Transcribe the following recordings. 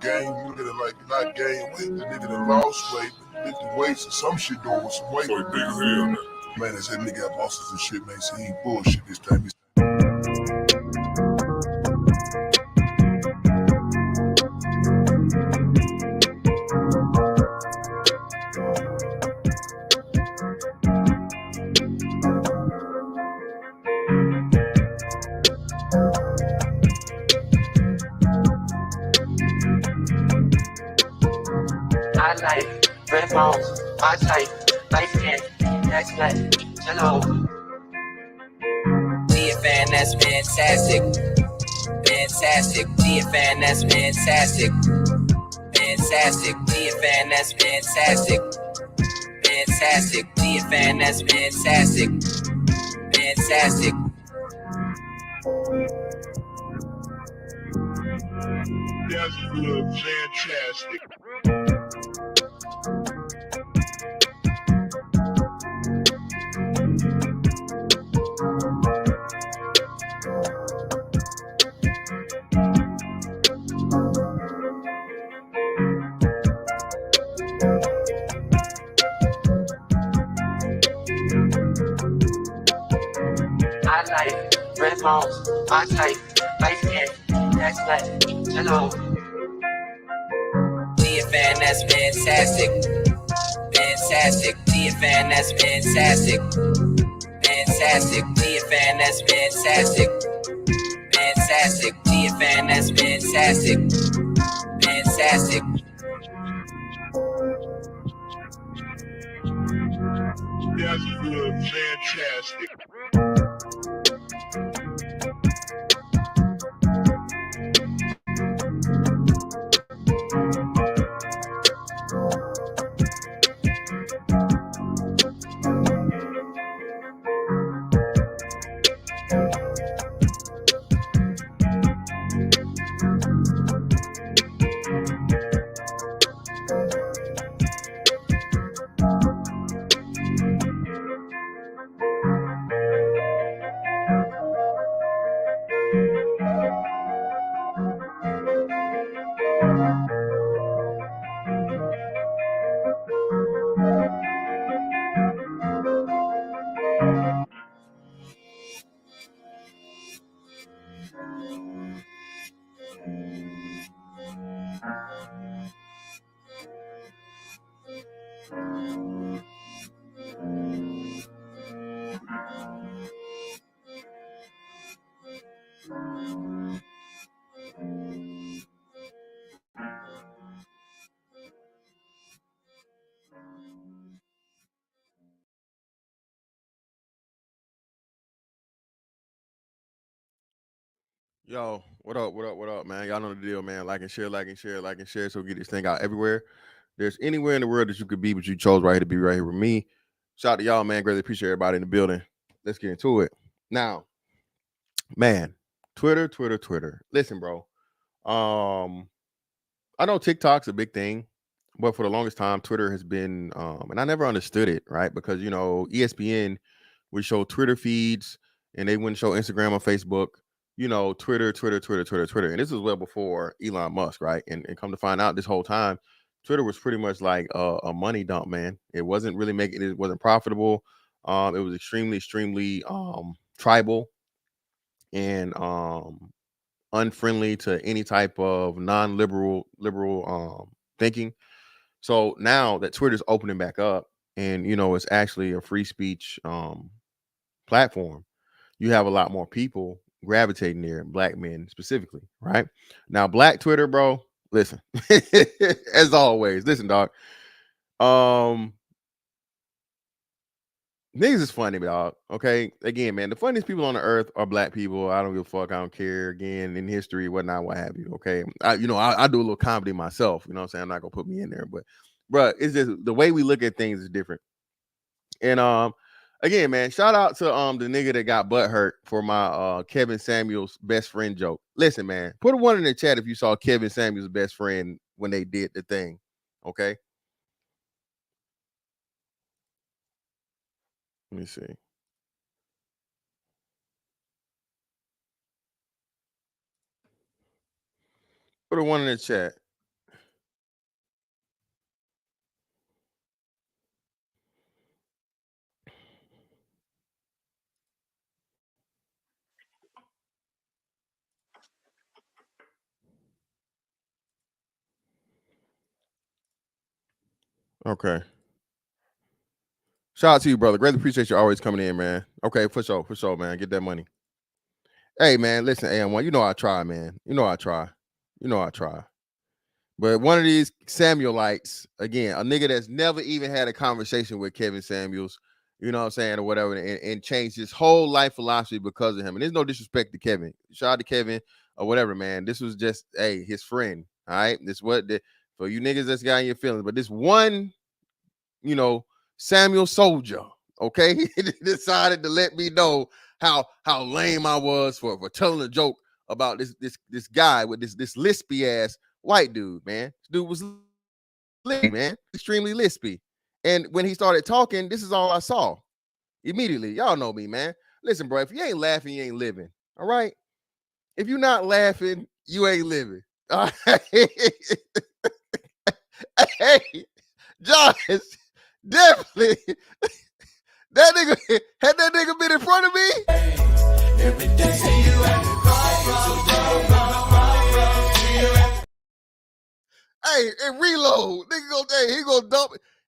gain, you look at it like not gain weight. The nigga that lost weight, lifted weights or some shit doing with some weight. Like big as hell now. Man, it's that nigga got muscles and shit, man. So he ain't bullshit this time. I like red balls, I like light skin, that's like hello. GFN, that's fantastic. Fantastic. GFN, that's fantastic. Fantastic. GFN, that's fantastic. Fantastic. GFN, that's fantastic. Fantastic. That's good, fantastic. I like red balls, I like light skin, that's like hello. GFN, that's fantastic. Fantastic. GFN, that's fantastic. Fantastic. GFN, that's fantastic. Fantastic. GFN, that's fantastic. Fantastic. That's good, fantastic. Yo, what up, what up, what up, man? Y'all know the deal, man. Like and share, like and share, like and share, so we get this thing out everywhere. There's anywhere in the world that you could be, but you chose right here to be right here with me. Shout out to y'all, man. Greatly appreciate everybody in the building. Let's get into it. Now, man, Twitter. Listen, bro. I know TikTok's a big thing, but for the longest time, Twitter has been, and I never understood it, right? Because ESPN would show Twitter feeds, and they wouldn't show Instagram or Facebook. Twitter, and this was well before Elon Musk, right? And come to find out, this whole time, Twitter was pretty much like a money dump, man. It wasn't really it wasn't profitable. It was extremely tribal and unfriendly to any type of liberal thinking. So now that Twitter's opening back up, and it's actually a free speech platform, you have a lot more people gravitating there, black men specifically, right? Now, black Twitter, bro, listen, as always, listen, dog. Niggas is funny, dog. Okay. Again, man, the funniest people on the earth are black people. I don't give a fuck. I don't care. Again, in history, whatnot, what have you. Okay. I do a little comedy myself. You know what I'm saying? I'm not gonna put me in there, but it's just the way we look at things is different. And again, man, shout out to the nigga that got butt hurt for my Kevin Samuels best friend joke. Listen, man, put a one in the chat if you saw Kevin Samuels' best friend when they did the thing. Okay. Let me see. Put a one in the chat. Okay. Shout out to you, brother. Greatly appreciate you always coming in, man. Okay, for sure, man. Get that money. Hey, man, listen, AM1, you know I try, man. You know I try. But one of these Samuelites, again, a nigga that's never even had a conversation with Kevin Samuels, you know what I'm saying, or whatever, and changed his whole life philosophy because of him. And there's no disrespect to Kevin. Shout out to Kevin or whatever, man. This was just, hey, his friend. All right. This what for you niggas that's got in your feelings. But this one, you know, Samuel Soldier, okay, he decided to let me know how lame I was for telling a joke about this guy with this lispy ass white dude, man. This dude was lispy, man, extremely lispy. And when he started talking, this is all I saw immediately. Y'all know me, man. Listen, bro, if you ain't laughing, you ain't living. All right. If you're not laughing, you ain't living. All right. Hey, Josh, definitely. That nigga had that nigga been in front of me. Hey, and reload. Nigga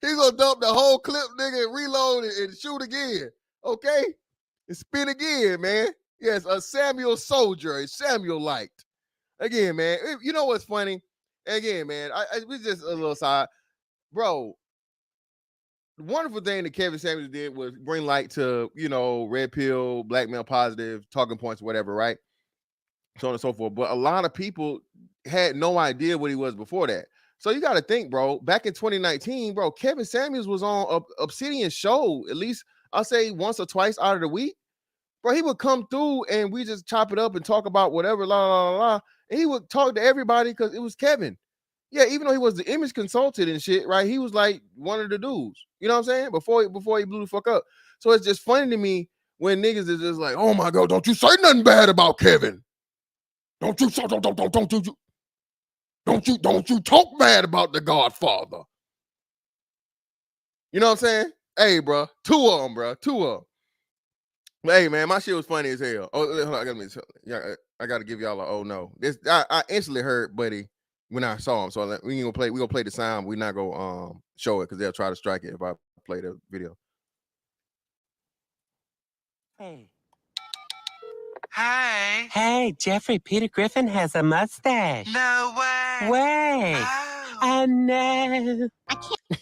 he gonna dump the whole clip, nigga, and reload and shoot again. Okay? And spin again, man. Yes, a Samuel Soldier, a Samuel Light. Again, man. You know what's funny? Again, man, we just a little side. Bro, the wonderful thing that Kevin Samuels did was bring light to, you know, red pill, black male positive, talking points, whatever, right? So on and so forth. But a lot of people had no idea what he was before that. So you got to think, bro, back in 2019, bro, Kevin Samuels was on Obsidian show at least, I'll say once or twice out of the week. Bro, he would come through and we just chop it up and talk about whatever, la, la, la, la. And he would talk to everybody because it was Kevin. Yeah, even though he was the image consultant and shit, right? He was like one of the dudes. You know what I'm saying? Before he blew the fuck up. So it's just funny to me when niggas is just like, oh my God, don't you say nothing bad about Kevin. Don't you talk bad about the Godfather. You know what I'm saying? Hey, bro, two of them. Hey, man, my shit was funny as hell. Oh, I got to give y'all a oh no. This I instantly heard Buddy when I saw him. So we gonna play the sound. We're not gonna show it because they'll try to strike it if I play the video. Hey. Hey. Hey, Jeffrey, Peter Griffin has a mustache. No way. Way. Oh. I know. I can't.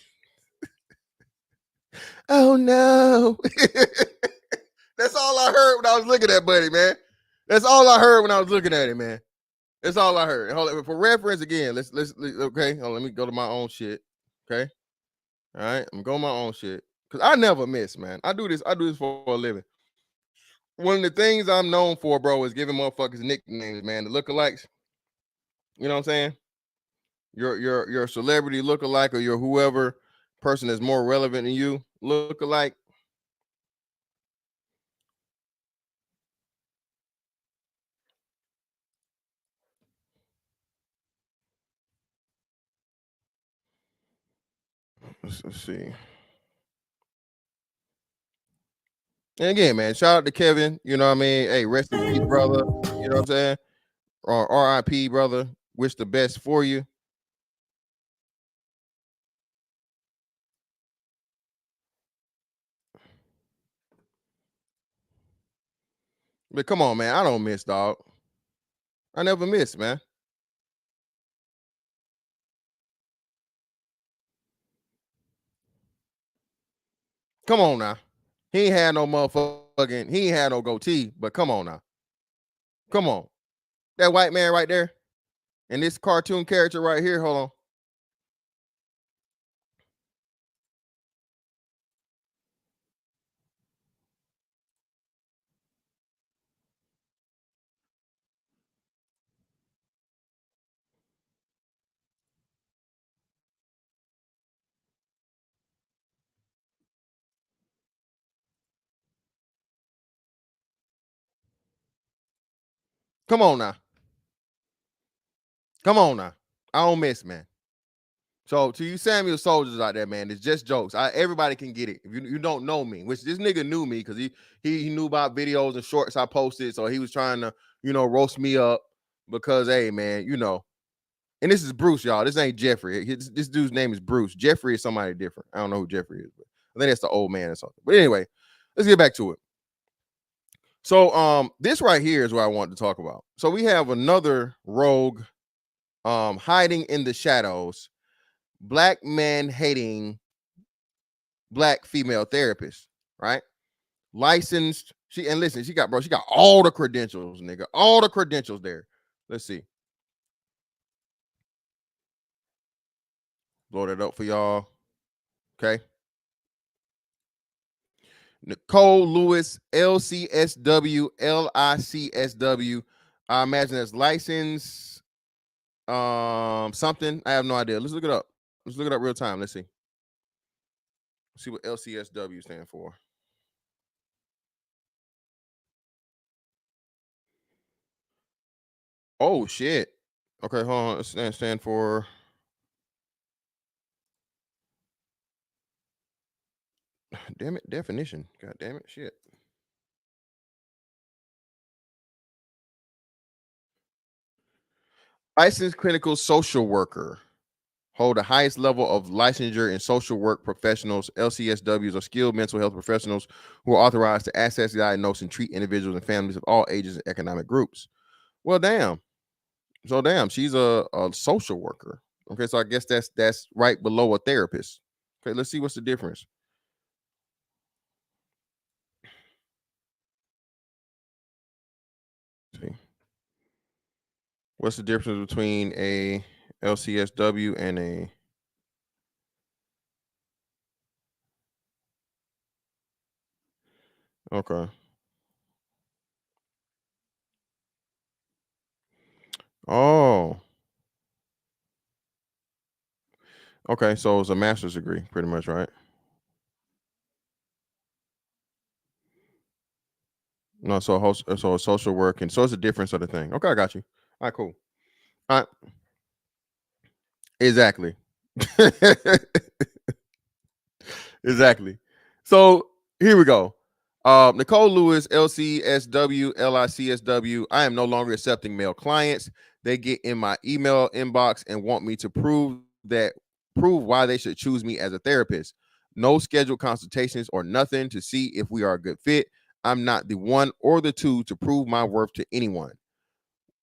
Oh no. That's all I heard when I was looking at Buddy, man. That's all I heard when I was looking at it, man. That's all I heard. Hold on, for reference again, let's okay. Let me go to my own shit. Okay. All right. I'm going my own shit. Cause I never miss, man. I do this for a living. One of the things I'm known for, bro, is giving motherfuckers nicknames, man. The lookalikes. You know what I'm saying? Your celebrity lookalike or your whoever person that's more relevant than you lookalike. Let's see. And again, man, shout out to Kevin. You know what I mean? Hey, rest in peace, brother. You know what I'm saying? Or RIP, brother. Wish the best for you. But come on, man. I don't miss, dog. I never miss, man. Come on now. He ain't had no motherfucking, he ain't had no goatee, but come on now. Come on. That white man right there and this cartoon character right here, hold on. Come on now. Come on now. I don't miss, man. So to you Samuel soldiers out there, man, it's just jokes. Everybody can get it. If you don't know me, which this nigga knew me because he knew about videos and shorts I posted. So he was trying to, roast me up because, hey, man, And this is Bruce, y'all. This ain't Jeffrey. This dude's name is Bruce. Jeffrey is somebody different. I don't know who Jeffrey is, but I think that's the old man or something. But anyway, let's get back to it. So this right here is what I want to talk about. So we have another rogue hiding in the shadows, black man hating black female therapist, right? Licensed. She got all the credentials, nigga. All the credentials there. Let's see. Blow that up for y'all. Okay. Nicole Lewis, LCSW, LICSW. I imagine that's license something. I have no idea. Let's look it up. Let's look it up real time. Let's see. See what LCSW stand for. Oh shit. Okay, hold on. Stand for damn it, definition. God damn it, shit. Licensed clinical social worker. Hold the highest level of licensure in social work professionals. LCSWs are skilled mental health professionals who are authorized to access, diagnose, and treat individuals and families of all ages and economic groups. Well, damn. So damn, she's a social worker. Okay, so I guess that's right below a therapist. Okay, let's see what's the difference. See. What's the difference between a LCSW and a okay. Oh. Okay, so it's a master's degree, pretty much, right? No, so a social work, and so it's a different sort of thing. Okay, I got you. All right, cool. All right, exactly. Exactly. So here we go. Nicole Lewis, LCSW, LICSW. I am no longer accepting male clients. They get in my email inbox and want me to prove why they should choose me as a therapist. No scheduled consultations or nothing to see if we are a good fit. I'm not the one or the two to prove my worth to anyone.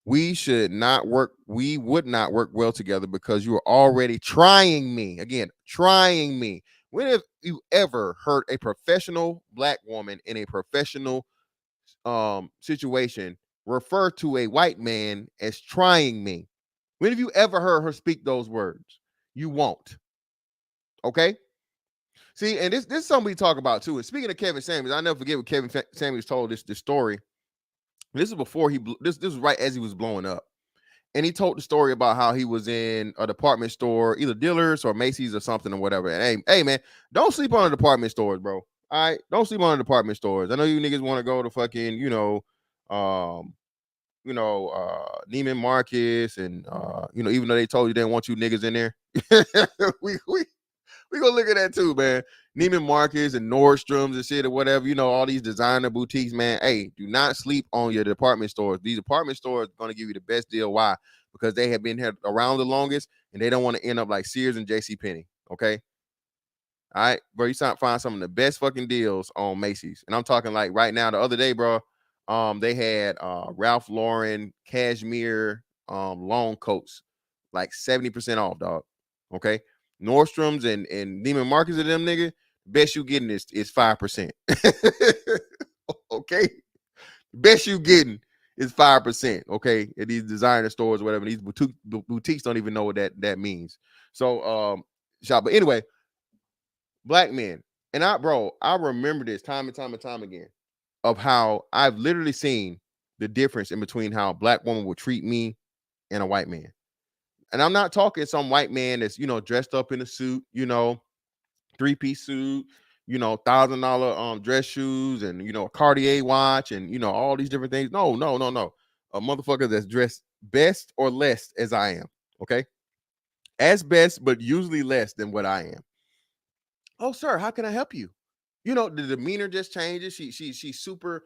We would not work well together because you are already trying me. Again, trying me. When have you ever heard a professional black woman in a professional situation refer to a white man as trying me? When have you ever heard her speak those words? You won't. Okay. See, and this is something we talk about too. And speaking of Kevin Samuels, I never forget when Kevin Samuels told this story. This is before this was right as he was blowing up. And he told the story about how he was in a department store, either Dillard's or Macy's or something or whatever. And hey, man, don't sleep on the department stores, bro. All right, don't sleep on the department stores. I know you niggas want to go to fucking, Neiman Marcus and even though they told you they didn't want you niggas in there, we gonna look at that too, man. Neiman Marcus and Nordstrom's and shit or whatever, all these designer boutiques, man. Hey, do not sleep on your department stores. These department stores are gonna give you the best deal. Why? Because they have been here around the longest and they don't want to end up like Sears and JCPenney. Okay. All right, bro. You find some of the best fucking deals on Macy's. And I'm talking like right now, the other day, bro. They had Ralph Lauren cashmere long coats, like 70% off, dog. Okay. Nordstrom's and Neiman Marcus of them, nigga, best you getting is 5%. Okay. Best you getting is 5%. Okay. At these designer stores or whatever. These boutiques don't even know what that means. So but anyway, black men. And I remember this time and time again of how I've literally seen the difference in between how a black woman will treat me and a white man. And I'm not talking some white man that's, dressed up in a suit, 3-piece suit, $1,000 dress shoes and, a Cartier watch and, all these different things. No. A motherfucker that's dressed best or less as I am. Okay. As best, but usually less than what I am. Oh, sir, how can I help you? The demeanor just changes. She's super,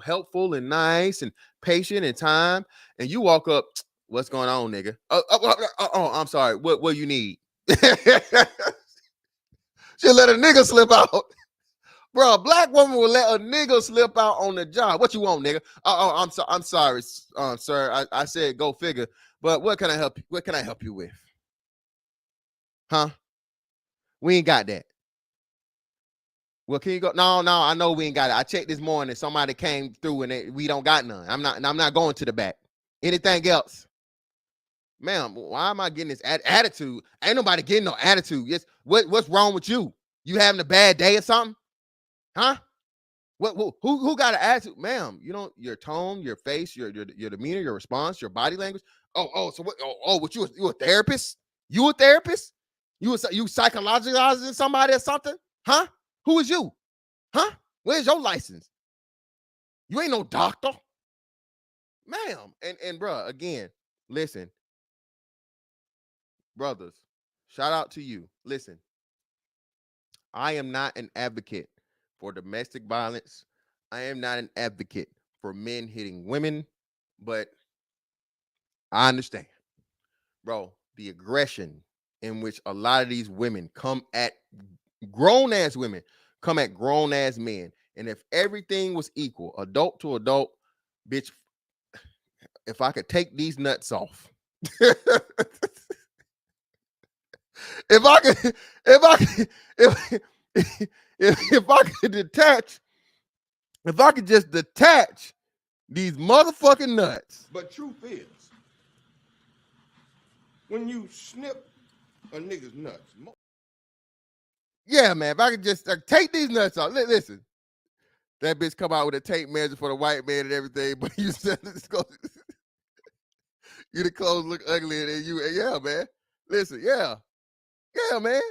helpful and nice and patient and time. And you walk up, What's going on, nigga? Oh, I'm sorry. What you need? She let a nigga slip out. Bro, a black woman will let a nigga slip out on the job. What you want, nigga? I'm sorry, sir. I said go figure. But what can I help you? What can I help you with? Huh? We ain't got that. Well, can you go? No, I know we ain't got it. I checked this morning. Somebody came through and we don't got none. I'm not going to the back. Anything else? Ma'am, why am I getting this attitude? Ain't nobody getting no attitude. Yes, what's wrong with you? You having a bad day or something? Huh? Who got an attitude? Ma'am, you don't, your tone, your face, your demeanor, your response, your body language. So what? What you a therapist? You a therapist? You psychologizing somebody or something? Huh? Who is you? Huh? Where's your license? You ain't no doctor. Ma'am. And bruh, again, listen. Brothers, shout out to you. Listen, I am not an advocate for domestic violence. I am not an advocate for men hitting women, but I understand, bro, the aggression in which a lot of these women come at grown-ass women, come at grown-ass men. And if everything was equal, adult to adult, bitch, if I could take these nuts off. If I could just detach these motherfucking nuts. But truth is, when you snip a nigga's nuts, yeah, man, if I could just take these nuts off. Listen, that bitch come out with a tape measure for the white man and everything, but you said you the clothes look ugly and you, yeah, man. Listen, yeah, man.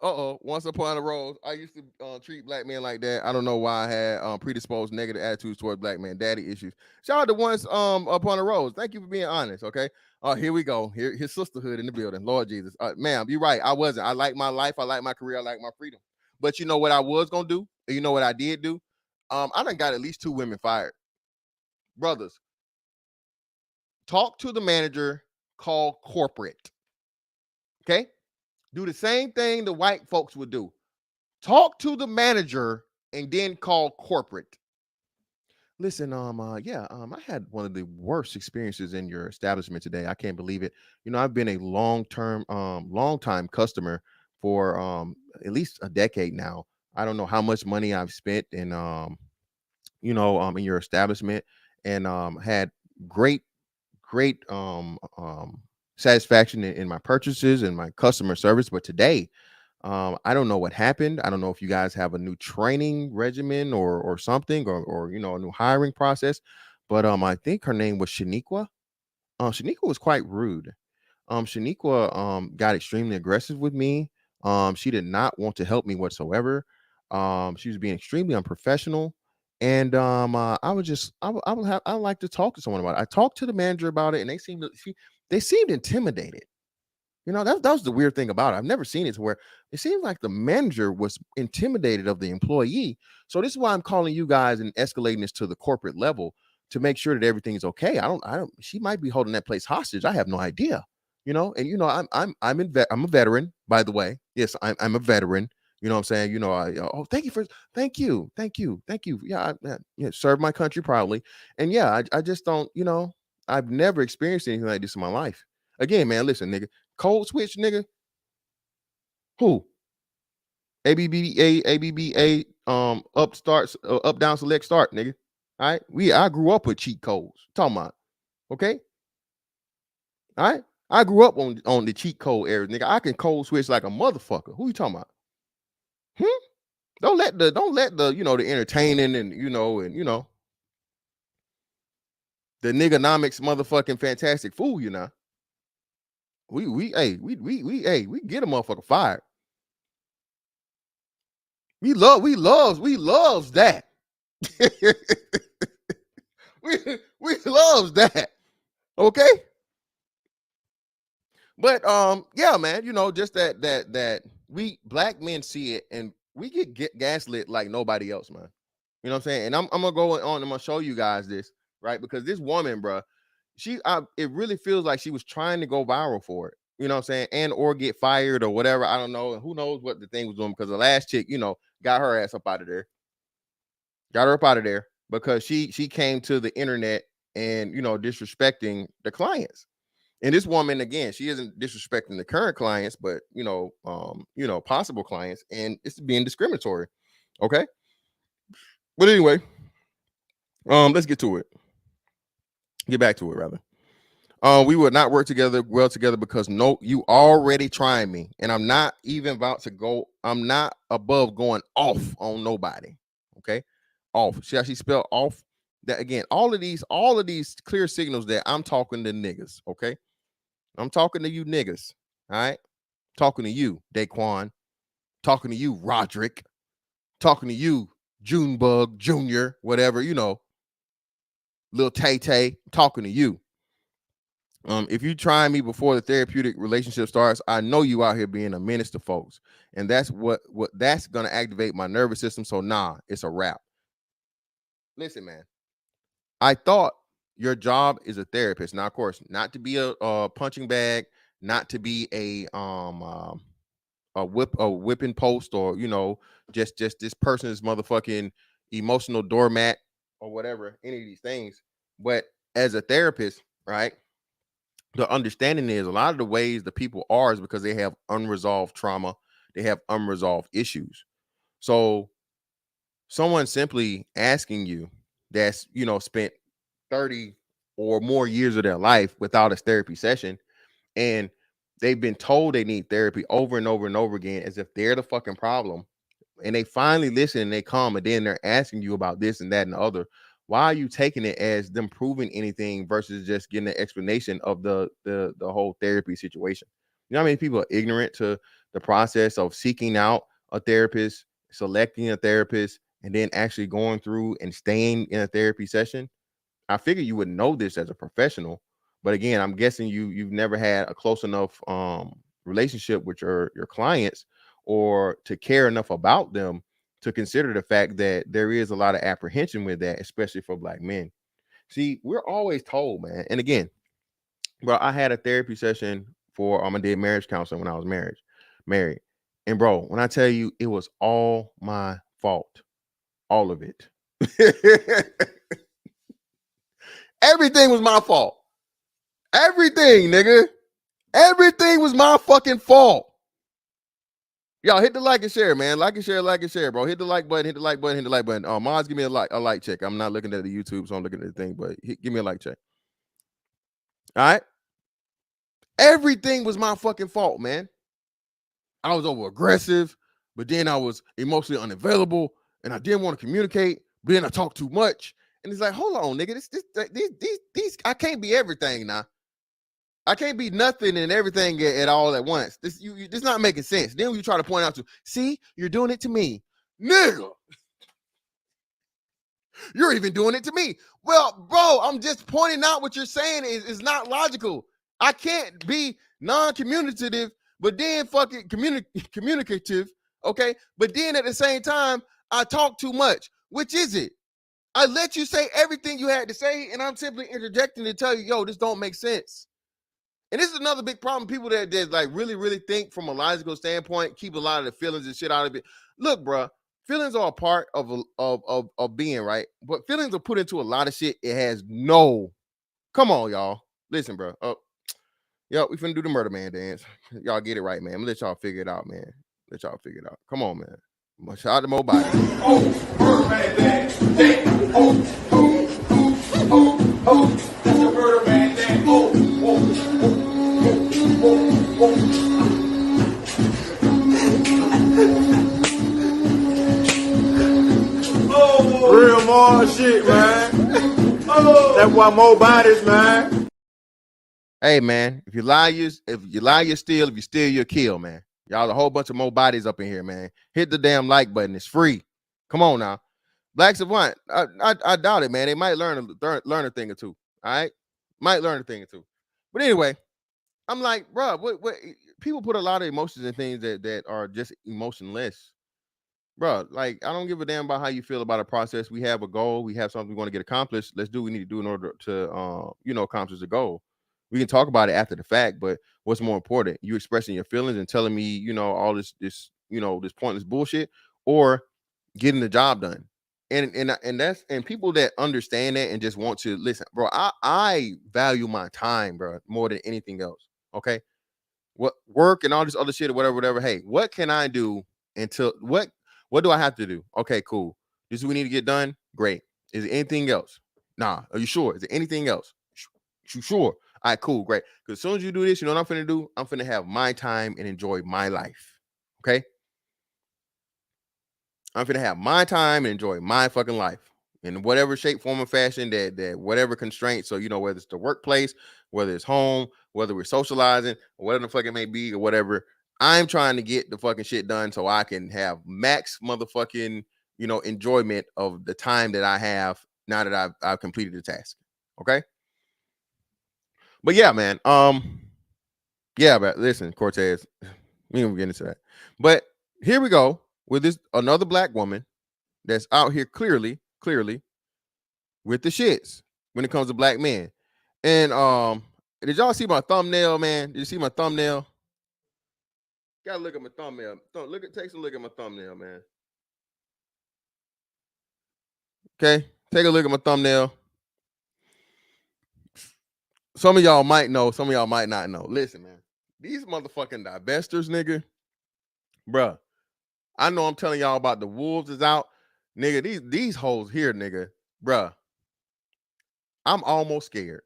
Once upon a rose, I used to treat black men like that. I don't know why I had predisposed negative attitudes toward black men, daddy issues. Shout out to Once Upon a Rose. Thank you for being honest, okay? Here we go. Here's sisterhood in the building. Lord Jesus. Ma'am, you're right. I wasn't. I like my life. I like my career. I like my freedom. But you know what I was going to do? You know what I did do? I done got at least 2 women fired. Brothers, talk to the manager, call corporate, okay? Do the same thing the white folks would do. Talk to the manager and then call corporate. Listen, I had one of the worst experiences in your establishment today. I can't believe it. You know, I've been a long time customer for at least a decade now. I don't know how much money I've spent in in your establishment, and had great satisfaction in my purchases and my customer service. But today, I don't know what happened. I don't know if you guys have a new training regimen or something, or a new hiring process. But I think her name was Shaniqua. Shaniqua was quite rude. Shaniqua got extremely aggressive with me. She did not want to help me whatsoever. She was being extremely unprofessional. And I would like to talk to someone about it. I talked to the manager about it, and they seemed intimidated. You know, that was the weird thing about it. I've never seen it where it seems like the manager was intimidated of the employee. So this is why I'm calling you guys and escalating this to the corporate level to make sure that everything is okay. She might be holding that place hostage. I have no idea. I'm a veteran, by the way. Yes, I'm a veteran. You know what I'm saying? Thank you. Yeah, I served my country proudly. And yeah, I just don't, I've never experienced anything like this in my life. Again, man, listen, nigga. Code switch, nigga. Who? ABBA, up starts, up down select start, nigga. All right. I grew up with cheat codes. Talking about, okay. All right. I grew up on the cheat code era, nigga. I can code switch like a motherfucker. Who you talking about? Don't let the the entertaining and the nigganomics motherfucking fantastic fool you now. We get a motherfucker fired. We loves that. we loves that. Okay. But yeah, man, just that we black men see it and we get gaslit like nobody else, man. You know what I'm saying? And I'm gonna go on, I'm gonna show you guys this right? Because this woman, bro, it really feels like she was trying to go viral for it. You know what I'm saying? And or get fired or whatever. I don't know. Who knows what the thing was doing, because the last chick, got her ass up out of there. Got her up out of there because she came to the internet and, disrespecting the clients. And this woman, again, she isn't disrespecting the current clients, but, possible clients, and it's being discriminatory. Okay. But anyway, let's get to it. Get back to it, rather. We would not work well together because you already trying me, and I'm not even about to go. I'm not above going off on nobody. Okay, off. See how she spelled off? That again, all of these clear signals that I'm talking to niggas. Okay, I'm talking to you niggas. All right, talking to you, Daquan. Talking to you, Roderick. Talking to you, Junebug Jr. Whatever, Lil Tay Tay. Talking to you. If you try me before the therapeutic relationship starts, I know you out here being a menace to folks, and that's what that's gonna activate my nervous system. So it's a wrap. Listen, man, I thought your job is a therapist. Now, of course, not to be a punching bag, not to be a whipping post, or just this person's motherfucking emotional doormat or whatever, any of these things. But as a therapist, right? The understanding is a lot of the ways the people are is because they have unresolved trauma. They have unresolved issues. So someone simply asking you that's, spent 30 or more years of their life without a therapy session, and they've been told they need therapy over and over and over again as if they're the fucking problem, and they finally listen and they come, and then they're asking you about this and that and the other. Why are you taking it as them proving anything versus just getting an explanation of the whole therapy situation? You know how many people are ignorant to the process of seeking out a therapist, selecting a therapist, and then actually going through and staying in a therapy session? I figure you would know this as a professional, but again, I'm guessing you've never had a close enough relationship with your clients, or to care enough about them to consider the fact that there is a lot of apprehension with that, especially for Black men. See, we're always told, man. And again, bro, I had a therapy session for I did marriage counseling when I was married. And bro, when I tell you it was all my fault, all of it. Everything was my fault. Everything, nigga. Everything was my fucking fault. Y'all hit the like and share, man. Like and share, bro. Hit the like button, hit the like button. Mods, give me a like check. I'm not looking at the YouTube, so I'm looking at the thing, but give me a like check. All right. Everything was my fucking fault, man. I was over aggressive, but then I was emotionally unavailable, and I didn't want to communicate, but then I talked too much. And it's like, hold on, nigga. These I can't be everything now. I can't be nothing and everything at all at once. This not making sense. Then you try to point out see, you're doing it to me. Nigga. You're even doing it to me. Well, bro, I'm just pointing out what you're saying is not logical. I can't be non-communicative, but then fucking communicative, okay? But then at the same time, I talk too much. Which is it? I let you say everything you had to say, and I'm simply interjecting to tell you, yo, this don't make sense. And this is another big problem. People that like really, really think from a logical standpoint, keep a lot of the feelings and shit out of it. Look, bro, feelings are a part of being, right? But feelings are put into a lot of shit. It has no. Come on, y'all. Listen, bro. Yo, we finna do the murder man dance. Y'all get it right, man. I'm gonna let y'all figure it out, man. Let y'all figure it out. Come on, man. Shout out to Mo Body. Murder man dance. That's the murder man dance. Real more shit, man. That's why more bodies, man. Hey, man, if you lie, you steal. If you steal, you kill, man. Y'all a whole bunch of more bodies up in here, man. Hit the damn like button. It's free. Come on now. Black Savant, I doubt it, man. They might learn a thing or two. All right? Might learn a thing or two. But anyway, I'm like, bro, what people put a lot of emotions in things that are just emotionless. bro, like I don't give a damn about how you feel about a process. We have a goal, we have something we want to get accomplished. Let's do what we need to do in order to accomplish the goal. We can talk about it after the fact, but what's more important? You expressing your feelings and telling me, all this this pointless bullshit, or getting the job done. And people that understand that and just want to listen, bro. I value my time, bro, more than anything else. Okay. What work and all this other shit or whatever. Hey, what can I do until what do I have to do? Okay, cool. This is what we need to get done. Great. Is there anything else? Nah. Are you sure? Is there anything else? You sure? All right, cool, great. Because as soon as you do this, you know what I'm finna do? I'm finna have my time and enjoy my life. Okay. I'm finna have my time and enjoy my fucking life in whatever shape, form, or fashion that whatever constraints. So, whether it's the workplace, whether it's home, whether we're socializing, or whatever the fuck it may be, or whatever. I'm trying to get the fucking shit done so I can have max motherfucking, enjoyment of the time that I have now that I've completed the task. Okay. But yeah, man. Yeah, but listen, Cortez, we ain't gonna get into that. But here we go with this another black woman that's out here clearly with the shits when it comes to black men. And did y'all see my thumbnail, man? Did you see my thumbnail? Gotta look at my thumbnail. Take a look at my thumbnail, man. Okay, take a look at my thumbnail. Some of y'all might know, some of y'all might not know. Listen, man, these motherfucking divestors, nigga, bruh. I know I'm telling y'all about the wolves is out, nigga. These hoes here, nigga, bruh. I'm almost scared.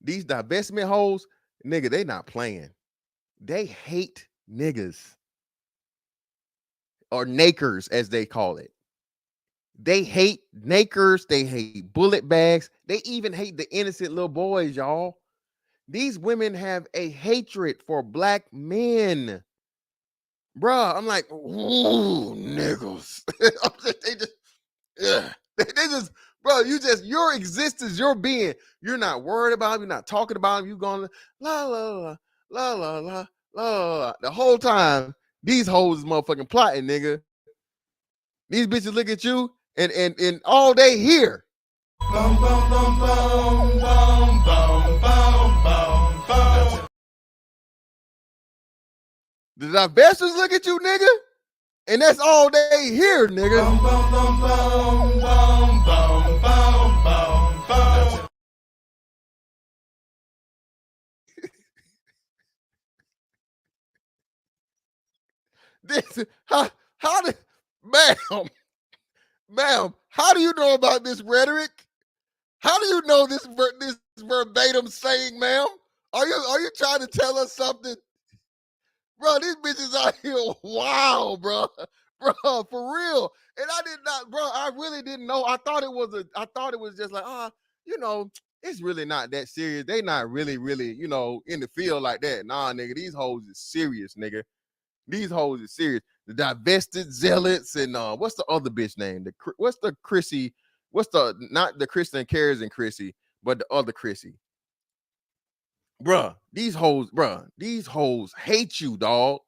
These divestment hoes, nigga, they not playing. They hate niggas or nakers, as they call it. They hate nakers. They hate bullet bags. They even hate the innocent little boys, y'all. These women have a hatred for black men. Bruh, I'm like, ooh, niggas. They just, bro, your existence, your being, you're not worried about them, you're not talking about them, you going la la la la la la la. The whole time, these hoes is motherfucking plotting, nigga. These bitches look at you and all they hear. Bum, bum, bum, bum, bum, bum, bum, bum, bum. The divestors look at you, nigga, and that's all they hear, nigga. Bum, bum, bum, bum, bum, bum, bum, bum, bum. This how did ma'am, how do you know about this rhetoric? How do you know this verbatim saying, ma'am? Are you trying to tell us something? Bro, these bitches out here, wow, bro, for real. And I did not, bro. I really didn't know. I thought it was just like, it's really not that serious. They not really, in the field like that. Nah, nigga, these hoes is serious, nigga. These hoes is serious. The divested zealots and what's the other bitch name? What's the Chrissy? What's the not the Kristen Cares and Chrissy, but the other Chrissy? Bruh, these hoes hate you, dog.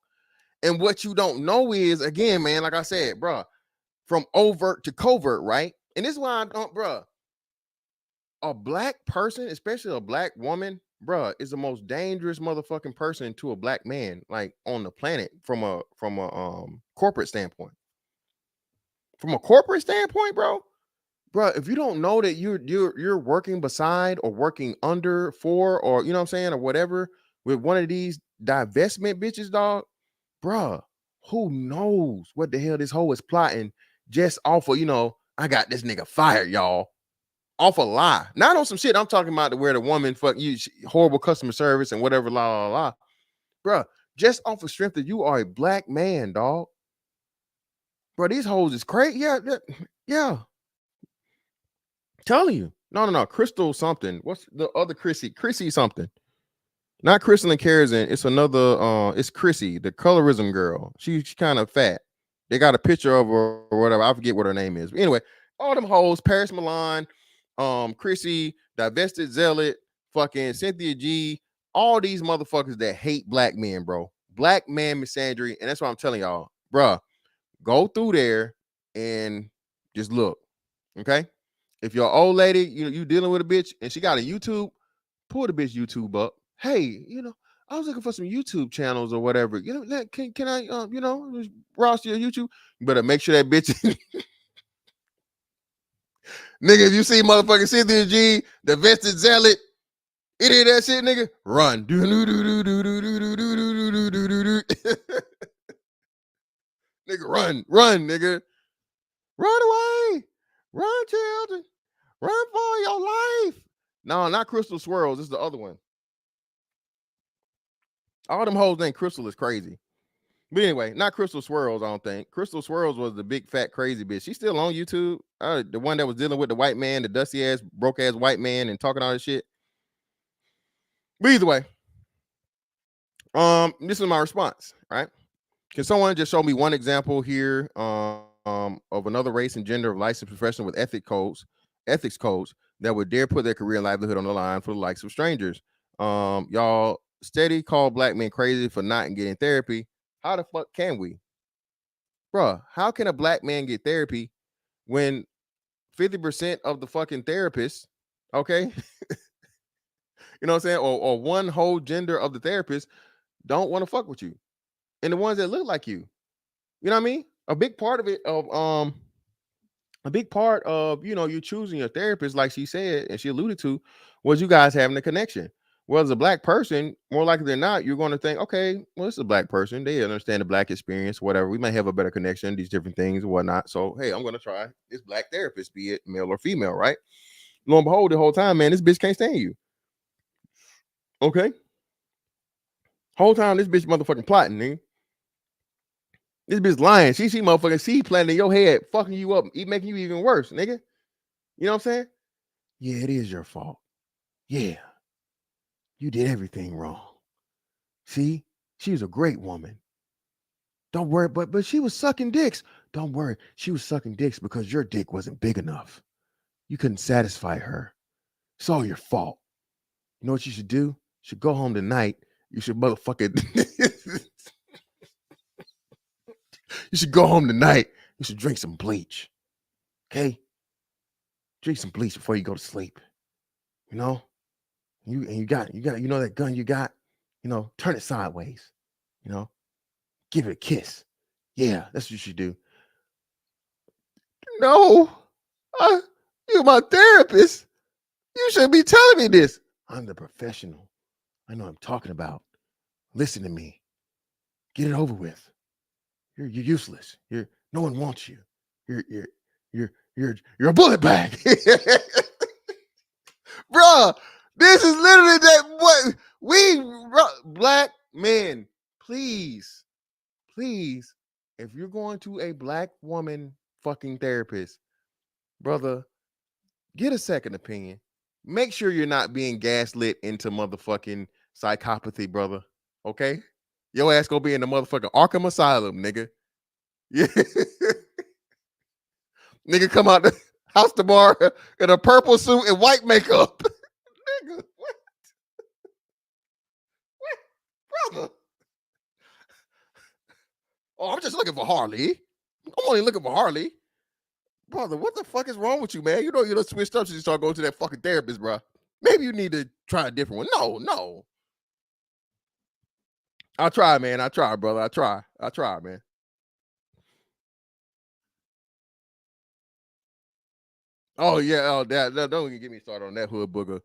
And what you don't know is, again, man, like I said, bruh, from overt to covert, right? And this is why I don't, bruh. A black person, especially a black woman, bruh, is the most dangerous motherfucking person to a black man, like on the planet, from a corporate standpoint. From a corporate standpoint, bro, if you don't know that you're working beside or working under for, or you know what I'm saying, or whatever, with one of these divestment bitches, dog, bruh, who knows what the hell this hoe is plotting just off of, I got this nigga fired, y'all. Off a lie. Not on some shit I'm talking about to where the woman fuck you, horrible customer service and whatever, la la la. Bruh, just off of strength that you are a black man, dog. Bro, these hoes is crazy. Yeah. Telling you. No. Crystal something. What's the other Chrissy? Chrissy something. Not Crystal and Karazin. It's another. It's Chrissy, the colorism girl. She's kind of fat. They got a picture of her or whatever. I forget what her name is. But anyway, all them hoes. Paris Milan, Chrissy, divested zealot, fucking Cynthia G. All these motherfuckers that hate black men, bro. Black man misandry, and that's what I'm telling y'all, bruh. Go through there and just look. Okay. If your old lady, you dealing with a bitch and she got a YouTube, pull the bitch YouTube up. Hey, I was looking for some YouTube channels or whatever. Can I browse your YouTube? You better make sure that bitch nigga, if you see motherfucking Cynthia G, the vested zealot, it is that shit, nigga. Run. Nigga, run, nigga. Run away. Run, children. Run for your life. No, not Crystal Swirls. This is the other one. All them hoes named Crystal is crazy. But anyway, not Crystal Swirls, I don't think. Crystal Swirls was the big fat crazy bitch. She's still on YouTube. The one that was dealing with the white man, the dusty ass, broke ass white man and talking all this shit. But either way, this is my response, right? Can someone just show me one example here of another race and gender of licensed professional with ethics codes that would dare put their career and livelihood on the line for the likes of strangers? Y'all steady call black men crazy for not getting therapy. How the fuck can we? Bruh, how can a black man get therapy when 50% of the fucking therapists, okay, you know what I'm saying, or one whole gender of the therapists don't want to fuck with you, and the ones that look like you know what I mean? A big part of you choosing your therapist, like she said and she alluded to, was you guys having a connection. Well, as a black person, more likely than not, you're going to think, okay, well, this is a black person. They understand the black experience, whatever. We might have a better connection, these different things and whatnot. So, hey, I'm going to try this black therapist, be it male or female, right? Lo and behold, the whole time, man, this bitch can't stand you. Okay? Whole time, this bitch motherfucking plotting, nigga. This bitch lying. She motherfucking seed planting in your head, fucking you up, making you even worse, nigga. You know what I'm saying? Yeah, it is your fault. Yeah. You did everything wrong. See, she was a great woman. Don't worry, but she was sucking dicks. Don't worry, she was sucking dicks because your dick wasn't big enough. You couldn't satisfy her. It's all your fault. You know what you should do? You should go home tonight. You should motherfucking you should go home tonight. You should drink some bleach. Okay? Drink some bleach before you go to sleep. You know? You got that gun you got, turn it sideways, give it a kiss. Yeah, that's what you should do. No, you're my therapist. You shouldn't be telling me this. I'm the professional. I know what I'm talking about. Listen to me. Get it over with. You're useless. No one wants you. You're a bullet bag. Bruh. This is literally what black men, please, if you're going to a black woman fucking therapist, brother, get a second opinion. Make sure you're not being gaslit into motherfucking psychopathy, brother. Okay? Your ass gonna be in the motherfucking Arkham Asylum, nigga. Yeah. Nigga come out the house tomorrow in a purple suit and white makeup. Nigga, what? Brother. Oh, I'm just looking for Harley. I'm only looking for Harley. Brother, what the fuck is wrong with you, man? You done switched up since you start going to that fucking therapist, bro. Maybe you need to try a different one. No. I try, man. I try, brother. I try, man. Oh, yeah. Oh, that don't even get me started on that hood booger,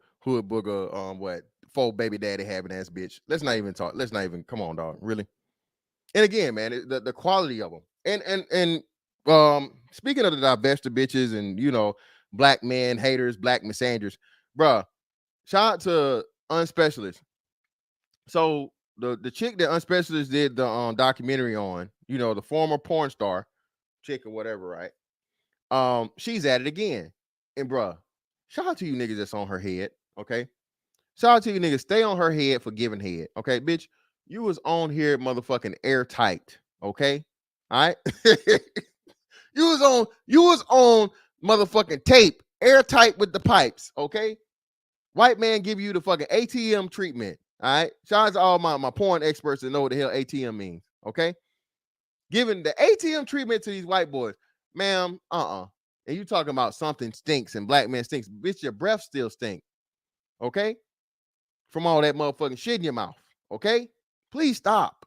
what? Full baby daddy having ass bitch. Let's not even come on, dog. Really? And again, man, the quality of them. And speaking of the divested bitches and black men haters, black misanders, bruh, shout out to Unspecialist. So the chick that Unspecialist did the documentary on, the former porn star chick or whatever, right? She's at it again. And bruh, shout out to you niggas that's on her head, okay? Shout out to you niggas, stay on her head for giving head, okay, bitch? You was on here motherfucking airtight, okay? All right? You was on motherfucking tape, airtight with the pipes, okay? White man give you the fucking ATM treatment, all right? Shout out to all my porn experts that know what the hell ATM means, okay? giving the ATM treatment to these white boys, ma'am. And you talking about something stinks and black man stinks, bitch. Your breath still stink, okay? From all that motherfucking shit in your mouth, okay? Please stop.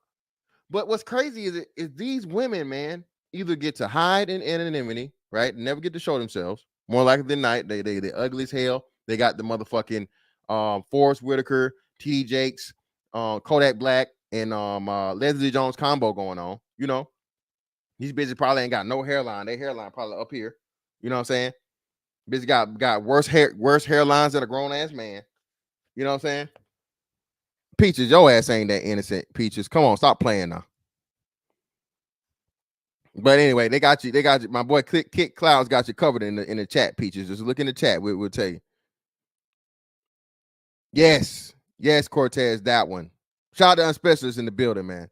But what's crazy is these women, man, either get to hide in anonymity, right? Never get to show themselves. More likely than not, they ugly as hell. They got the motherfucking Forrest Whitaker, T.D. Jakes, Kodak Black, and Leslie Jones combo going on. You know, these bitches probably ain't got no hairline. Their hairline probably up here. You know what I'm saying? Bitch got worse hairlines than a grown ass man. You know what I'm saying? Peaches, your ass ain't that innocent. Peaches, come on, stop playing now. But anyway, they got you. My boy Kick Clouds got you covered in the chat. Peaches, just look in the chat. We'll tell you. Yes, Cortez, that one. Shout out to Unspecialist in the building, man.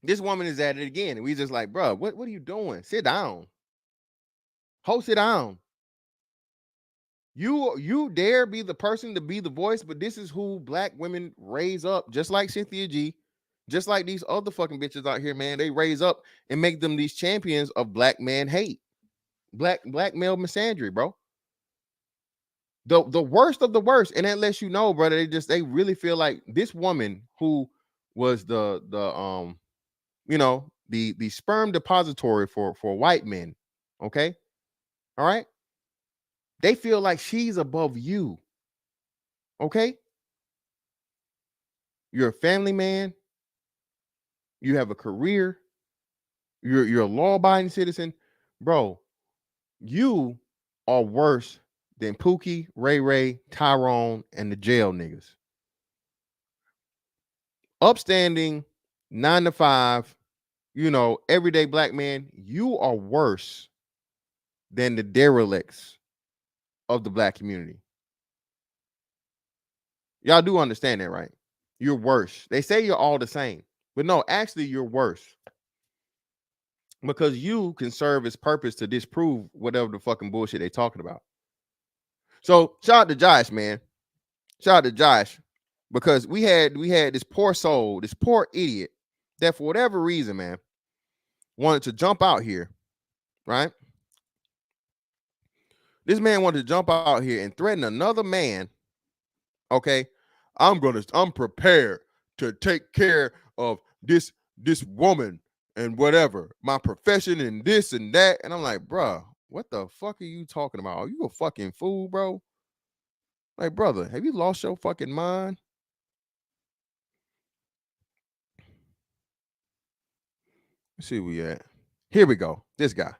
This woman is at it again, and we just like, bro, what are you doing? Sit down. Ho, sit down. You dare be the person to be the voice, but this is who black women raise up, just like Cynthia G, just like these other fucking bitches out here, man. They raise up and make them these champions of black man hate, black male misandry, bro. The worst of the worst, and that lets you know, brother. They really feel like this woman who was the sperm depository for white men. Okay, all right. They feel like she's above you. Okay, you're a family man. You have a career. You're a law-abiding citizen, bro. You are worse than Pookie, Ray, Tyrone, and the jail niggas. Upstanding, 9 to 5, everyday black man. You are worse than the derelicts of the black community. Y'all do understand that, right? You're worse. They say you're all the same, but no, actually you're worse. Because you can serve its purpose to disprove whatever the fucking bullshit they talking about. So shout out to Josh, man. Shout out to Josh. Because we had this poor soul, this poor idiot that for whatever reason, man, wanted to jump out here, right? This man wanted to jump out here and threaten another man. Okay, I'm prepared to take care of this woman and whatever, my profession and this and that. And I'm like, bro, what the fuck are you talking about? Are you a fucking fool, bro? Like, brother, have you lost your fucking mind? Let's see where we at. Here we go. This guy.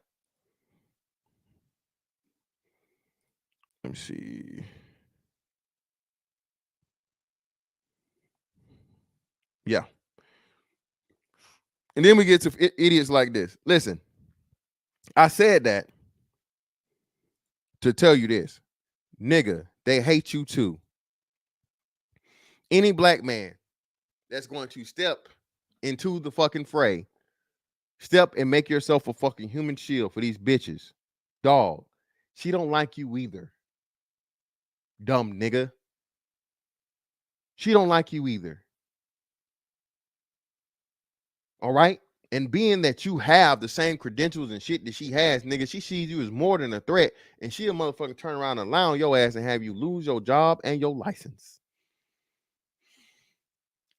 Let me see. Yeah. And then we get to idiots like this. Listen, I said that to tell you this. Nigga, they hate you too. Any black man that's going to step into the fucking fray, step and make yourself a fucking human shield for these bitches. Dog, she don't like you either. Dumb nigga. She don't like you either. All right? And being that you have the same credentials and shit that she has, nigga, she sees you as more than a threat, and she'll motherfucking turn around and lie on your ass and have you lose your job and your license.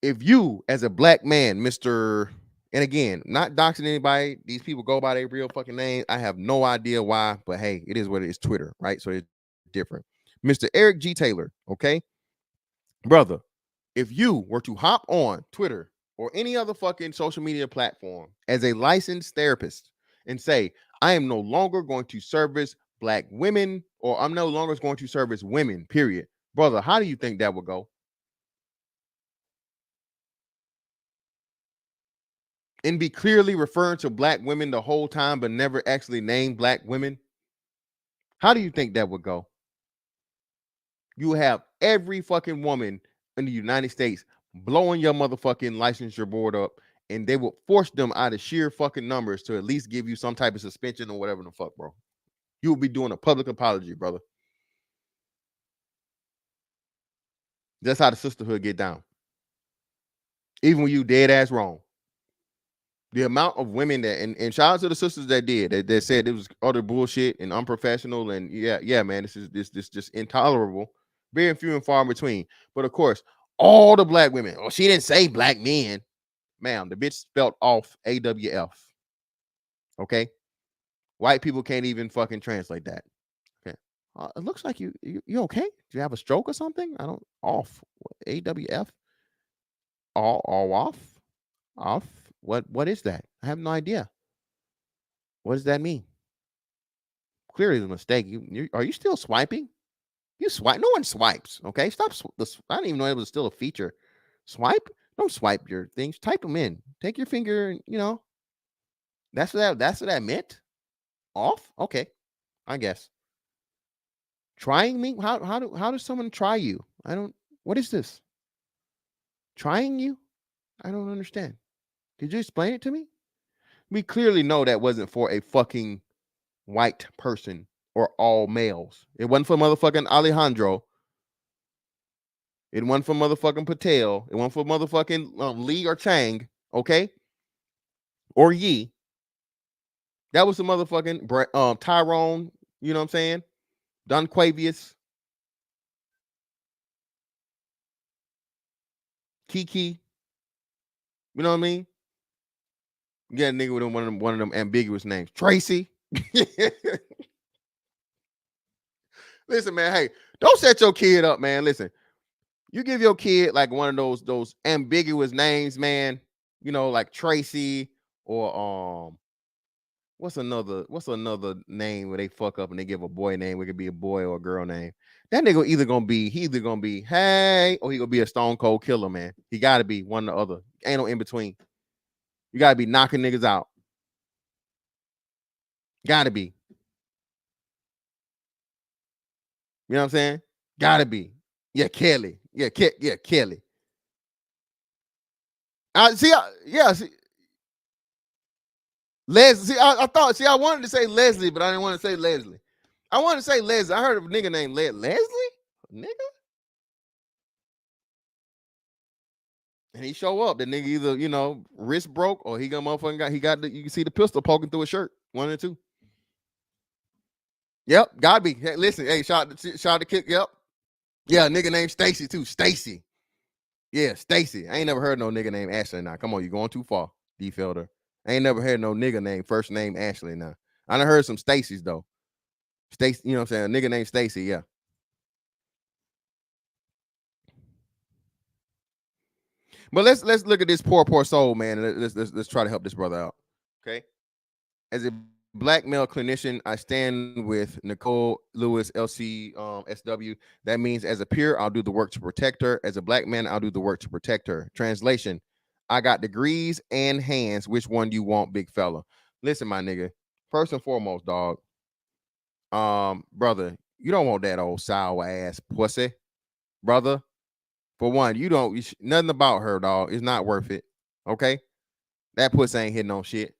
If you, as a black man, Mr. And again, not doxing anybody, these people go by their real fucking name. I have no idea why, but hey, it is what it is. Twitter, right? So it's different. Mr. Eric G. Taylor, okay? Brother, if you were to hop on Twitter or any other fucking social media platform as a licensed therapist and say, I am no longer going to service black women, or I'm no longer going to service women, period. Brother, how do you think that would go? And be clearly referring to black women the whole time, but never actually name black women? How do you think that would go? You have every fucking woman in the United States blowing your motherfucking licensure board up, and they will force them out of sheer fucking numbers to at least give you some type of suspension or whatever the fuck, bro. You will be doing a public apology, brother. That's how the sisterhood get down. Even when you dead ass wrong. The amount of women that and shout out to the sisters that did that said it was utter bullshit and unprofessional and yeah, man, this just intolerable. Very few and far in between. But of course, all the black women. Oh, she didn't say black men, ma'am. The bitch spelled off AWF. Okay, white people can't even fucking translate that. Okay, it looks like you okay? Do you have a stroke or something? I don't off AWF. All off. What is that? I have no idea. What does that mean? Clearly, the mistake. Are you still swiping? You swipe. No one swipes. Okay, stop. I didn't even know it was still a feature. Swipe. Don't swipe your things. Type them in. Take your finger. And, that's what that meant. Off. Okay, I guess. Trying me. How does someone try you? I don't. What is this? Trying you? I don't understand. Could you explain it to me? We clearly know that wasn't for a fucking white person or all males. It wasn't for motherfucking Alejandro. It wasn't for motherfucking Patel. It wasn't for motherfucking Lee or Chang, okay? Or Yee. That was the motherfucking Tyrone, you know what I'm saying? Donquavius. Kiki. You know what I mean? You got a nigga with one of them ambiguous names. Tracy. Listen, man, hey, don't set your kid up, man. Listen, you give your kid like one of those ambiguous names, man. Like Tracy or what's another name where they fuck up and they give a boy name? It could be a boy or a girl name. That nigga either gonna be hey, or he gonna be a stone cold killer, man. He gotta be one or the other. Ain't no in between. You gotta be knocking niggas out. Gotta be. You know what I'm saying? Gotta be. Yeah, Kelly. Yeah, Kelly. See. Leslie. See, I wanted to say Leslie, but I didn't want to say Leslie. I wanted to say Leslie. I heard of a nigga named Leslie. Nigga. And he show up. The nigga either, wrist broke or he got you can see the pistol poking through his shirt. One or two. Yep, gotta be. Hey, listen, hey, shout to kick. Yep. Yeah, nigga named Stacy too. Stacy. Yeah, Stacy. I ain't never heard no nigga named Ashley now. Come on, you going too far, D Felder. I ain't never heard no nigga named first name Ashley now. I done heard some Stacys though. Stacy, you know what I'm saying? A nigga named Stacy, yeah. But let's look at this poor soul, man. And let's try to help this brother out. Okay. As a black male clinician, I stand with Nicole Lewis, LC, SW. That means as a peer, I'll do the work to protect her. As a black man, I'll do the work to protect her. Translation: I got degrees and hands. Which one do you want, big fella? Listen, my nigga. First and foremost, dog. Brother, you don't want that old sour ass pussy, brother. For one, nothing about her, dog. It's not worth it. Okay, that pussy ain't hitting on shit.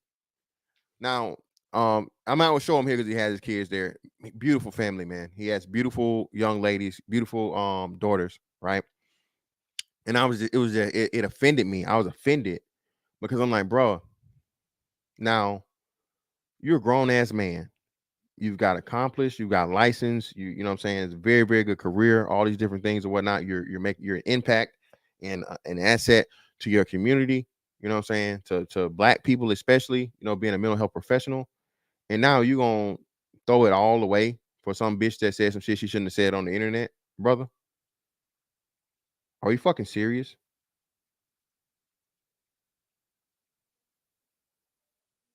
Now, I'm out to show him here because he has his kids there. Beautiful family, man. He has beautiful young ladies, beautiful daughters, right? And it offended me. I was offended because I'm like, bro, now you're a grown ass man. You've got accomplished, you've got license, you know what I'm saying? It's a very, very good career, all these different things and whatnot. You're making your impact and an asset to your community, you know what I'm saying? To black people, especially, being a mental health professional. And now you're gonna throw it all away for some bitch that said some shit she shouldn't have said on the internet, brother. Are you fucking serious?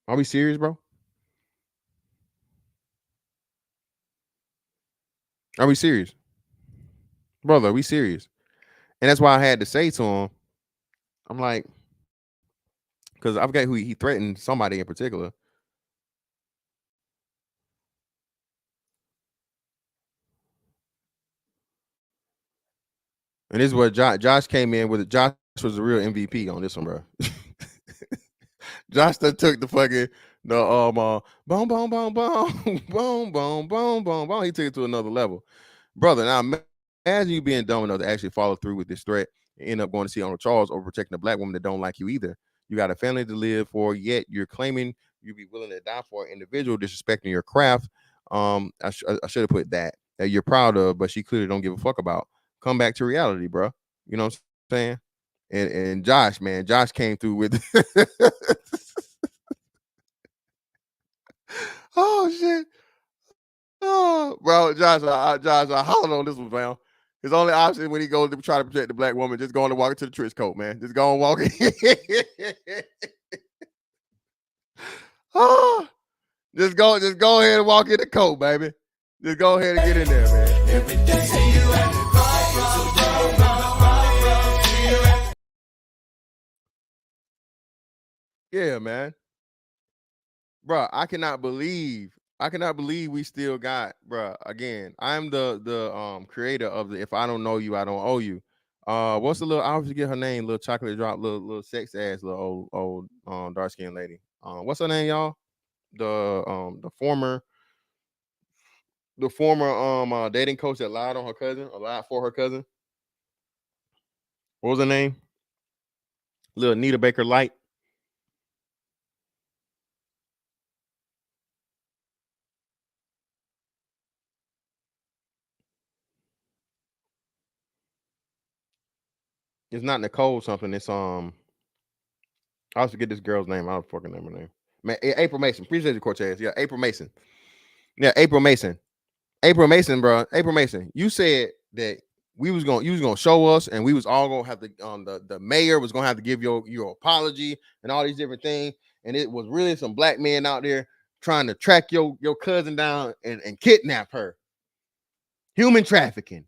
Are we serious, bro? Are we serious? Brother, are we serious? And that's why I had to say to him, I'm like, because I forget who he threatened, somebody in particular. And this is what Josh came in with. Josh was the real MVP on this one, bro. Josh that took the fucking boom, boom, boom, boom, boom, boom, boom, boom, boom. He took it to another level, brother. Now imagine you being dumb enough to actually follow through with this threat and end up going to see Arnold Charles over protecting a black woman that don't like you either. You got a family to live for, yet you're claiming you'd be willing to die for an individual disrespecting your craft. I should have put that you're proud of, but she clearly don't give a fuck about. Come back to reality, bro. You know what I'm saying? And Josh, man, Josh came through with oh shit. Oh, bro, Josh, I hollered on this one, fam. His only option when he goes to try to protect the black woman, just going to walk into the trench coat, man. Just go and walk in. Oh, just go ahead and walk in the coat, baby. Just go ahead and get in there, man. Yeah, man. Bro, I cannot believe we still got, bro. Again, I'm the creator of the If I Don't Know You, I Don't Owe You. What's the little, I always forget her name, little chocolate drop, little sex ass little old dark skinned lady. What's her name, y'all? The former dating coach that lied on her cousin, or lied for her cousin. What was her name? Little Anita Baker Light. It's not Nicole something. It's I always forget this girl's name. I don't fucking remember her name. Man, April Mason. Appreciate you, Cortez. Yeah, April Mason. Yeah, April Mason. April Mason, bro. April Mason. You said that you was gonna show us, and we was all gonna have to the mayor was gonna have to give your apology and all these different things. And it was really some black men out there trying to track your cousin down and kidnap her. Human trafficking.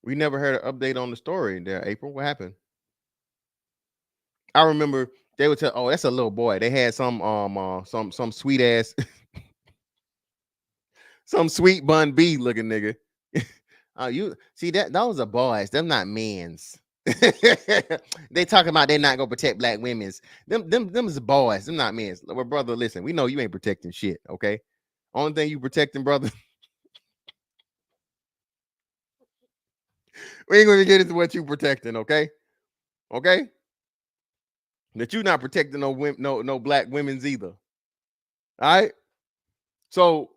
We never heard an update on the story there, April. What happened? I remember they would tell, oh, that's a little boy. They had some sweet ass, some sweet bun B looking nigga. Oh, you see that those are boys, them not men's. They talking about they not gonna protect black women's. Them is boys, them not men's. Well, brother, listen, we know you ain't protecting shit, okay? Only thing you protecting, brother. We ain't gonna get into what you protecting, okay? Okay? That you not protecting no black women's either. All right. So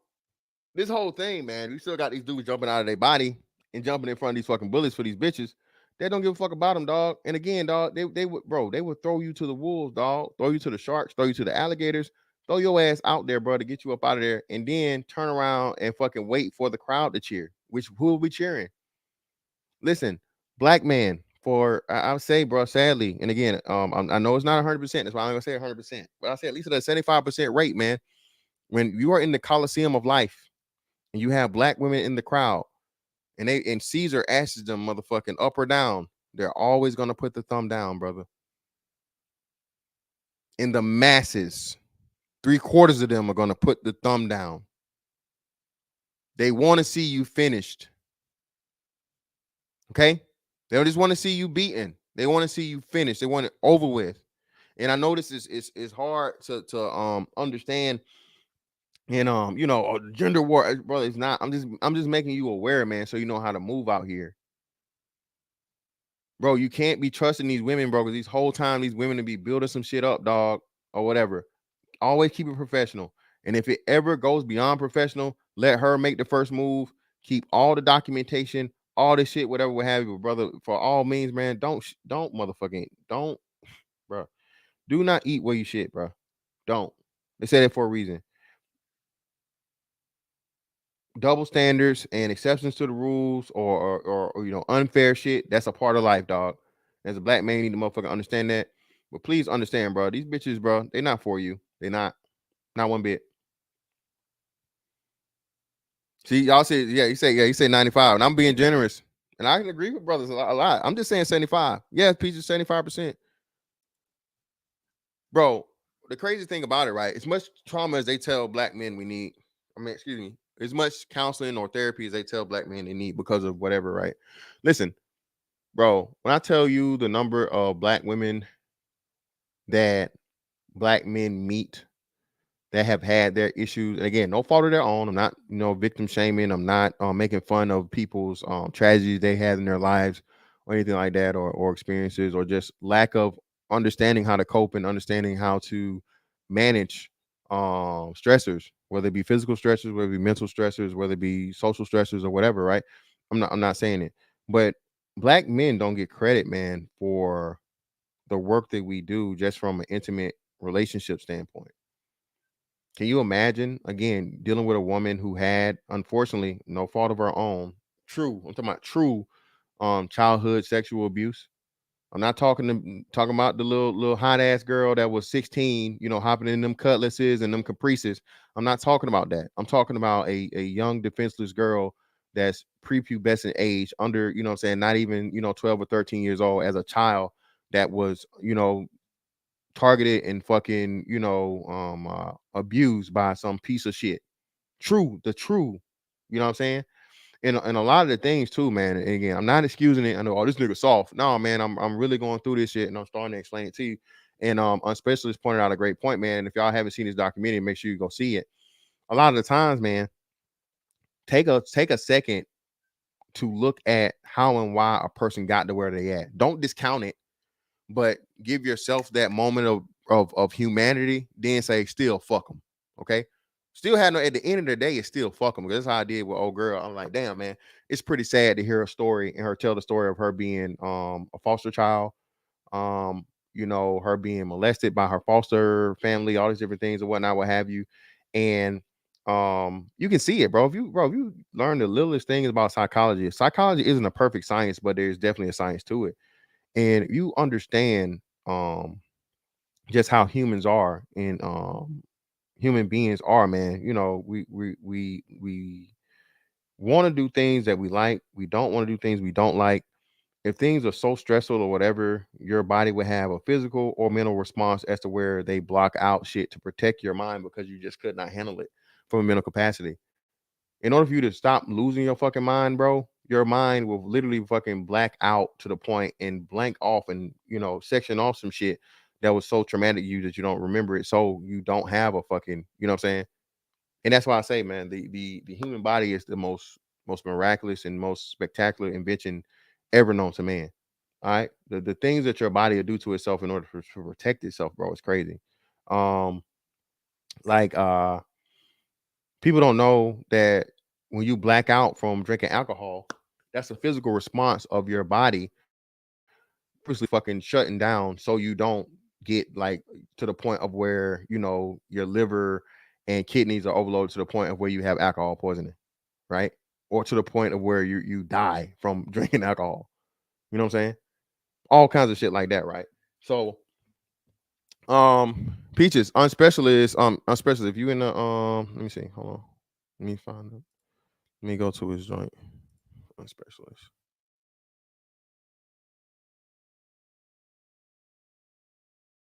this whole thing, man, we still got these dudes jumping out of their body and jumping in front of these fucking bullets for these bitches. They don't give a fuck about them, dog. And again, dog, they would throw you to the wolves, dog. Throw you to the sharks, throw you to the alligators, throw your ass out there, bro, to get you up out of there, and then turn around and fucking wait for the crowd to cheer. Who will be cheering? Listen, black man, I would say, bro, sadly, and again, I know it's not 100%. That's why I'm gonna say 100%. But I say at least at a 75% rate, man. When you are in the Coliseum of life and you have black women in the crowd, and Caesar asks them motherfucking up or down, they're always gonna put the thumb down, brother. In the masses, 3/4 of them are gonna put the thumb down. They want to see you finished. Okay? They don't just want to see you beaten. They want to see you finished. They want it over with. And I know this is hard to understand. And gender war, brother, it's not. I'm just making you aware, man, so you know how to move out here. Bro, you can't be trusting these women, bro, because these whole time these women to be building some shit up, dog, or whatever. Always keep it professional. And if it ever goes beyond professional, let her make the first move. Keep all the documentation, all this shit, whatever, what have you, brother. For all means, man, don't motherfucking don't, bro. Do not eat where you shit, bro. Don't. They say that for a reason. Double standards and exceptions to the rules, or unfair shit. That's a part of life, dog. As a black man, you need to motherfucking understand that. But please understand, bro. These bitches, bro, they not for you. They not one bit. See, y'all say, you say 95, and I'm being generous, and I can agree with brothers a lot. I'm just saying 75. Yeah, Peaches 75%. Bro, the crazy thing about it, right? As much trauma as they tell black men we need. As much counseling or therapy as they tell black men they need because of whatever, right? Listen, bro, when I tell you the number of black women that black men meet that have had their issues, and again, no fault of their own. I'm not, victim shaming. I'm not making fun of people's tragedies they had in their lives or anything like that, or experiences, or just lack of understanding how to cope and understanding how to manage stressors, whether it be physical stressors, whether it be mental stressors, whether it be social stressors or whatever, right? I'm not saying it, but black men don't get credit, man, for the work that we do just from an intimate relationship standpoint. Can you imagine, again, dealing with a woman who had, unfortunately, no fault of her own, I'm talking about true childhood sexual abuse. I'm not talking about the little hot ass girl that was 16, hopping in them cutlasses and them caprices. I'm not talking about that. I'm talking about a young defenseless girl that's prepubescent age, under, what I'm saying, not even, 12 or 13 years old, as a child, that was, targeted and fucking, abused by some piece of shit. The true, you know what I'm saying? And a lot of the things too, man. And again, I'm not excusing it. I know, oh, this nigga soft. No, man, I'm really going through this shit, and I'm starting to explain it to you. And a specialist pointed out a great point, man. If y'all haven't seen this documentary, make sure you go see it. A lot of the times, man, take a second to look at how and why a person got to where they at. Don't discount it, but give yourself that moment of humanity. Then say, still fuck them. Okay. Still had no, at the end of the day, it's still fuck them. That's how I did with old girl. I'm like, damn, man, it's pretty sad to hear a story and her tell the story of her being a foster child, her being molested by her foster family, all these different things and whatnot, what have you. And you can see it, bro. If you learn the littlest things about psychology isn't a perfect science, but there's definitely a science to it. And you understand just how humans are, and human beings are, man. We want to do things that we like. We don't want to do things we don't like. If things are so stressful or whatever, your body would have a physical or mental response as to where they block out shit to protect your mind, because you just could not handle it from a mental capacity. In order for you to stop losing your fucking mind, bro, your mind will literally fucking black out to the point and blank off and, section off some shit that was so traumatic to you that you don't remember it. So you don't have a fucking, you know what I'm saying? And that's why I say, man, the human body is the most miraculous and most spectacular invention ever known to man. All right. The things that your body will do to itself in order to protect itself, bro, is crazy. Like people don't know that when you black out from drinking alcohol, that's a physical response of your body purposely fucking shutting down so you don't get like to the point of where, your liver and kidneys are overloaded to the point of where you have alcohol poisoning, right? Or to the point of where you die from drinking alcohol. You know what I'm saying? All kinds of shit like that, right? So Peaches, unspecialist, if you in the let me see, hold on. Let me find him. Let me go to his joint. Unspecialist.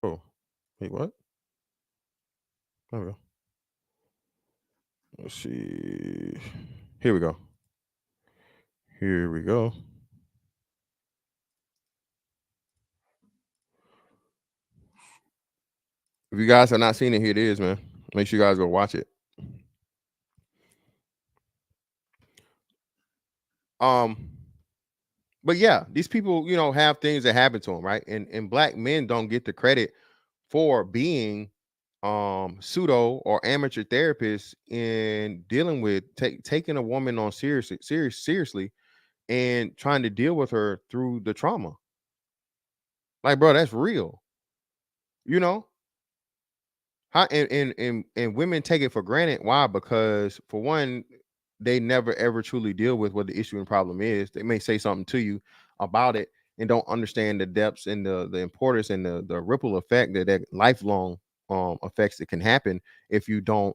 Oh, wait, what? There we go. Let's see. Here we go. Here we go. If you guys have not seen it, here it is, man. Make sure you guys go watch it. But yeah, these people, have things that happen to them, right? And black men don't get the credit for being pseudo or amateur therapists in dealing with taking a woman on seriously and trying to deal with her through the trauma. Like, bro, that's real. How and women take it for granted. Why? Because for one, they never ever truly deal with what the issue and problem is. They may say something to you about it and don't understand the depths and the importance and the ripple effect that lifelong effects that can happen if you don't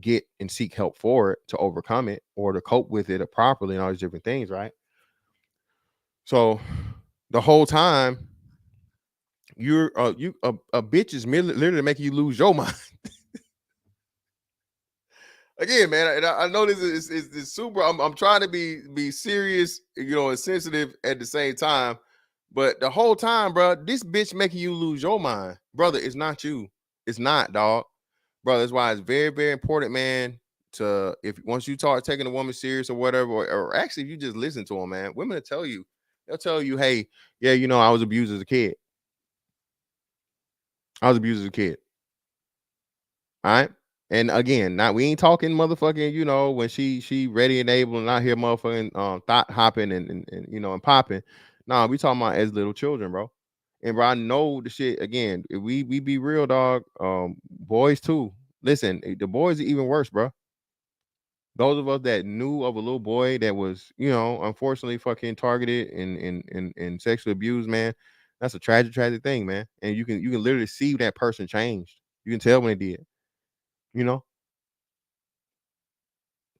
get and seek help for it, to overcome it or to cope with it properly and all these different things, right? So the whole time you're a bitch is literally making you lose your mind. Again, man, and I know this is super. I'm trying to be serious, and sensitive at the same time. But the whole time, bro, this bitch making you lose your mind, brother. It's not you. It's not, dog, brother. That's why it's very, very important, man. If once you start taking a woman serious or whatever, or actually if you just listen to them, man, women will tell you They'll tell you, hey, yeah, you know, I was abused as a kid. I was abused as a kid. All right. And again, now we ain't talking motherfucking, you know, when she ready and able and out here motherfucking thought hopping and you know and popping. Nah, we talking about as little children, bro. And bro, I know the shit again. If we be real, dog. Boys too. Listen, the boys are even worse, bro. Those of us that knew of a little boy that was, you know, unfortunately fucking targeted and sexually abused, man. That's a tragic thing, man. And you can literally see that person changed. You can tell when they did. You know,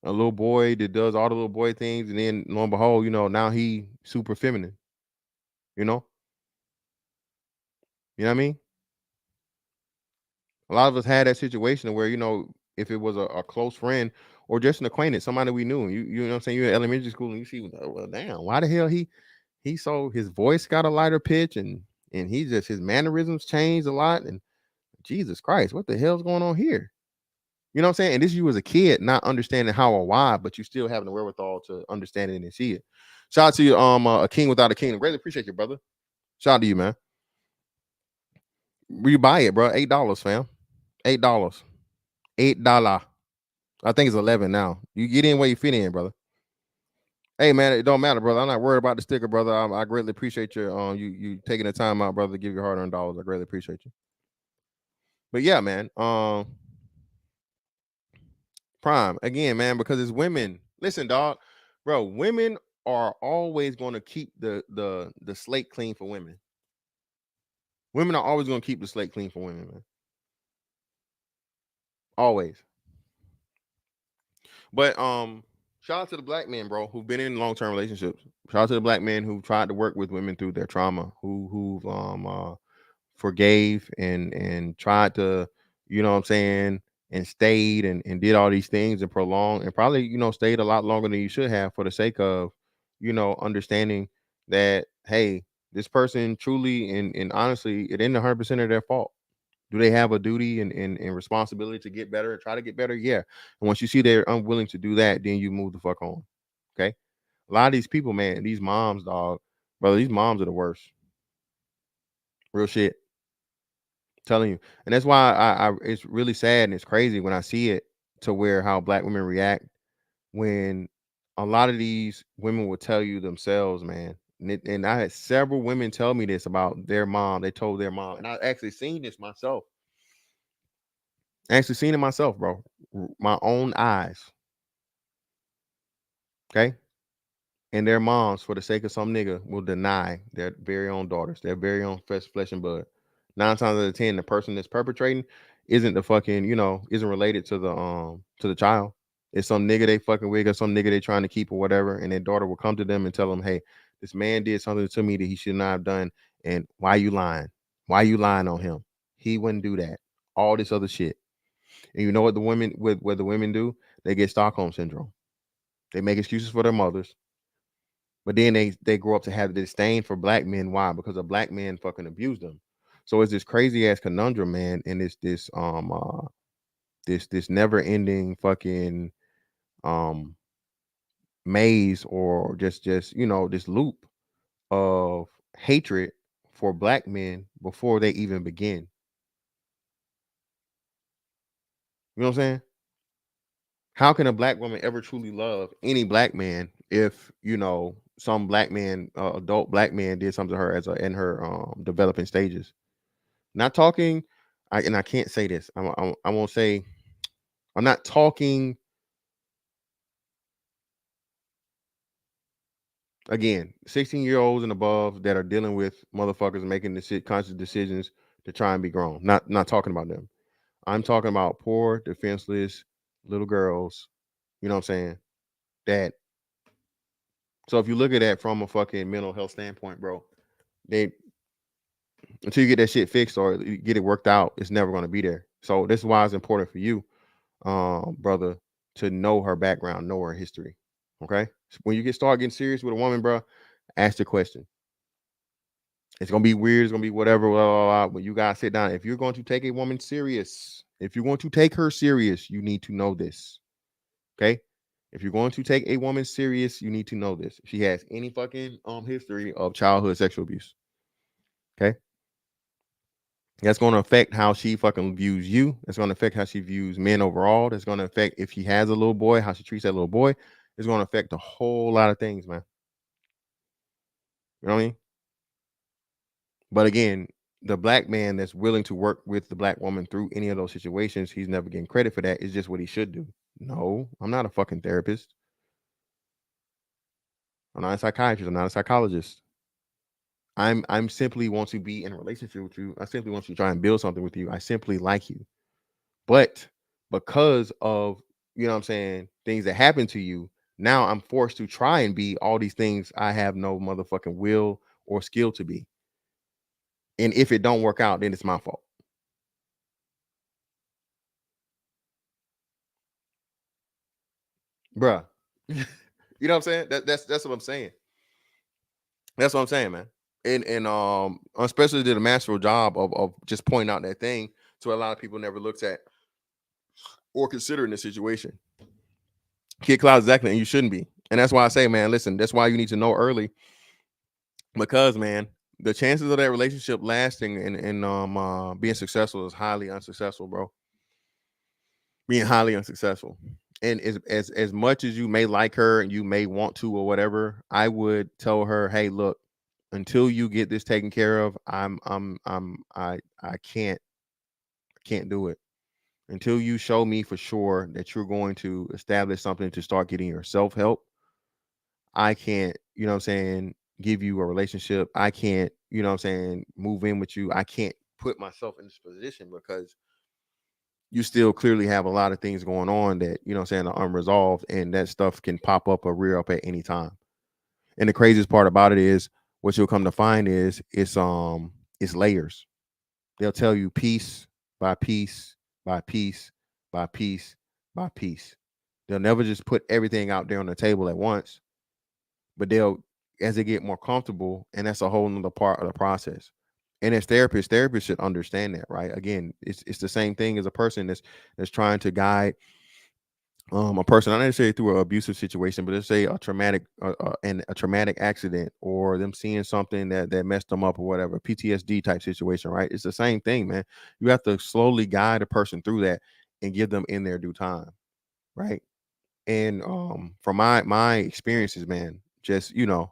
a little boy that does all the little boy things, and then lo and behold, you know, now he super feminine. You know, you know what I mean? A lot of us had that situation where, you know, if it was a close friend or just an acquaintance, somebody we knew, and you know what I'm saying, you're in elementary school and you see, well, damn, why the hell he so his voice got a lighter pitch and he just his mannerisms changed a lot, and Jesus Christ, what the hell's going on here? You know what I'm saying? And this you as a kid, not understanding how or why, but you still having the wherewithal to understand it and see it. Shout out to you, a king without a kingdom. Greatly appreciate you, brother. Shout out to you, man. You buy it, bro. $8, fam. $8. $8. I think it's 11 now. You get in where you fit in, brother. Hey, man, it don't matter, brother. I'm not worried about the sticker, brother. I greatly appreciate your you taking the time out, brother, to give your hard-earned dollars. I greatly appreciate you. But yeah, man. Prime again, man, because it's women. Listen, dog, bro. Women are always going to keep the slate clean for women. Women are always going to keep the slate clean for women, man. Always. But shout out to the black men, bro, who've been in long-term relationships. Shout out to the black men who tried to work with women through their trauma, who've forgave and tried to, you know what I'm saying, and stayed and did all these things and prolonged and probably, you know, stayed a lot longer than you should have for the sake of, you know, understanding that, hey, this person truly and honestly, it ain't 100% of their fault. Do they have a duty and responsibility to get better and try to get better? Yeah. And once you see they're unwilling to do that, then you move the fuck on. Okay. A lot of these people, man, these moms, dog, brother, these moms are the worst. Real shit. Telling you. And that's why I it's really sad and it's crazy when I see it to where how black women react when a lot of these women will tell you themselves, man. And I had several women tell me this about their mom. They told their mom, and I actually seen this myself. Actually seen it myself, bro. My own eyes. Okay. And their moms, for the sake of some nigga, will deny their very own daughters, their very own flesh and blood. 9 times out of 10, the person that's perpetrating isn't the fucking, you know, isn't related to the child. It's some nigga they fucking with or some nigga they trying to keep or whatever. And their daughter will come to them and tell them, hey, this man did something to me that he should not have done. And why you lying? Why you lying on him? He wouldn't do that. All this other shit. And you know what the women do? They get Stockholm syndrome. They make excuses for their mothers. But then they grow up to have disdain for black men. Why? Because a black man fucking abused them. So it's this crazy ass conundrum, man, and this never ending fucking maze or just you know this loop of hatred for black men before they even begin. You know what I'm saying? How can a black woman ever truly love any black man if, you know, some black man, adult black man did something to her in her developing stages? Not talking, I can't say this. I won't say. I'm not talking. Again, 16-year-olds and above that are dealing with motherfuckers making conscious decisions to try and be grown. Not talking about them. I'm talking about poor, defenseless little girls. You know what I'm saying? That. So if you look at that from a fucking mental health standpoint, bro, they until you get that shit fixed or you get it worked out, it's never going to be there. So this is why it's important for you, brother, to know her background, know her history. Okay, when you start getting serious with a woman, bro, ask the question. It's gonna be weird. It's gonna be whatever. Blah, blah, blah, but you gotta sit down. If you're going to take a woman serious, if you're going to take her serious, you need to know this. Okay, If you're going to take a woman serious, you need to know this. If she has any fucking history of childhood sexual abuse, okay, that's going to affect how she fucking views you. It's going to affect how she views men overall. That's going to affect if she has a little boy, how she treats that little boy. It's going to affect a whole lot of things, man. You know what I mean? But again, the black man that's willing to work with the black woman through any of those situations, he's never getting credit for that. It's just what he should do. No, I'm not a fucking therapist. I'm not a psychiatrist. I'm not a psychologist. I'm simply want to be in a relationship with you. I simply want to try and build something with you. I simply like you. But because of, you know what I'm saying, things that happen to you, now I'm forced to try and be all these things I have no motherfucking will or skill to be. And if it don't work out, then it's my fault. Bruh. You know what I'm saying? That's what I'm saying. That's what I'm saying, man. And especially did a masterful job of just pointing out that thing to a lot of people never looked at or considering the situation. Kid Cloud, exactly, and you shouldn't be. And that's why I say, man, listen, that's why you need to know early, because, man, the chances of that relationship lasting and being successful is highly unsuccessful, bro. Being highly unsuccessful. And as much as you may like her and you may want to or whatever, I would tell her, hey, look, until you get this taken care of, I can't do it. Until you show me for sure that you're going to establish something to start getting your self-help, I can't, you know what I'm saying, give you a relationship. I can't, you know what I'm saying, move in with you. I can't put myself in this position because you still clearly have a lot of things going on that, you know what I'm saying, are unresolved, and that stuff can pop up or rear up at any time. And the craziest part about it is what you'll come to find is it's layers. They'll tell you piece by piece by piece by piece by piece. They'll never just put everything out there on the table at once, but they'll, as they get more comfortable, and that's a whole nother part of the process. And as therapists should understand that, right? Again, it's the same thing as a person that's trying to guide a person, not necessarily through an abusive situation, but let's say a traumatic a traumatic accident, or them seeing something that messed them up or whatever, PTSD type situation, right? It's the same thing, man. You have to slowly guide a person through that and give them in their due time, right? And from my experiences, man, just, you know,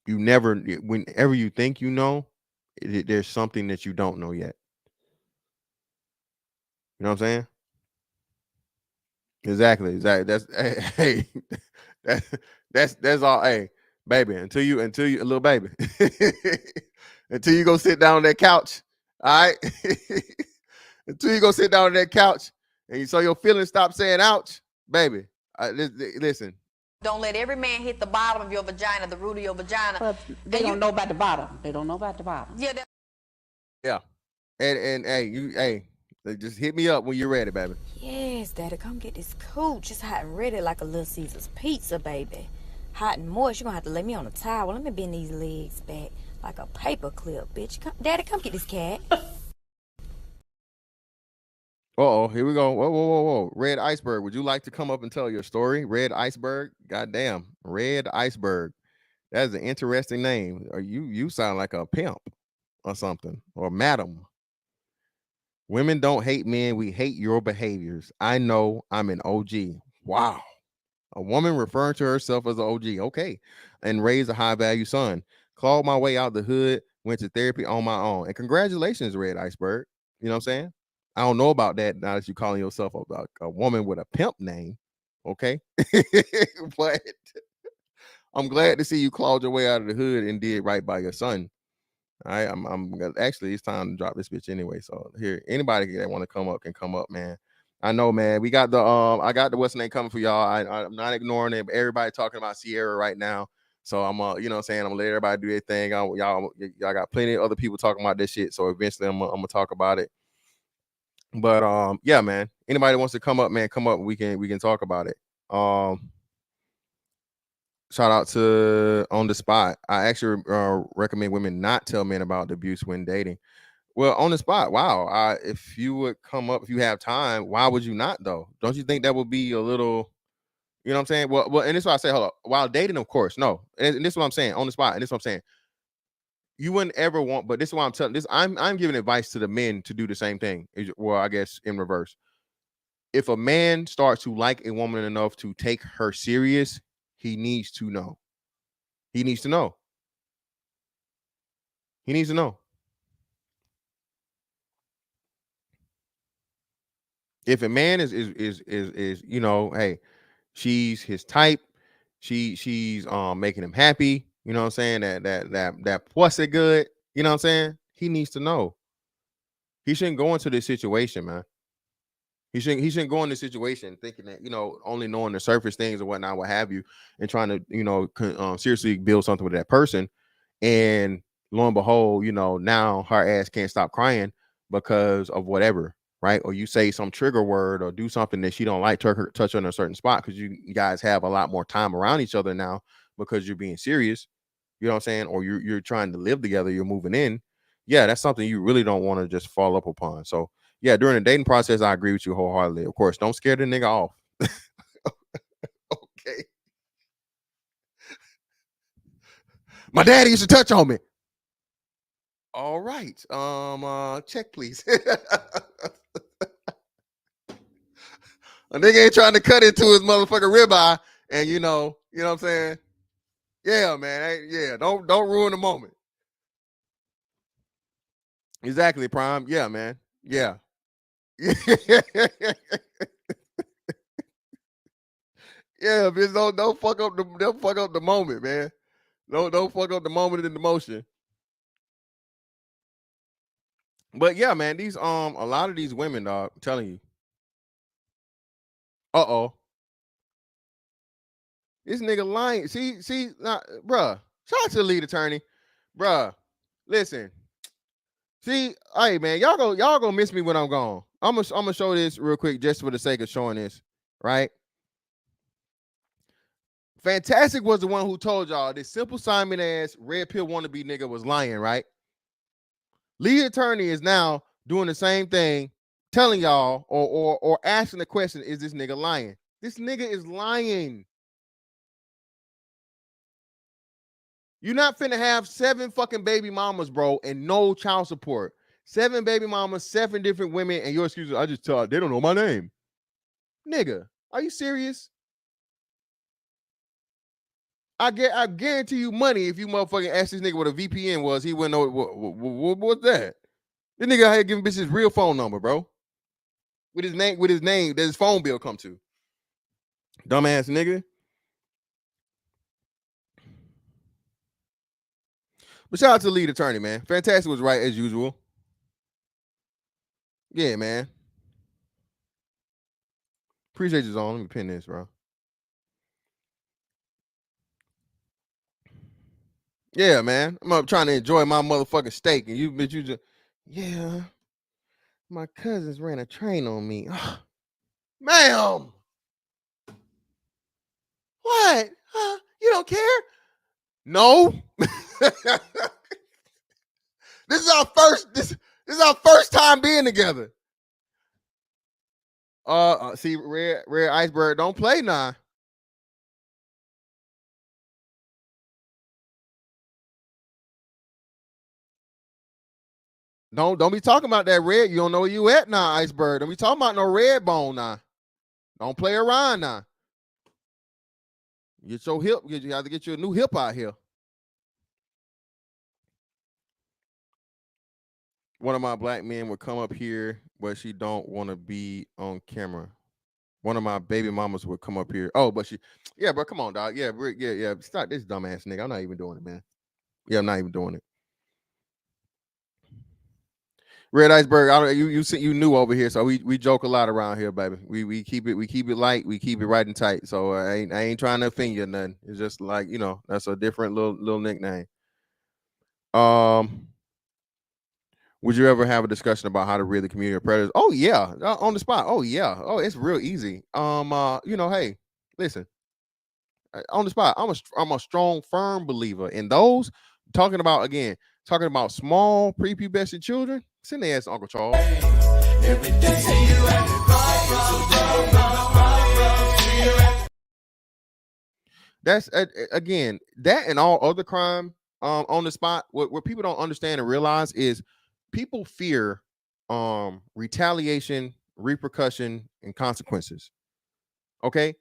whenever you think you know, there's something that you don't know yet. You know what I'm saying? Exactly. That's hey, that's all. Hey, baby, until you a little baby, until you go sit down on that couch. All right, until you go sit down on that couch, and so your feelings stop saying "ouch," baby. Listen. Don't let every man hit the bottom of your vagina, the root of your vagina. But they don't know about the bottom. They don't know about the bottom. Yeah. And hey, just hit me up when you're ready, baby. Yes, Daddy, come get this cooch. It's hot and ready like a Little Caesar's pizza, baby. Hot and moist. You're gonna have to lay me on a towel. Let me bend these legs back like a paper clip, bitch. Daddy, come get this cat. Here we go. Whoa. Red Iceberg, would you like to come up and tell your story? Red Iceberg? Goddamn. Red Iceberg. That's an interesting name. Or you sound like a pimp or something. Or madam. Women don't hate men. We hate your behaviors. I know I'm an OG. Wow. A woman referring to herself as an OG. Okay. And raised a high value son. Clawed my way out the hood. Went to therapy on my own. And congratulations, Red Iceberg. You know what I'm saying? I don't know about that now that you're calling yourself a woman with a pimp name. Okay. But I'm glad to see you clawed your way out of the hood and did right by your son. All right. I'm actually, it's time to drop this bitch anyway. So here, anybody that want to come up can come up, man. I know, man. We got the I got the what's the name coming for y'all. I'm not ignoring it, but everybody talking about Sierra right now. So I'm you know what I'm saying, I'm gonna let everybody do their thing. Y'all got plenty of other people talking about this shit. So eventually I'm gonna talk about it. But yeah, man. Anybody wants to come up, man, come up. We can talk about it. Shout out to On the Spot. I actually recommend women not tell men about the abuse when dating. Well, on the spot, wow. If you would come up, if you have time, why would you not though? Don't you think that would be a little, you know what I'm saying? Well, and this is why I say, hold up. While dating, of course, no. And this is what I'm saying on the spot. And this is what I'm saying. You wouldn't ever want, but this is why I'm telling this. I'm giving advice to the men to do the same thing. Well, I guess in reverse. If a man starts to like a woman enough to take her serious, he needs to know. He needs to know. He needs to know. If a man is you know, hey, she's his type, she's making him happy, you know what I'm saying? That pussy good, you know what I'm saying? He needs to know. He shouldn't go into this situation, man. He shouldn't go in this situation thinking that, you know, only knowing the surface things or whatnot, what have you, and trying to, you know, seriously build something with that person. And lo and behold, you know, now her ass can't stop crying because of whatever, right? Or you say some trigger word or do something that she don't like, touch on a certain spot because you guys have a lot more time around each other now because you're being serious, you know what I'm saying? Or you're trying to live together, you're moving in. Yeah, that's something you really don't want to just fall up upon. So yeah, during the dating process, I agree with you wholeheartedly. Of course, don't scare the nigga off. Okay. My daddy used to touch on me. All right. Check please. A nigga ain't trying to cut into his motherfucking ribeye, and you know what I'm saying? Yeah, man. Yeah, don't ruin the moment. Exactly, Prime. Yeah, man. Yeah. Yeah, bitch. Don't fuck up the moment, man. Don't fuck up the moment and the motion. But yeah, man, these a lot of these women, dog, I'm telling you. Uh-oh. This nigga lying. See, nah, bruh. Shout out to the lead attorney. Bruh. Listen. See, hey man, y'all gonna miss me when I'm gone. I'm gonna show this real quick just for the sake of showing this, right? Fantastic was the one who told y'all this Simple Simon ass red pill wannabe nigga was lying, right? Lead attorney is now doing the same thing, telling y'all or asking the question, is this nigga lying? This nigga is lying. You're not finna have 7 fucking baby mamas, bro, and no child support. 7 baby mamas, 7 different women, and your excuses, I just tell they don't know my name. Nigga, are you serious? I guarantee you money if you motherfucking ask this nigga what a VPN was, he wouldn't know what's that. This nigga out here giving bitch his real phone number, bro. With his name, that his phone bill come to. Dumbass nigga. But shout out to the lead attorney, man. Fantastic was right as usual. Yeah, man. Appreciate you, Zone. Let me pin this, bro. Yeah, man. I'm up trying to enjoy my motherfucking steak, and you just, yeah. My cousins ran a train on me. Ma'am. What? Huh? You don't care? No. This is our first time being together. See, Red Iceberg, don't play now. Don't be talking about that red. You don't know where you at now, Iceberg. Don't be talking about no red bone now. Don't play around now. Get your hip. You have to get you a new hip out here. One of my black men would come up here, but she don't want to be on camera. One of my baby mamas would come up here. Oh, but she, yeah, bro, come on, dog. Yeah, yeah. Stop this dumbass nigga. I'm not even doing it, man. Yeah, I'm not even doing it. Red Iceberg, you knew over here, so we joke a lot around here, baby. We keep it light, we keep it right and tight. So I ain't trying to offend you or nothing. It's just like, you know, that's a different little nickname. Would you ever have a discussion about how to rid the community of predators? Oh yeah, on the spot. Oh yeah. Oh, it's real easy. You know, hey, listen. On the spot, I'm a strong, firm believer in those. Talking about small prepubescent children. Send their ass to Uncle Charles. That's again, that and all other crime on the spot. What people don't understand and realize is people fear retaliation, repercussion, and consequences. Okay,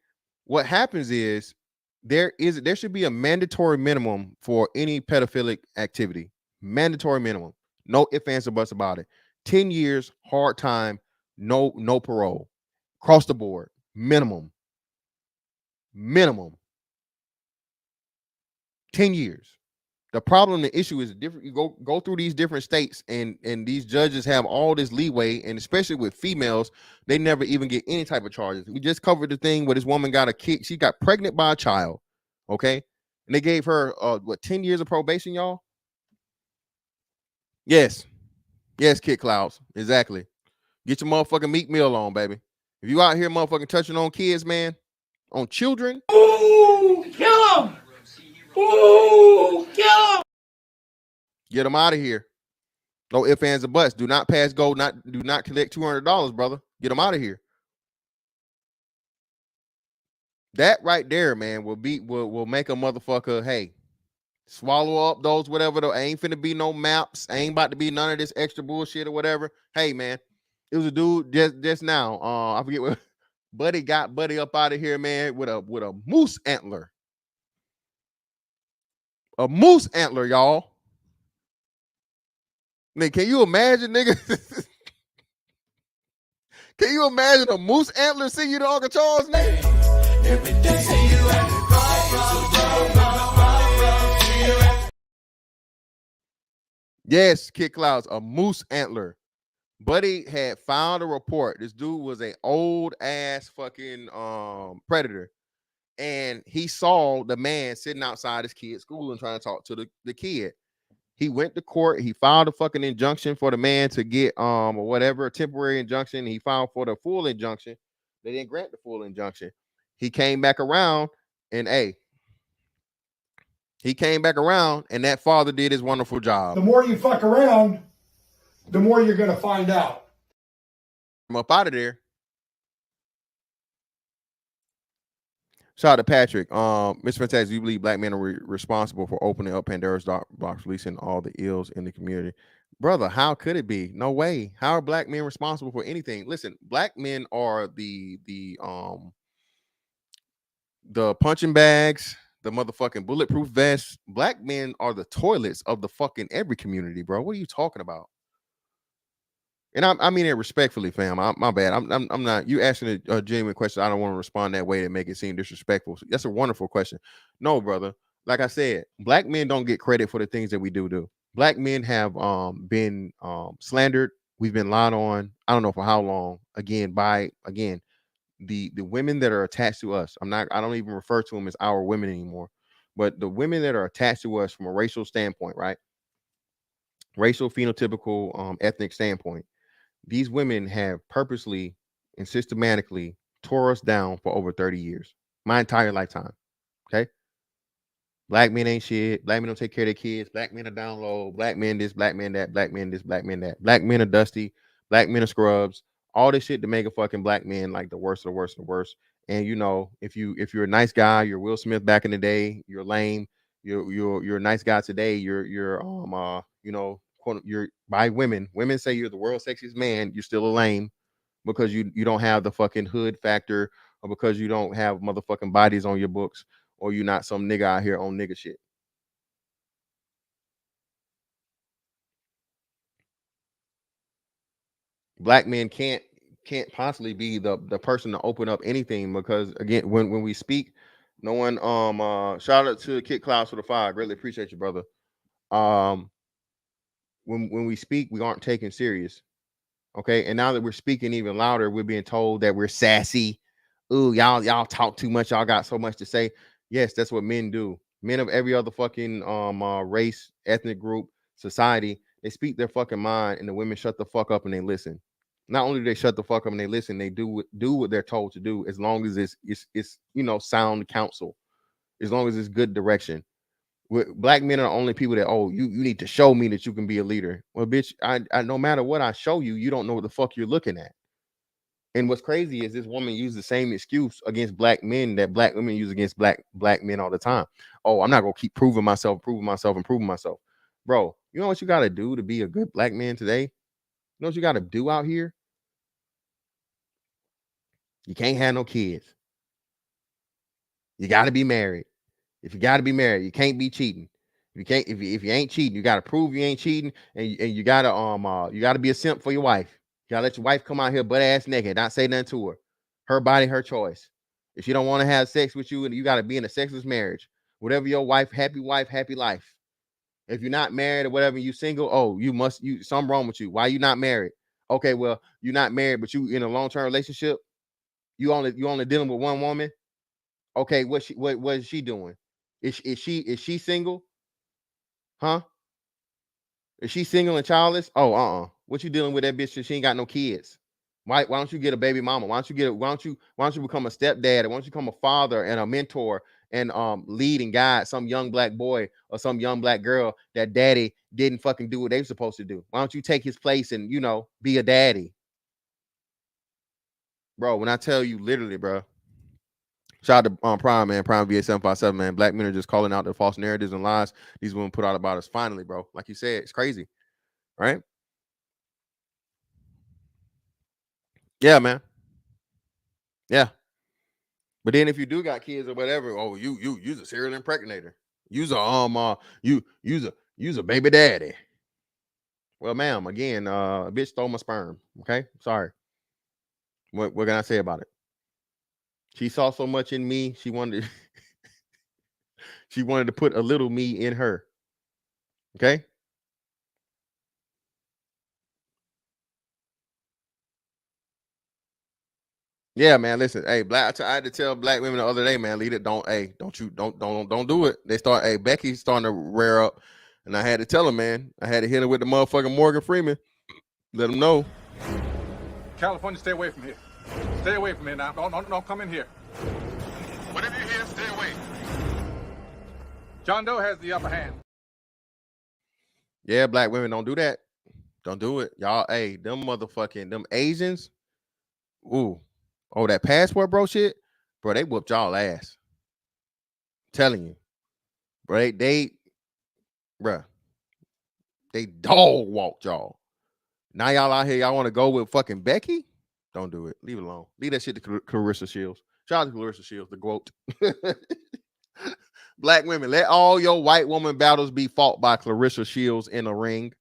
what happens is there should be a mandatory minimum for any pedophilic activity. Mandatory minimum, no ifs, ands, or buts about it. 10 years, hard time, no parole, across the board, minimum. 10 years. The problem, the issue is different. You go through these different states, and these judges have all this leeway, and especially with females, they never even get any type of charges. We just covered the thing where this woman got a kid. She got pregnant by a child, okay? And they gave her 10 years of probation, y'all? Yes, Kid Clouds, exactly. Get your motherfucking meat meal on, baby. If you out here motherfucking touching on kids, man, on children, Ooh, kill him! Ooh, kill him! get them out of here. No ifs, ands, or buts. Do not pass go. Do not collect $200, brother. Get them out of here. That right there, man, will make a motherfucker, hey, swallow up those whatever. Ain't finna be no maps. Ain't about to be none of this extra bullshit or whatever. Hey, man, it was a dude just now. I forget what Buddy got Buddy up out of here, man, with a moose antler. A moose antler, y'all. Man, can you imagine, nigga? Can you imagine a moose antler send you to Uncle Charles, nigga? Every day you at the Yes, Kid Clouds, a moose antler. Buddy had found a report. This dude was an old ass fucking predator. And he saw the man sitting outside his kid's school and trying to talk to the kid. He went to court. He filed a fucking injunction for the man to get or whatever, a temporary injunction. He filed for the full injunction. They didn't grant the full injunction. He came back around and and that father did his wonderful job. The more you fuck around, the more you're going to find out. I'm up out of there. Shout out to Patrick. Mr. Fantastic, you believe black men are responsible for opening up Pandora's box, releasing all the ills in the community? Brother, how could it be? No way. How are black men responsible for anything? Listen, black men are the punching bags, the motherfucking bulletproof vests. Black men are the toilets of the fucking every community, bro. What are you talking about? And I mean it respectfully, fam. My bad. I'm not. You asking a genuine question. I don't want to respond that way to make it seem disrespectful. That's a wonderful question. No, brother. Like I said, black men don't get credit for the things that we do. Black men have been slandered. We've been lied on. I don't know for how long. The women that are attached to us. I don't even refer to them as our women anymore. But the women that are attached to us from a racial standpoint, right? Racial, phenotypical, ethnic standpoint. These women have purposely and systematically tore us down for over 30 years. My entire lifetime. Okay. Black men ain't shit. Black men don't take care of their kids. Black men are down low. Black men this, black men that, black men this, black men that. Black men are dusty. Black men are scrubs. All this shit to make a fucking black man like the worst of the worst of the worst. And you know, if you're a nice guy, you're Will Smith back in the day, you're lame. You're a nice guy today. You're by women. Women say you're the world's sexiest man. You're still a lame because you don't have the fucking hood factor, or because you don't have motherfucking bodies on your books, or you're not some nigga out here on nigga shit. Black men can't possibly be the person to open up anything, because again, when we speak, no one shout out to Kid Clouds for the fire. Greatly appreciate you, brother. When we speak, we aren't taken serious. Okay. And now that we're speaking even louder, we're being told that we're sassy. Ooh, y'all talk too much. Y'all got so much to say. Yes, that's what men do. Men of every other fucking race, ethnic group, society, they speak their fucking mind, and the women shut the fuck up and they listen. Not only do they shut the fuck up and they listen, they do what they're told to do, as long as it's sound counsel, as long as it's good direction. Black men are the only people that, oh, you need to show me that you can be a leader. Well, bitch, I no matter what I show you, you don't know what the fuck you're looking at. And what's crazy is this woman used the same excuse against black men that black women use against black men all the time. Oh, I'm not gonna keep proving myself. Bro, you know what you gotta do to be a good black man today? You know what you gotta do out here? You can't have no kids. You gotta be married. If you gotta be married, you can't be cheating. If you ain't cheating, you gotta prove you ain't cheating, and you gotta be a simp for your wife. You gotta let your wife come out here butt ass naked, not say nothing to her. Her body, her choice. If she don't want to have sex with you, you gotta be in a sexless marriage. Whatever your wife, happy life. If you're not married or whatever, you single, oh, something wrong with you. Why you not married? Okay, well, you're not married, but you in a long-term relationship. You only dealing with one woman. Okay, what is she doing? Is she single? Huh? Is she single and childless? Oh, what you dealing with that bitch? She ain't got no kids. Why don't you get a baby mama? Why don't you become a stepdad? Why don't you become a father and a mentor and lead and guide some young black boy or some young black girl that daddy didn't fucking do what they were supposed to do? Why don't you take his place and be a daddy? Bro, when I tell you literally, bro. Shout out to Prime, man. Prime VA757, man. Black men are just calling out the false narratives and lies these women put out about us. Finally, bro. Like you said, it's crazy. Right? Yeah, man. Yeah. But then if you do got kids or whatever, oh, you's a serial impregnator. You's a baby daddy. Well, ma'am, again, a bitch stole my sperm. Okay? Sorry. What can I say about it? She saw so much in me, she wanted to put a little me in her. Okay? Yeah, man. Listen, hey, I had to tell black women the other day, man, lead it. Don't do it. They start, hey, Becky's starting to rear up, and I had to tell her, man. I had to hit her with the motherfucking Morgan Freeman. Let them know. California, stay away from here. Stay away from here now. Don't come in here. Whatever you hear, stay away. John Doe has the upper hand. Yeah, black women, don't do that. Don't do it, y'all. Hey, them Asians. Ooh. Oh, that passport bro shit, bro, they whooped y'all ass. I'm telling you, bro, they dog walked y'all. Now y'all out here, y'all want to go with fucking Becky? Don't do it. Leave it alone. Leave that shit to Clarissa Shields. Shout out to Clarissa Shields, the GOAT. Black women, let all your white woman battles be fought by Clarissa Shields in a ring.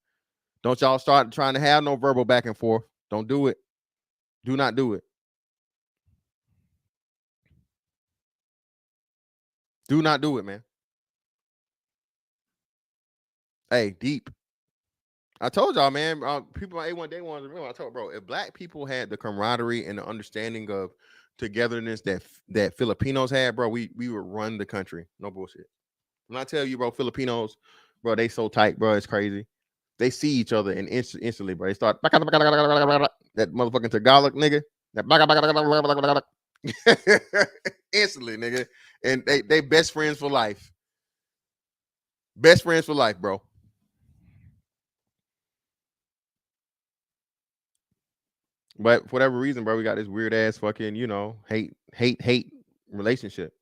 Don't y'all start trying to have no verbal back and forth. Don't do it. Do not do it. Do not do it, man. Hey, deep. I told y'all, man. People on A1 Day Ones, I told, bro, if black people had the camaraderie and the understanding of togetherness that Filipinos had, bro, we would run the country. No bullshit. When I tell you, bro, Filipinos, bro, they so tight, bro, it's crazy. They see each other and instantly, bro. They start that motherfucking Tagalog nigga. Instantly, nigga. And they best friends for life. Best friends for life, bro. But for whatever reason, bro, we got this weird ass fucking, hate relationship.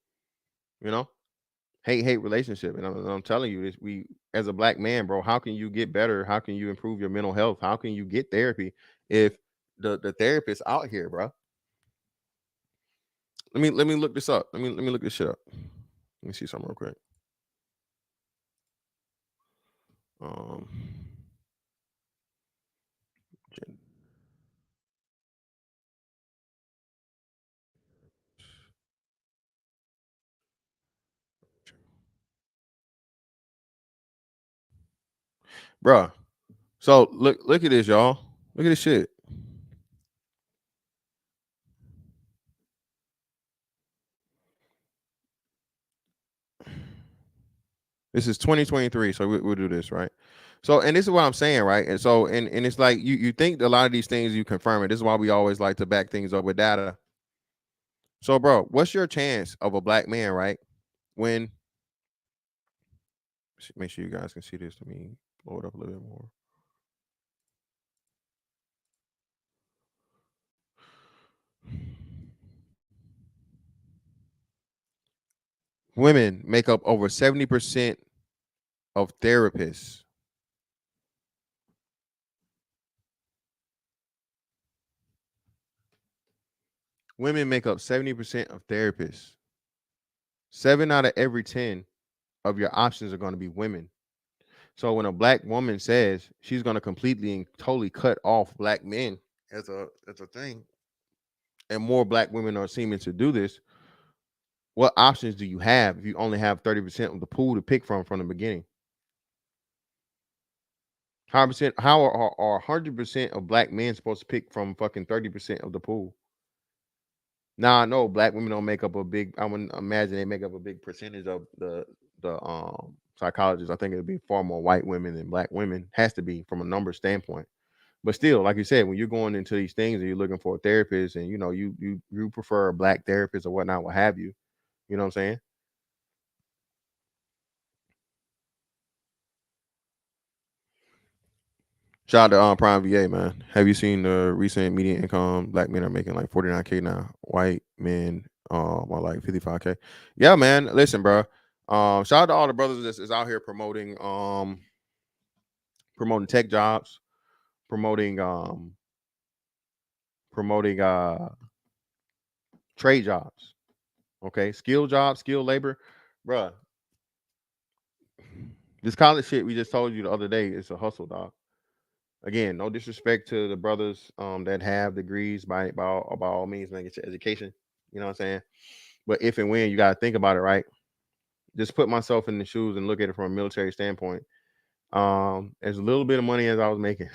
Hate relationship. And I'm telling you this, we as a black man, bro, how can you get better? How can you improve your mental health? How can you get therapy if the therapist out here, bro? Let me look this up. Let me look this shit up. Let me see something real quick. Bruh. So look at this, y'all. Look at this shit. This is 2023, so we'll do this, right? So, and this is what I'm saying, right? And so, and it's like you think a lot of these things you confirm it. This is why we always like to back things up with data. So, bro, what's your chance of a black man, right? When make sure you guys can see this. Let me blow it up a little bit more. Women make up over 70% of therapists. Women make up 70% of therapists. 7 out of every 10 of your options are going to be women. So when a black woman says she's going to completely and totally cut off black men as a thing, and more black women are seeming to do this, what options do you have if you only have 30% of the pool to pick from the beginning? How are 100% of black men supposed to pick from fucking 30% of the pool? Now I know black women don't make up a big. I wouldn't imagine they make up a big percentage of the psychologists. I think it'd be far more white women than black women. Has to be from a number standpoint. But still, like you said, when you're going into these things and you're looking for a therapist, and you prefer a black therapist or whatnot, what have you, you know what I'm saying? Shout out to Prime VA, man. Have you seen the recent median income? Black men are making like 49K now. White men are like 55K. Yeah, man. Listen, bro. Shout out to all the brothers that's out here promoting tech jobs, promoting trade jobs. Okay, skill jobs, skill labor, bruh. This college shit we just told you the other day is a hustle, dog. Again, no disrespect to the brothers that have degrees by all means, man, get your education. You know what I'm saying? But if and when you gotta think about it, right? Just put myself in the shoes and look at it from a military standpoint. As a little bit of money as I was making,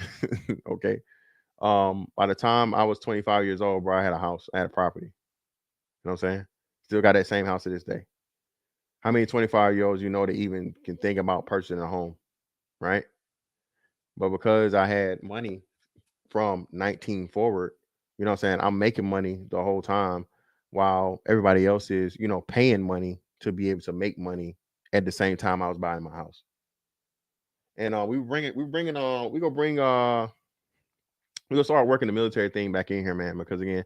okay. By the time I was 25 years old, bro, I had a house, I had a property. You know what I'm saying? Still got that same house to this day. How many 25-year-olds you know that even can think about purchasing a home, right? But because I had money from 19 forward, you know what I'm saying, I'm making money the whole time while everybody else is, paying money to be able to make money at the same time I was buying my house. And we're gonna start working the military thing back in here, man, because again,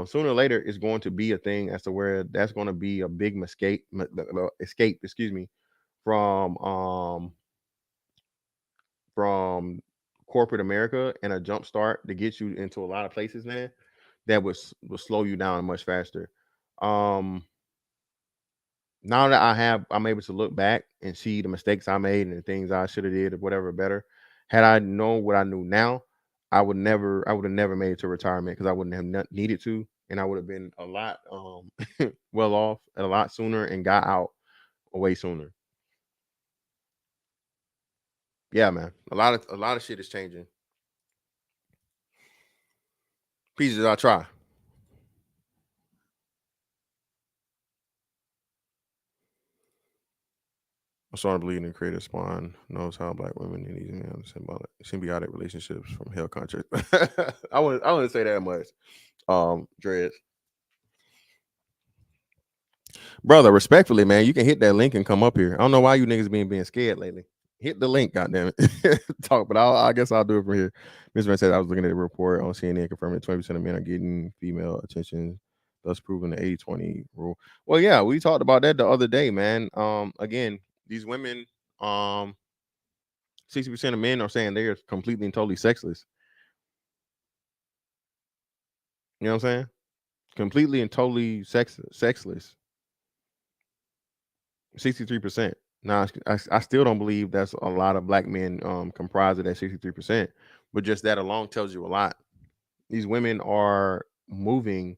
sooner or later it's going to be a thing as to where that's going to be a big escape, from corporate America, and a jump start to get you into a lot of places, man, that will slow you down much faster. Now that I'm able to look back and see the mistakes I made and the things I should have did or whatever better. Had I known what I knew now, I would have never made it to retirement because I wouldn't have needed to, and I would have been a lot well off a lot sooner and got out way sooner. Yeah, man. A lot of shit is changing. Pieces I try. I'm starting to believe in creative spawn knows how black women in these symbiotic relationships from hell contract. I wouldn't say that much. Dreads. Brother, respectfully, man, you can hit that link and come up here. I don't know why you niggas being scared lately. Hit the link, goddamn it. Talk, but I guess I'll do it from here. Ms. Man said I was looking at a report on CNN confirming that 20% of men are getting female attention, thus proving the 80-20 rule. Well, yeah, we talked about that the other day, man. Again, these women, 60% of men are saying they're completely and totally sexless. You know what I'm saying? Completely and totally sexless. 63%. Now, I still don't believe that's a lot of black men comprised of that 63%, but just that alone tells you a lot. These women are moving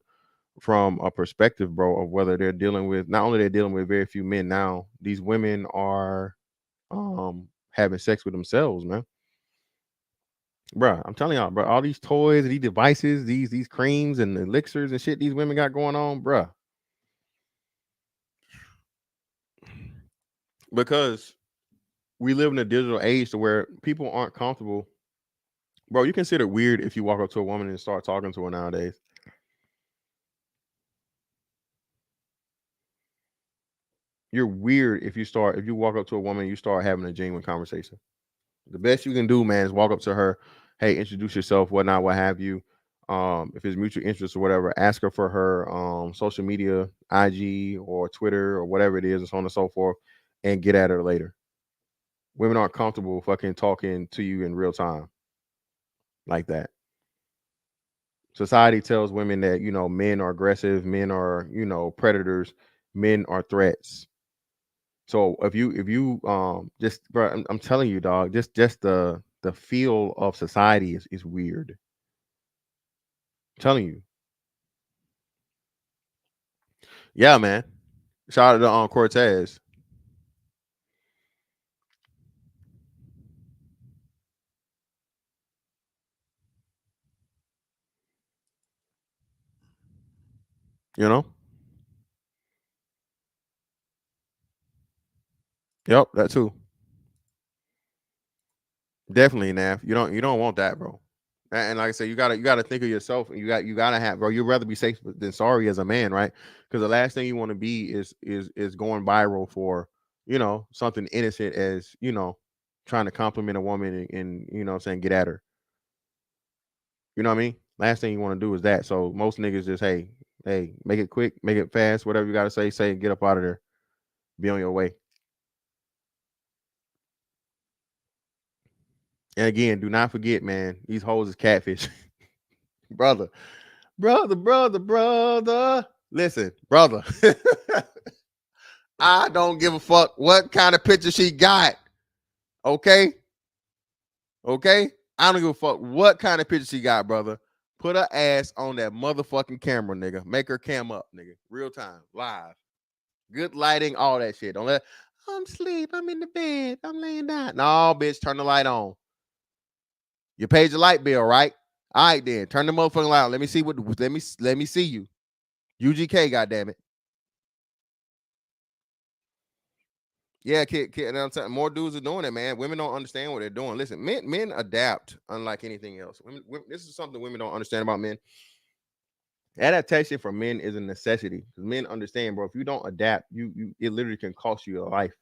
from a perspective, bro, of whether they're dealing with, not only they're dealing with very few men now, these women are having sex with themselves, man. Bruh, I'm telling y'all, bro, all these toys, these devices, these creams and elixirs and shit these women got going on, bruh. Because we live in a digital age to where people aren't comfortable. Bro, you consider weird if you walk up to a woman and start talking to her nowadays. you're weird if you walk up to a woman and you start having a genuine conversation. The best you can do, man, is walk up to her, hey, introduce yourself, whatnot, what have you. If it's mutual interest or whatever, ask her for her social media, IG or Twitter or whatever it is, and so on and so forth, and get at her later. Women aren't comfortable fucking talking to you in real time like that. Society tells women that, men are aggressive, men are, predators, men are threats. So if you just, bro, I'm telling you, dog, just the feel of society is weird. I'm telling you. Yeah, man. Shout out to Cortez. You know? Yep, that too. Definitely, Nav. You don't want that, bro. And like I said, you gotta think of yourself, and you gotta have, bro. You'd rather be safe than sorry as a man, right? Because the last thing you want to be is going viral for something innocent as trying to compliment a woman and saying get at her. You know what I mean? Last thing you want to do is that. So most niggas just hey, make it quick, make it fast, whatever you gotta say, get up out of there, be on your way. And again, do not forget, man, these hoes is catfish. brother. Listen, brother. I don't give a fuck what kind of picture she got. Okay? I don't give a fuck what kind of picture she got, brother. Put her ass on that motherfucking camera, nigga. Make her cam up, nigga. Real time, live. Good lighting, all that shit. Don't let I'm asleep. I'm in the bed. I'm laying down. No, bitch, turn the light on. You paid your light bill, right? All right, then. Turn the motherfucking light on. Let me see let me see you. UGK, goddammit. Yeah, kid, and I'm telling more dudes are doing it, man. Women don't understand what they're doing. Listen, men adapt unlike anything else. This is something women don't understand about men. Adaptation for men is a necessity because men understand, bro. If you don't adapt, it literally can cost you your life,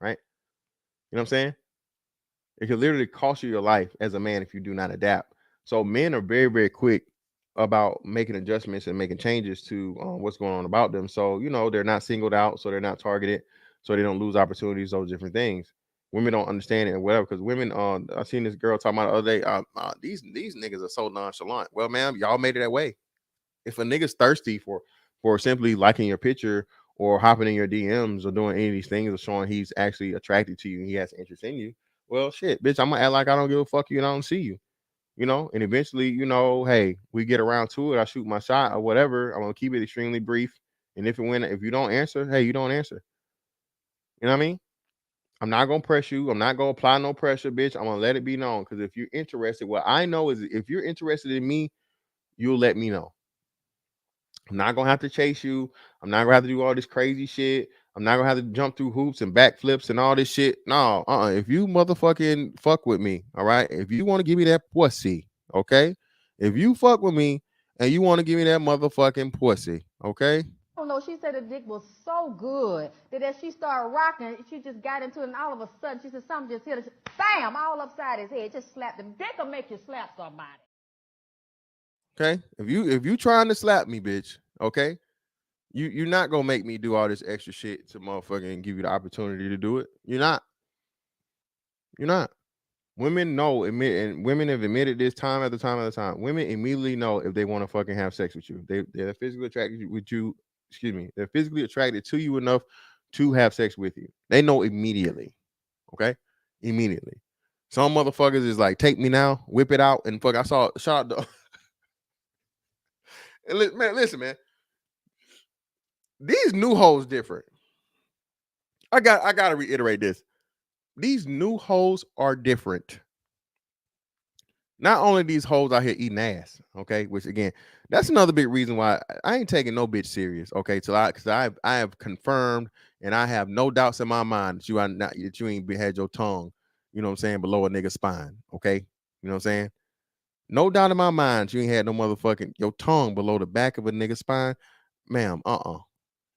right? You know what I'm saying? It can literally cost you your life as a man if you do not adapt. So men are very, very quick about making adjustments and making changes to what's going on about them. So they're not singled out, so they're not targeted, so they don't lose opportunities. Those different things. Women don't understand it and whatever because women. I seen this girl talking about the other day. These niggas are so nonchalant. Well, ma'am, y'all made it that way. If a nigga's thirsty for simply liking your picture or hopping in your DMs or doing any of these things or showing he's actually attracted to you and he has interest in you, well, shit, bitch, I'm gonna act like I don't give a fuck you and I don't see you. And eventually, hey, we get around to it. I shoot my shot or whatever. I'm gonna keep it extremely brief. And if you don't answer, hey, you don't answer. You know what I mean? I'm not gonna press you. I'm not gonna apply no pressure, bitch. I'm gonna let it be known. Because if you're interested, what I know is if you're interested in me, you'll let me know. I'm not gonna have to chase you. I'm not gonna have to do all this crazy shit. I'm not gonna have to jump through hoops and backflips and all this shit. No, if you motherfucking fuck with me, all right. If you want to give me that pussy, okay. If you fuck with me and you want to give me that motherfucking pussy, okay. I don't know. She said the dick was so good that as she started rocking, she just got into it, and all of a sudden she said something just hit her, bam, all upside his head, just slapped him. Dick will make you slap somebody. Okay, if you trying to slap me, bitch, okay, you're not gonna make me do all this extra shit to motherfucking give you the opportunity to do it. You're not. Women know, and women have admitted this time after time after time. Women immediately know if they want to fucking have sex with you. They're physically attracted with you. Excuse me. They're physically attracted to you enough to have sex with you. They know immediately. Okay, immediately. Some motherfuckers is like, take me now, whip it out, and fuck. I saw shout out. And listen, man. These new hoes different. I gotta reiterate this. These new hoes are different. Not only these hoes out here eating ass, okay, which again, that's another big reason why I ain't taking no bitch serious, okay, because I have confirmed and I have no doubts in my mind that you ain't had your tongue, you know what I'm saying, below a nigga's spine, okay, you know what I'm saying. No doubt in my mind you ain't had no motherfucking your tongue below the back of a nigga's spine, ma'am.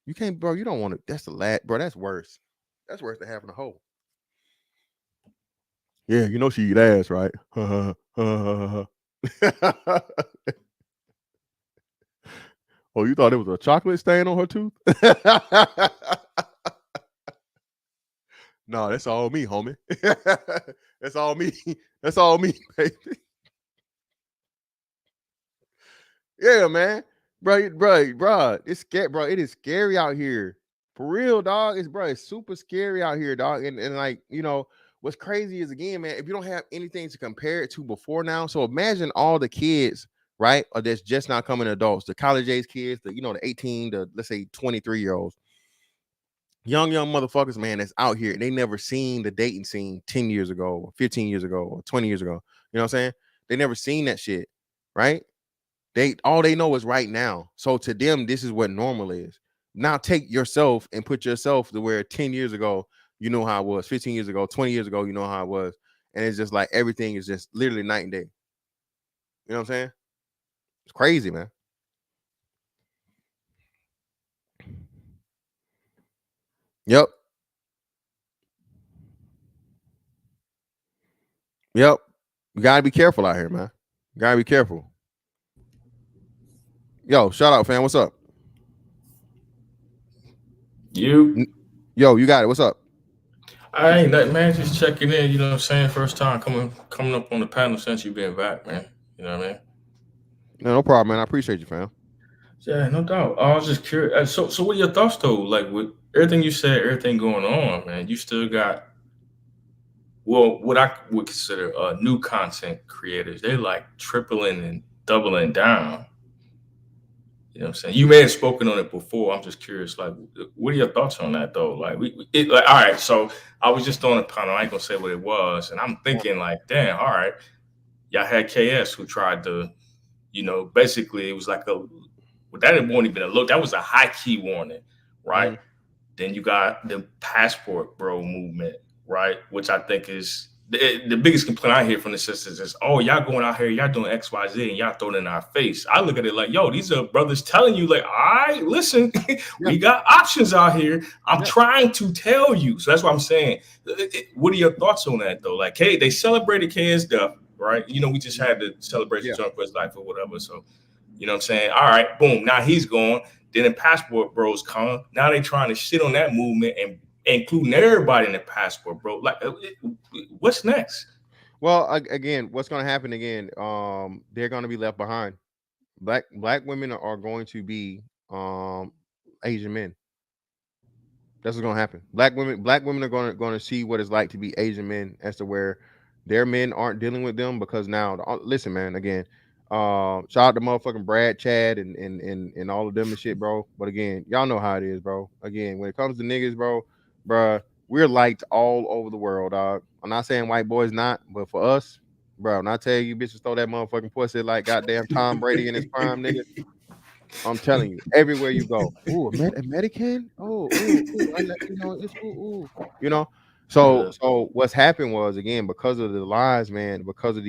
You can't, bro. You don't want to. That's the last, bro. That's worse. That's worse than having a hoe. Yeah, you know she eat ass, right? Oh, you thought it was a chocolate stain on her tooth? No, that's all me, homie. That's all me. That's all me, baby. Yeah, man. Bro, it's scary, bro. It is scary out here. For real, dog. It's super scary out here, dog. And like, you know, what's crazy is, again, man, if you don't have anything to compare it to before now, so imagine all the kids, right, or that's just now coming adults, the college age kids, the 18 to, let's say, 23-year-olds, young motherfuckers, man, that's out here. They never seen the dating scene 10 years ago, or 15 years ago, or 20 years ago. You know what I'm saying? They never seen that shit, right? All they know is right now. So to them, this is what normal is. Now take yourself and put yourself to where 10 years ago, you know how it was, 15 years ago, 20 years ago, you know how it was. And it's just like everything is just literally night and day. You know what I'm saying? It's crazy, man. Yep. You gotta be careful out here, man. You gotta be careful. Yo, shout out, fam. What's up? You got it. What's up? I ain't nothing, man. Just checking in. You know what I'm saying? First time coming up on the panel since you've been back, man. You know what I mean? No problem, man. I appreciate you, fam. Yeah, no doubt. I was just curious. So what are your thoughts, though? Like, with everything you said, everything going on, man, you still got, well, what I would consider new content creators. They like tripling and doubling down. You know what I'm saying? You may have spoken on it before. I'm just curious, like, what are your thoughts on that, though? Like, all right, so I was just on a panel. I ain't gonna say what it was, and I'm thinking, like, damn, all right, y'all had KS who tried to, basically it was like that wasn't even a look. That was a high key warning, right? Mm-hmm. Then you got the passport bro movement, right? Which I think is the biggest complaint I hear from the sisters is, oh, y'all going out here, y'all doing X, Y, Z, and y'all throwing it in our face. I look at it like, yo, these are brothers telling you, like, all right, listen, we got options out here. I'm trying to tell you. So that's what I'm saying. What are your thoughts on that, though? Like, hey, they celebrated KS death, right? We just had the celebration of his life or whatever. So, you know what I'm saying? All right, boom, now he's gone. Then the passport bros come. Now they trying to shit on that movement and including everybody in the passport, bro. Like, what's next? Well, again, what's going to happen again? They're going to be left behind. Black women are going to be Asian men. That's what's going to happen. Black women are going to see what it's like to be Asian men, as to where their men aren't dealing with them, because now, listen, man, again, shout out to motherfucking Brad, Chad, and all of them and shit, bro. But again, y'all know how it is, bro. Again, when it comes to niggas, bro, we're liked all over the world, dog. I'm not saying white boys not, but for us, bro, when I tell you bitches throw that motherfucking pussy like goddamn Tom Brady in his prime, nigga, I'm telling you, everywhere you go. Ooh, a Medicaid? So what's happened was, again, because of the lies, man, because of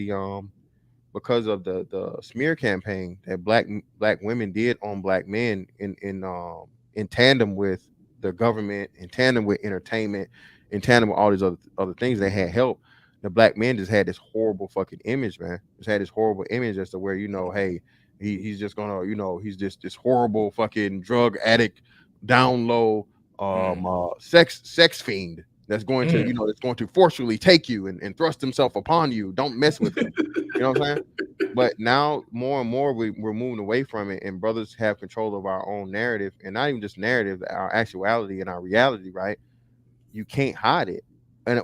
the smear campaign that black women did on black men in tandem with the government, in tandem with entertainment, in tandem with all these other things that had help, the black men just had this horrible fucking image, man. Just had this horrible image as to where, hey, he's just gonna, he's just this horrible fucking drug addict, down low, sex fiend that's going to, that's going to forcefully take you and thrust himself upon you. Don't mess with him. You know what I'm saying? But now more and more we're moving away from it, and brothers have control of our own narrative, and not even just narrative, our actuality and our reality, right? You can't hide it. And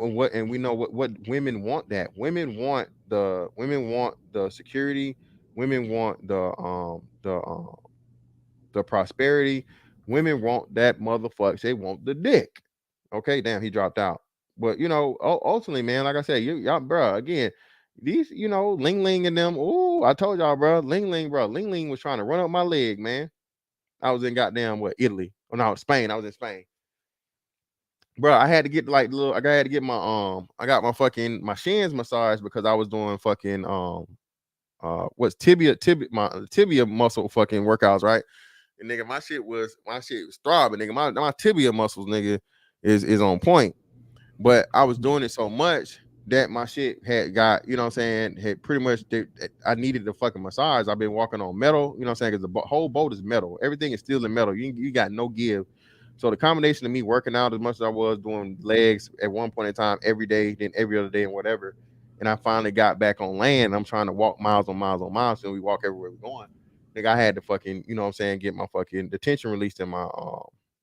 we know what women want. That women want the security, women want the prosperity, women want that motherfucker. They want the dick. Okay, damn, he dropped out. But ultimately, man, like I said, y'all, bro, again, these, Ling Ling and them. Oh, I told y'all, bro, Ling Ling was trying to run up my leg, man. I was in goddamn Italy? Oh no, Spain. I was in Spain. Bro, I had to get I had to get my I got my shins massaged because I was doing fucking what's tibia muscle fucking workouts, right? And nigga, my shit was throbbing, nigga. My tibia muscles, nigga, is on point. But I was doing it so much that my shit had got, you know what I'm saying, had pretty much, I needed the fucking massage. I've been walking on metal, you know what I'm saying, because the whole boat is metal. Everything is still in metal. You got no give. So the combination of me working out as much as I was doing legs at one point in time every day, then every other day and whatever, and I finally got back on land. I'm trying to walk miles on miles on miles, and we walk everywhere we're going. Nigga, I had to fucking, you know what I'm saying, get my fucking the tension released in my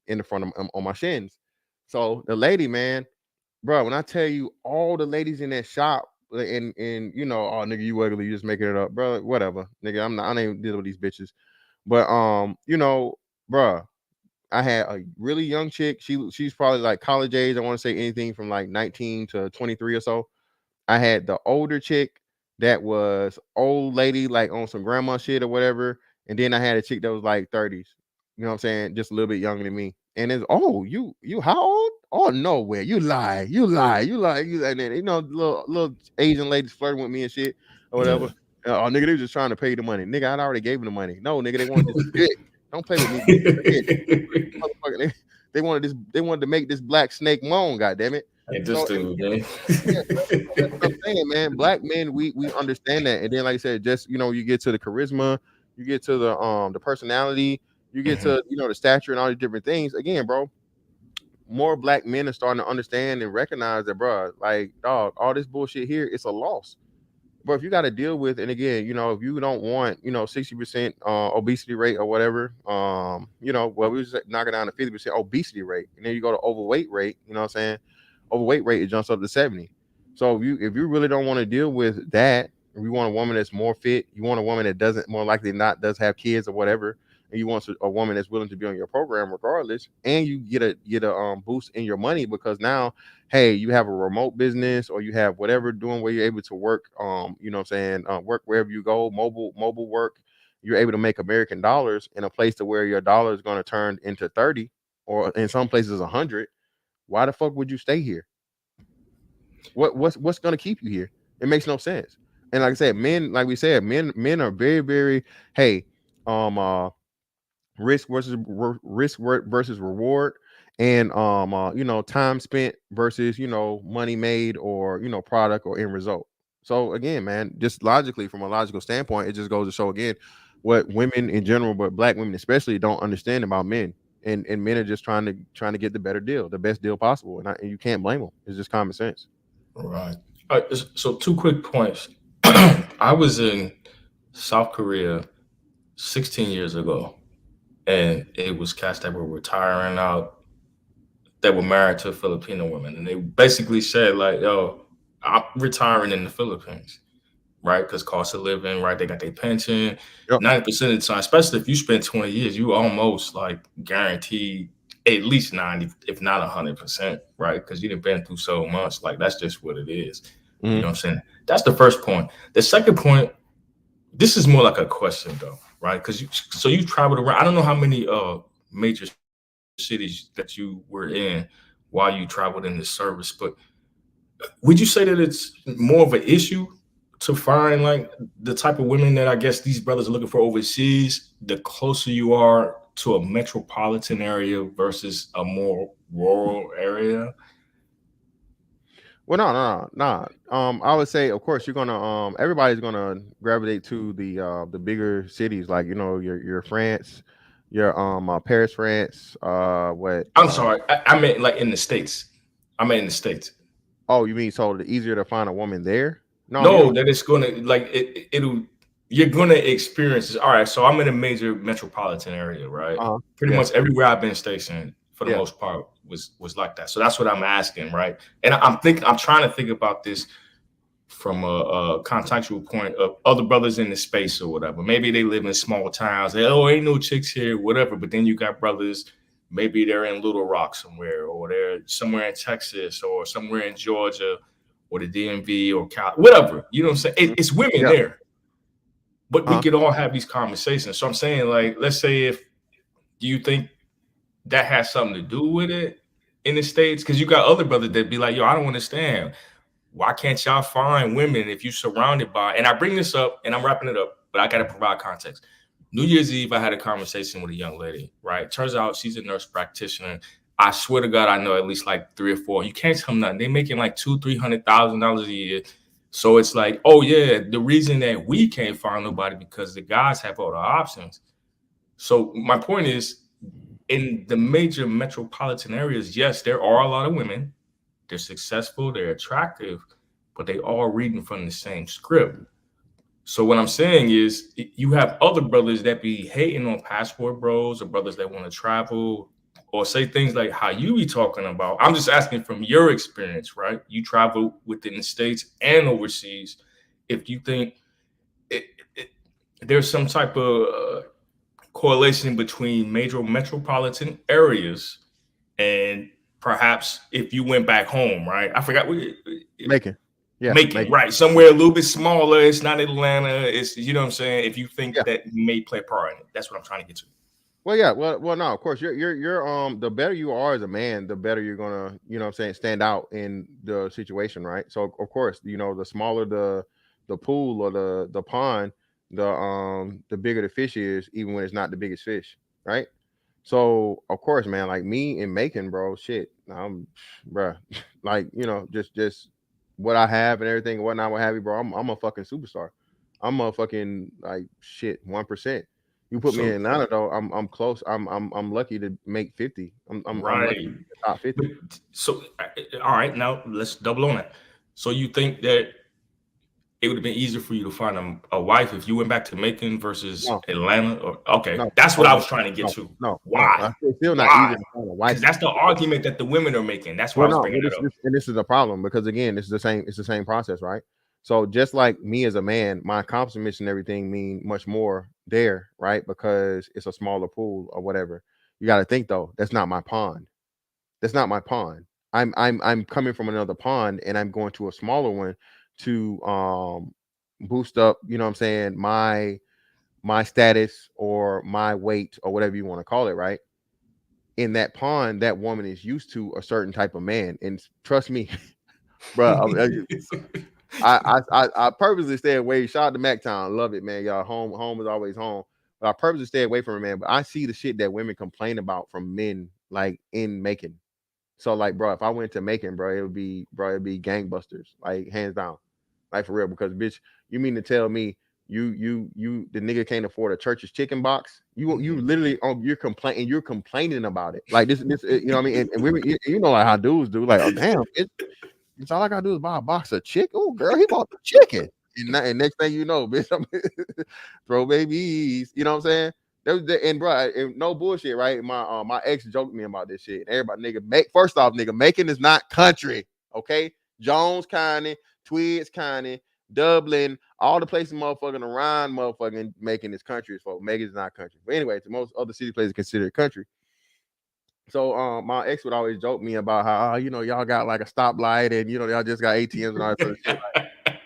in the front of on my shins. So the lady, man, bro, when I tell you all the ladies in that shop and you know, oh nigga, you ugly, you just making it up, bro. Whatever, nigga, I ain't dealing with these bitches. But you know, bro, I had a really young chick. She's probably like college age. I want to say anything from like 19 to 23 or so. I had the older chick that was old lady, like on some grandma shit or whatever. And then I had a chick that was like 30s. You know what I'm saying? Just a little bit younger than me. And it's you how old? Oh no way. You lie. And then you know, little Asian ladies flirting with me and shit or whatever. Yeah. Oh nigga, they was just trying to pay the money. Nigga, I'd already gave them the money. No, nigga, they wanted this dick. Don't play with me, bitch. They wanted to make this black snake moan, goddamn it. Hey, this dude, man. That's what I'm saying, man. Black men, we understand that. And then, like I said, just you know, you get to the charisma, you get to the personality, you get to you know the stature and all these different things. Again, bro, more black men are starting to understand and recognize that, bro, like dog, all this bullshit here, it's a loss. But if you got to deal with, and again, you know, if you don't want, you know, 60% obesity rate or whatever, you know, well, we just knock it down to 50% obesity rate, and then you go to overweight rate, you know what I'm saying? Overweight rate, it jumps up to 70. So if you really don't want to deal with that, if you want a woman that's more fit, you want a woman that doesn't more likely not does have kids or whatever, and you want a woman that's willing to be on your program regardless, and you get a boost in your money because now, hey, you have a remote business or you have whatever doing where you're able to work, you know what I'm saying, work wherever you go, mobile work. You're able to make American dollars in a place to where your dollar is going to turn into 30 or in some places 100. Why the fuck would you stay here? What's going to keep you here? It makes no sense. And like I said, men, like we said, men are very, very, hey, risk versus reward, and you know, time spent versus, you know, money made or, you know, product or end result. So again, man, just logically, from a logical standpoint, it just goes to show again what women in general, but black women especially, don't understand about men. And men are just trying to get the better deal, the best deal possible, and you can't blame them. It's just common sense. Right. So 2 quick points. I was in South Korea 16 years ago, and it was cats that were retiring out that were married to Filipino women, and they basically said like, "Yo, I'm retiring in the Philippines." Right, because cost of living, right? They got their pension. 90% of the time, especially if you spend 20 years, you almost like guaranteed at least 90, if not 100%, right? Because you've been through so much. Like that's just what it is. You know what I'm saying? That's the first point. The second point, this is more like a question though, right? Because you traveled around. I don't know how many major cities that you were in while you traveled in this service, but would you say that it's more of an issue to find like the type of women that I guess these brothers are looking for overseas, the closer you are to a metropolitan area versus a more rural area? Well, no. I would say, of course, you're gonna everybody's gonna gravitate to the bigger cities, like you know your France, your Paris, France. What? I'm sorry, I meant like in the States. I meant in the States. Oh, you mean so the easier to find a woman there? No, that it's gonna like it'll. You're gonna experience this. All right, so I'm in a major metropolitan area, right? Pretty much everywhere I've been stationed, for the most part, was like that. So that's what I'm asking, right? And I'm trying to think about this from a contextual point of other brothers in the space or whatever. Maybe they live in small towns. Ain't no chicks here, whatever. But then you got brothers. Maybe they're in Little Rock somewhere, or they're somewhere in Texas, or somewhere in Georgia, or the DMV, or Cal, whatever. You know what I'm saying? It's women there. But we could all have these conversations. So I'm saying, like, let's say do you think that has something to do with it in the States? Because you got other brothers that be like, yo, I don't understand. Why can't y'all find women if you're surrounded by, and I bring this up and I'm wrapping it up, but I got to provide context. New Year's Eve, I had a conversation with a young lady, right? Turns out she's a nurse practitioner. I swear to God, I know at least like 3 or 4. You can't tell me nothing. They're making like $200,000-$300,000 a year. So it's like, oh yeah, the reason that we can't find nobody because the guys have all the options. So my point is, in the major metropolitan areas, yes, there are a lot of women. They're successful, they're attractive, but they all reading from the same script. So what I'm saying is, you have other brothers that be hating on passport bros, or brothers that want to travel, or say things like how you be talking about. I'm just asking from your experience, right? You travel within the States and overseas. If you think there's some type of correlation between major metropolitan areas and perhaps if you went back home, right? I forgot. Macon. Yeah, Macon, right. Somewhere a little bit smaller. It's not Atlanta. It's, you know what I'm saying? If you think that you may play a part in it. That's what I'm trying to get to. Well, yeah. Well, no, of course, you're the better you are as a man, the better you're gonna, you know what I'm saying, stand out in the situation, right? So of course, you know, the smaller the pool or the pond, the bigger the fish is, even when it's not the biggest fish, right? So of course, man, like me in Macon, bro, shit, bruh, like, you know, just what I have and everything and whatnot, what have you, bro. I'm a fucking superstar. I'm a fucking like shit 1%. You put me in Atlanta though, I'm close. I'm lucky to make 50. I'm lucky to top 50. So all right, now let's double on that. So you think that it would have been easier for you to find a wife if you went back to Macon versus Atlanta? Or that's what I was trying to get to. No, why? It's still not easy to find a wife. That's the argument that the women are making. That's why I was bringing it up. And this is a problem because again, it's the same process, right? So just like me as a man, my accomplishments and everything mean much more there, right? Because it's a smaller pool or whatever. You got to think though, that's not my pond. That's not my pond. I'm coming from another pond and I'm going to a smaller one to boost up, you know what I'm saying, my status or my weight or whatever you want to call it, right? In that pond, that woman is used to a certain type of man, and trust me, bro. I purposely stay away. Shout out to MacTown, love it, man. Y'all, home is always home. But I purposely stay away from it, man. But I see the shit that women complain about from men, like in Macon. So, like, bro, if I went to Macon, bro, it'd be gangbusters, like hands down, like for real. Because, bitch, you mean to tell me you the nigga can't afford a Church's chicken box? You literally you're complaining about it, like this you know what I mean? And women, you know, like how dudes do, like, oh damn, it's all I gotta do is buy a box of chicken. Oh, girl, he bought the chicken. And next thing you know, bitch, throw babies. You know what I'm saying? And bro, and no bullshit, right? My ex joked me about this shit. Everybody, first off, Macon is not country, okay? Jones County, Twiggs County, Dublin, all the places motherfucking around motherfucking Macon is country as fuck. Macon is not country. But anyway, the most other city places considered country. So my ex would always joke me about how, you know, y'all got like a stoplight and, you know, y'all just got ATMs and all that sort of shit.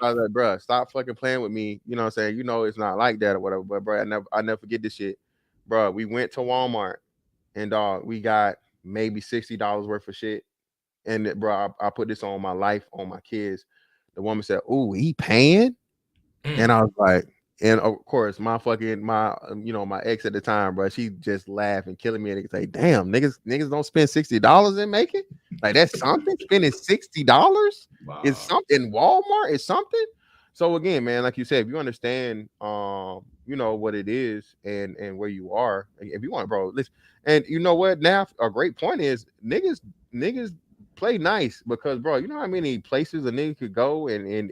I was like, bro, stop fucking playing with me. You know what I'm saying? You know it's not like that or whatever. But bro, I never forget this shit. Bro, we went to Walmart and we got maybe $60 worth of shit. And bro, I put this on my life, on my kids. The woman said, "Ooh, he paying?" And I was like, and of course, my ex at the time, bro, she just laughed and killing me and say, "Damn, niggas don't spend $60 in Macon? Like that's something. Spending $60 is something. Walmart is something." So again, man, like you said, if you understand, you know what it is and where you are, if you want, bro, listen. And you know what? Now, a great point is niggas play nice because, bro, you know how many places a nigga could go and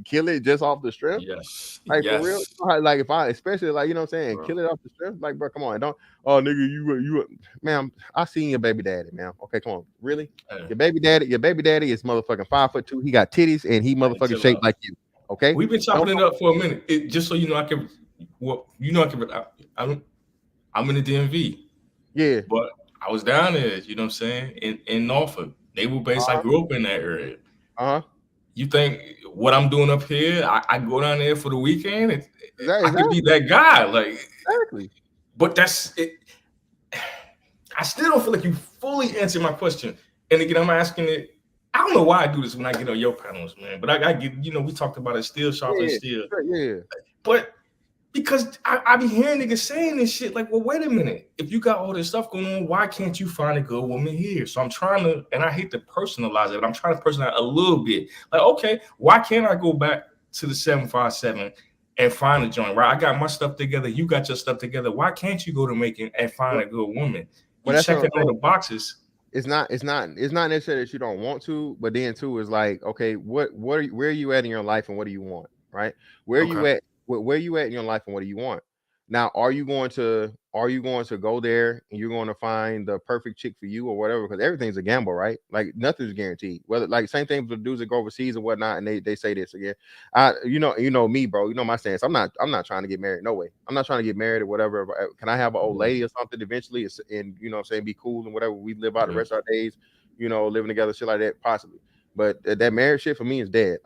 kill it just off the strip? Yes. Like for real. Like if I, especially like, you know what I'm saying, kill it off the strip. Like, bro, come on, don't. Oh, nigga, you, ma'am, I seen your baby daddy, man. Okay, come on, really? Your baby daddy is motherfucking 5'2". He got titties and he motherfucking shaped like you. Okay, we've been chopping it up for a minute. Just so you know, I'm in the DMV. Yeah, but I was down there. You know what I'm saying? In Norfolk. Naval Base, I grew up in that area. You think what I'm doing up here, I go down there for the weekend? I could be that guy. Like, exactly. But that's it. I still don't feel like you fully answered my question. And again, I'm asking it. I don't know why I do this when I get on your panels, man. But I get, you know, we talked about it, steel sharp and steel. Yeah. But Because I be hearing niggas saying this shit like, well, wait a minute. If you got all this stuff going on, why can't you find a good woman here? So I'm trying to, and I hate to personalize it, but I'm trying to personalize a little bit. Like, okay, why can't I go back to the 757 and find a joint, right? I got my stuff together. You got your stuff together. Why can't you go to Macon and find a good woman? You checking all the boxes. It's not necessarily that you don't want to, but then too is like, okay, where are you at in your life and what do you want, right? Where are you at in your life and what do you want? Now, are you going to go there and you're going to find the perfect chick for you or whatever? Because everything's a gamble, right? Like nothing's guaranteed. Whether like same thing with the dudes that go overseas and whatnot, and they say this again. You know me, bro. You know my stance. I'm not trying to get married. No way. I'm not trying to get married or whatever. Can I have an old lady or something eventually? And you know what I'm saying, be cool and whatever. We live out the rest of our days, you know, living together, shit like that, possibly. But that marriage shit for me is dead.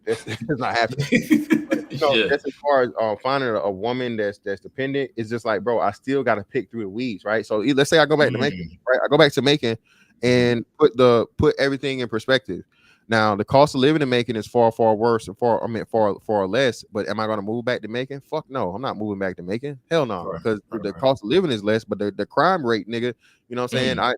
That's not happening. You know, that's as far as finding a woman that's dependent. It's just like, bro, I still got to pick through the weeds, right? So let's say I go back to Macon, right? I go back to Macon and put everything in perspective. Now, the cost of living in Macon is far worse and far less. But am I going to move back to Macon? Fuck no, I'm not moving back to Macon. Hell no, because the cost of living is less, but the crime rate, nigga, you know what I'm saying?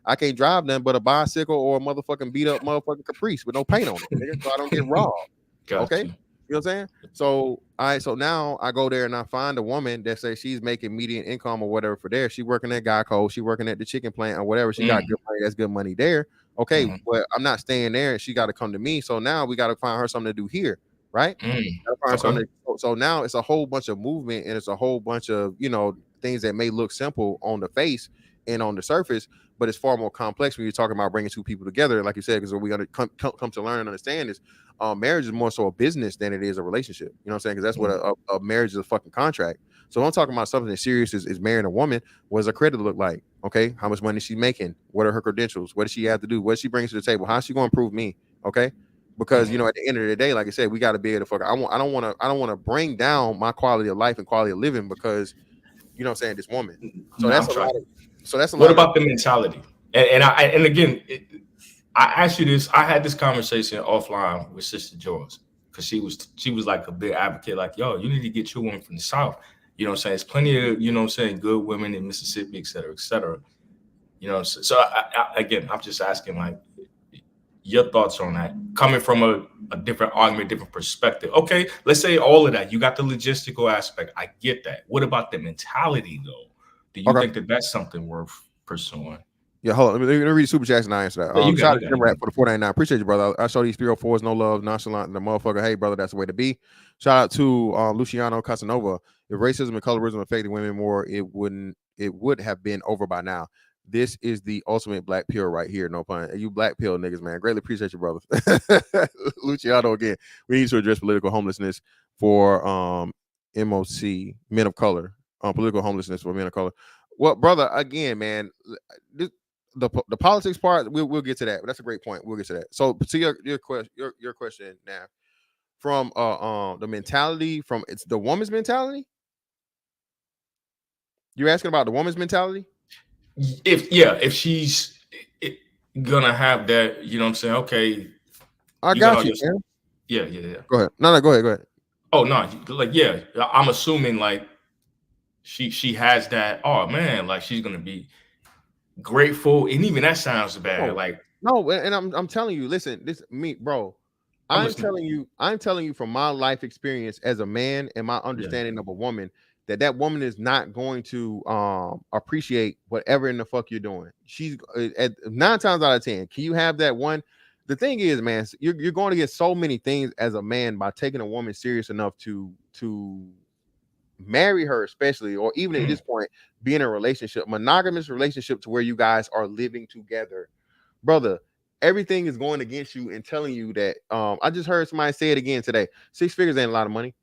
I can't drive nothing but a bicycle or a motherfucking beat up motherfucking Caprice with no paint on it, nigga, so I don't get robbed. Okay. You know what I'm saying? So now I go there and I find a woman that says she's making median income or whatever for there. She working at Geico, she working at the chicken plant or whatever. She got good money. That's good money there. Okay, but I'm not staying there, and she got to come to me. So now we got to find her something to do here, right? So now it's a whole bunch of movement, and it's a whole bunch of things that may look simple on the face and on the surface, but it's far more complex when you're talking about bringing two people together, like you said, because what we're going to come to learn and understand is marriage is more so a business than it is a relationship. You know what I'm saying? Because that's what a marriage is, a fucking contract. So I'm talking about something that's serious is marrying a woman. What does her credit look like? Okay, how much money is she making? What are her credentials? What does she have to do? What does she bring to the table? How's she going to improve me? Okay, because at the end of the day, like I said, we got to be able to fuck. I don't want to bring down my quality of life and quality of living because you know what I'm saying, this woman. So that's a lot. What about the mentality? And again, I asked you this. I had this conversation offline with Sister George because she was like a big advocate, like, yo, you need to get your woman from the South. You know what I'm saying? There's plenty of, you know what I'm saying, good women in Mississippi, et cetera, et cetera. You know, so again, I'm just asking, like, your thoughts on that, coming from a different argument, different perspective. Okay, let's say all of that. You got the logistical aspect. I get that. What about the mentality, though? Do you think that that's something worth pursuing? Yeah, hold on. Let me read super chats and I answer that. Yeah, shout out to Rap for the 499. Appreciate you, brother. I show these 304s, no love, nonchalant, the motherfucker. Hey, brother, that's the way to be. Shout out to Luciano Casanova. If racism and colorism affected women more, it would have been over by now. This is the ultimate black pill right here. No pun. You black pill niggas, man. Greatly appreciate you, brother. Luciano again. We need to address political homelessness for MOC, men of color. Political homelessness for men of color. Well, brother, again, man. The politics part, we'll get to that. But that's a great point. We'll get to that. So to your question now, from the mentality, from it's the woman's mentality. You're asking about the woman's mentality? If she's gonna have that, you know what I'm saying? Okay, I got you. Yeah. Go ahead. No, go ahead. Oh no, like I'm assuming like she has that. Oh man, like she's gonna be grateful, and even that sounds bad. No, and I'm telling you, listen, this me, bro. I'm telling you from my life experience as a man and my understanding of a woman that woman is not going to appreciate whatever in the fuck you're doing. She's at 9 times out of 10. Can you have that one? The thing is, man, you're going to get so many things as a man by taking a woman serious enough to marry her, especially, or even at this point, be in a relationship, monogamous relationship to where you guys are living together, brother. Everything is going against you and telling you that. I just heard somebody say it again today. 6 figures ain't a lot of money.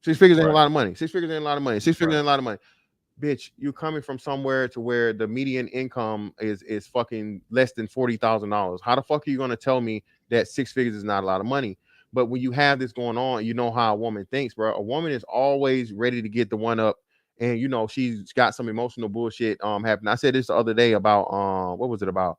6 figures ain't a lot of money. 6 figures ain't a lot of money. 6 figures ain't a lot of money. Bitch, you're coming from somewhere to where the median income is fucking less than $40,000. How the fuck are you gonna tell me that 6 figures is not a lot of money? But when you have this going on, you know how a woman thinks, bro. A woman is always ready to get the one up, and you know she's got some emotional bullshit happening. I said this the other day about what was it about?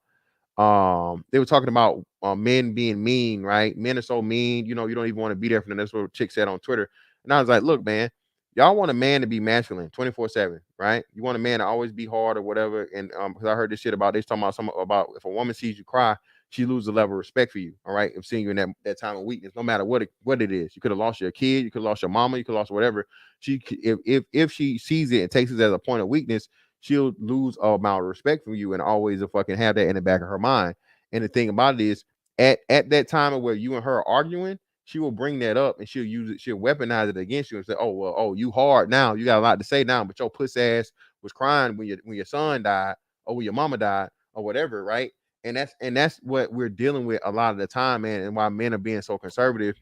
They were talking about men being mean, right? Men are so mean, you know, you don't even want to be there for them. That's what a chick said on Twitter. And I was like, look, man, y'all want a man to be masculine 24/7, right? You want a man to always be hard or whatever. And because I heard this shit about they talking about if a woman sees you cry, she loses a level of respect for you. All right, of seeing you in that time of weakness, no matter what it is. You could have lost your kid, you could have lost your mama, you could have lost whatever. If she sees it and takes it as a point of weakness, she'll lose a amount of respect from you and always fucking have that in the back of her mind. And the thing about it is, at that time of where you and her are arguing, she will bring that up and she'll use it, she'll weaponize it against you and say, "Oh, well, oh, you hard now, you got a lot to say now, but your puss ass was crying when your son died or when your mama died or whatever," right? And that's what we're dealing with a lot of the time, man, and why men are being so conservative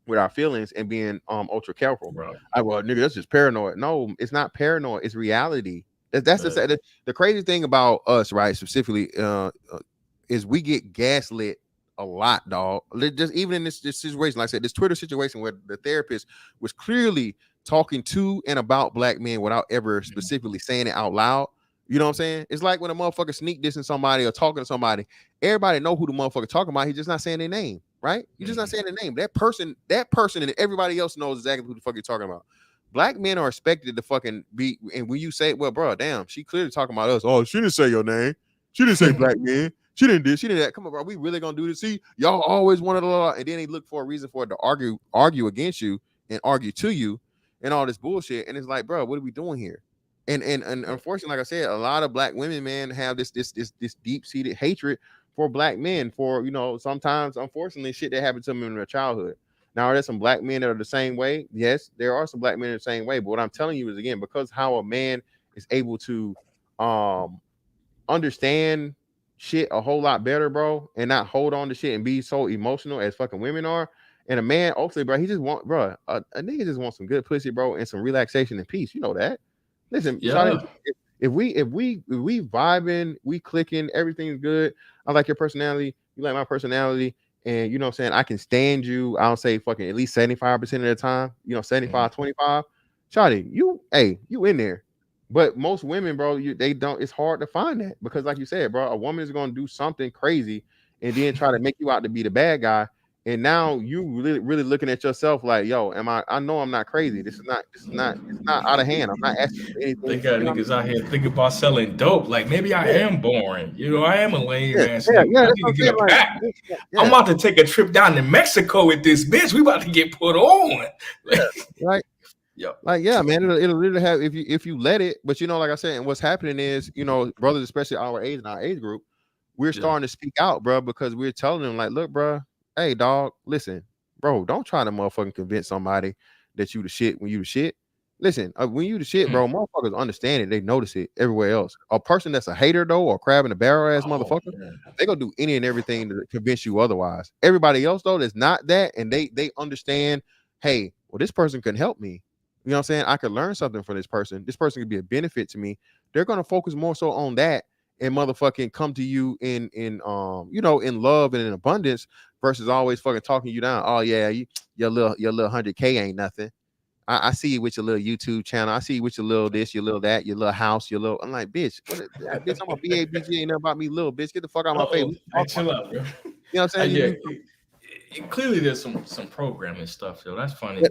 with our feelings and being ultra careful. Right. Well, nigga, that's just paranoid. No, it's not paranoid, it's reality. That's the crazy thing about us, right? Specifically, is we get gaslit a lot, dog. Just even in this situation, like I said, this Twitter situation where the therapist was clearly talking to and about black men without ever specifically saying it out loud. You know what I'm saying? It's like when a motherfucker sneak dissing somebody or talking to somebody, everybody know who the motherfucker talking about. He's just not saying their name, right? You're just not saying their name. That person, and everybody else knows exactly who the fuck you're talking about. Black men are expected to fucking be, and when you say, well, bro, damn, she clearly talking about us. Oh, she didn't say your name. She didn't say black men. She didn't do. She did that. Come on, bro. We really gonna do this? See, y'all always wanted a lot, and then they look for a reason for it to argue against you and argue to you, and all this bullshit. And it's like, bro, what are we doing here? And unfortunately, like I said, a lot of black women, man, have this deep seated hatred for black men. For sometimes, unfortunately, shit that happened to them in their childhood. Now, are there some black men that are the same way? Yes, there are some black men the same way. But what I'm telling you is, again, because how a man is able to understand shit a whole lot better, bro, and not hold on to shit and be so emotional as fucking women are. And a man, ultimately, bro, he just want, bro, a nigga just wants some good pussy, bro, and some relaxation and peace. You know that. Listen, yeah. if we vibing, we clicking, everything's good. I like your personality, you like my personality, and you know what I'm saying, I can stand you. I'll say fucking at least 75% of the time, 75, 25. Shawty, you in there. But most women, bro, they don't. It's hard to find that because, like you said, bro, a woman is gonna do something crazy and then try to make you out to be the bad guy. And now you really looking at yourself like, yo, I know I'm not crazy. It's not out of hand. I'm not asking for anything. They got niggas out here thinking about selling dope. Like, maybe I am boring. I am a lame ass nigga. I need to get a pack. I'm about to take a trip down to Mexico with this bitch. We about to get put on. Right. Yeah. Like, yeah, man, it'll literally have if you let it. But like I said, and what's happening is, brothers, especially our age and our age group, we're starting to speak out, bro, because we're telling them, like, look, bro, hey, dog, listen, bro, don't try to motherfucking convince somebody that you the shit when you the shit. Listen, when you the shit, bro, motherfuckers understand it. They notice it everywhere else. A person that's a hater, though, or crab in the barrel ass motherfucker, they gonna do any and everything to convince you otherwise. Everybody else, though, that's not that, and they understand, hey, well, this person can help me. You know what I'm saying? I could learn something from this person. This person could be a benefit to me. They're gonna focus more so on that and motherfucking come to you in in love and in abundance versus always fucking talking you down. Oh yeah, your little 100K ain't nothing. I see you with your little YouTube channel. I see you with your little this, your little that, your little house, your little. I'm like, bitch, bitch, I'm a BABG, ain't nothing about me, little bitch. Get the fuck out of my face. Hey, chill out, bro. You know what I'm saying? Clearly there's some programming stuff, yo. That's funny.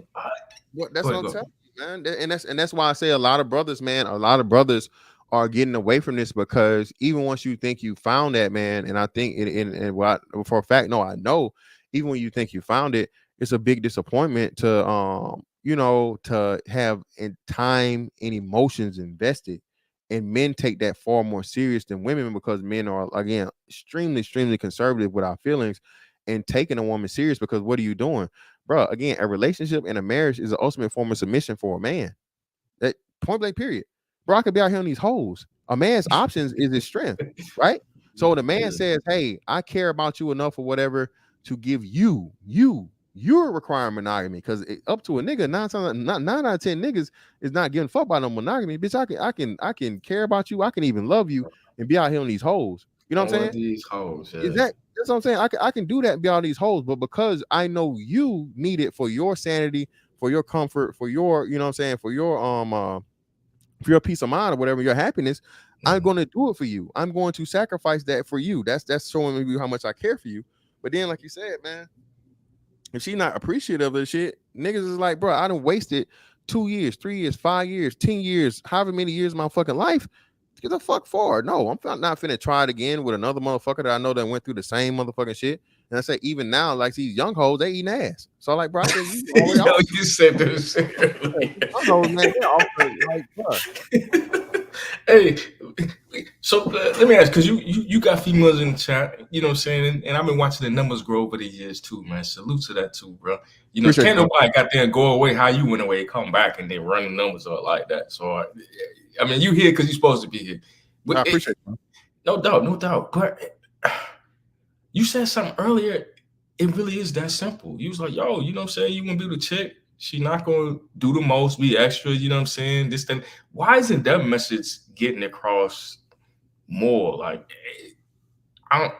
That's what I'm saying, man. And that's why I say a lot of brothers, man, are getting away from this because even once you think you found that, man, and I think for a fact, no, I know, even when you think you found it, it's a big disappointment to to have time and emotions invested. And men take that far more serious than women because men are, again, extremely conservative with our feelings and taking a woman serious because what are you doing? Bro, again, a relationship and a marriage is the ultimate form of submission for a man. That point blank period. Bro, I could be out here on these hoes. A man's options is his strength, right? So the man says, hey, I care about you enough or whatever to give you're requiring monogamy because up to a nigga, 9 out of 10 niggas is not getting fucked by no monogamy. Bitch, I can care about you. I can even love you and be out here on these hoes. You know what I'm saying? These hoes. Yeah. That's what I'm saying. I can do that and be on these hoes, but because I know you need it for your sanity, for your comfort, for your, you know what I'm saying, for your peace of mind or whatever, your happiness, I'm going to do it for you. I'm going to sacrifice that for you. That's showing me how much I care for you. But then, like you said, man, if she not appreciative of the shit, niggas is like, bro, I done wasted 2 years, 3 years, 5 years, 10 years, however many years of my fucking life. Get the fuck for. No, I'm not finna try it again with another motherfucker that I know that went through the same motherfucking shit. And I say, even now, like these young hoes, they eating ass. So like, bro, I said, you already Yo, you said this. young hoes, man, they're offering, like, bro. Hey, so let me ask, because you got females in the chat, you know what I'm saying? And I've been watching the numbers grow over the years too, man. Salute to that too, bro. You know, can't nobody got there and go away how you went away, come back, and then run the numbers up like that. So, I mean, you here because you're supposed to be here. But I appreciate it. No doubt. But you said something earlier. It really is that simple. You was like, yo, you know what I'm saying? You want to be the chick. She not going to do the most, be extra, you know what I'm saying? This thing. Why isn't that message getting across more? Like, I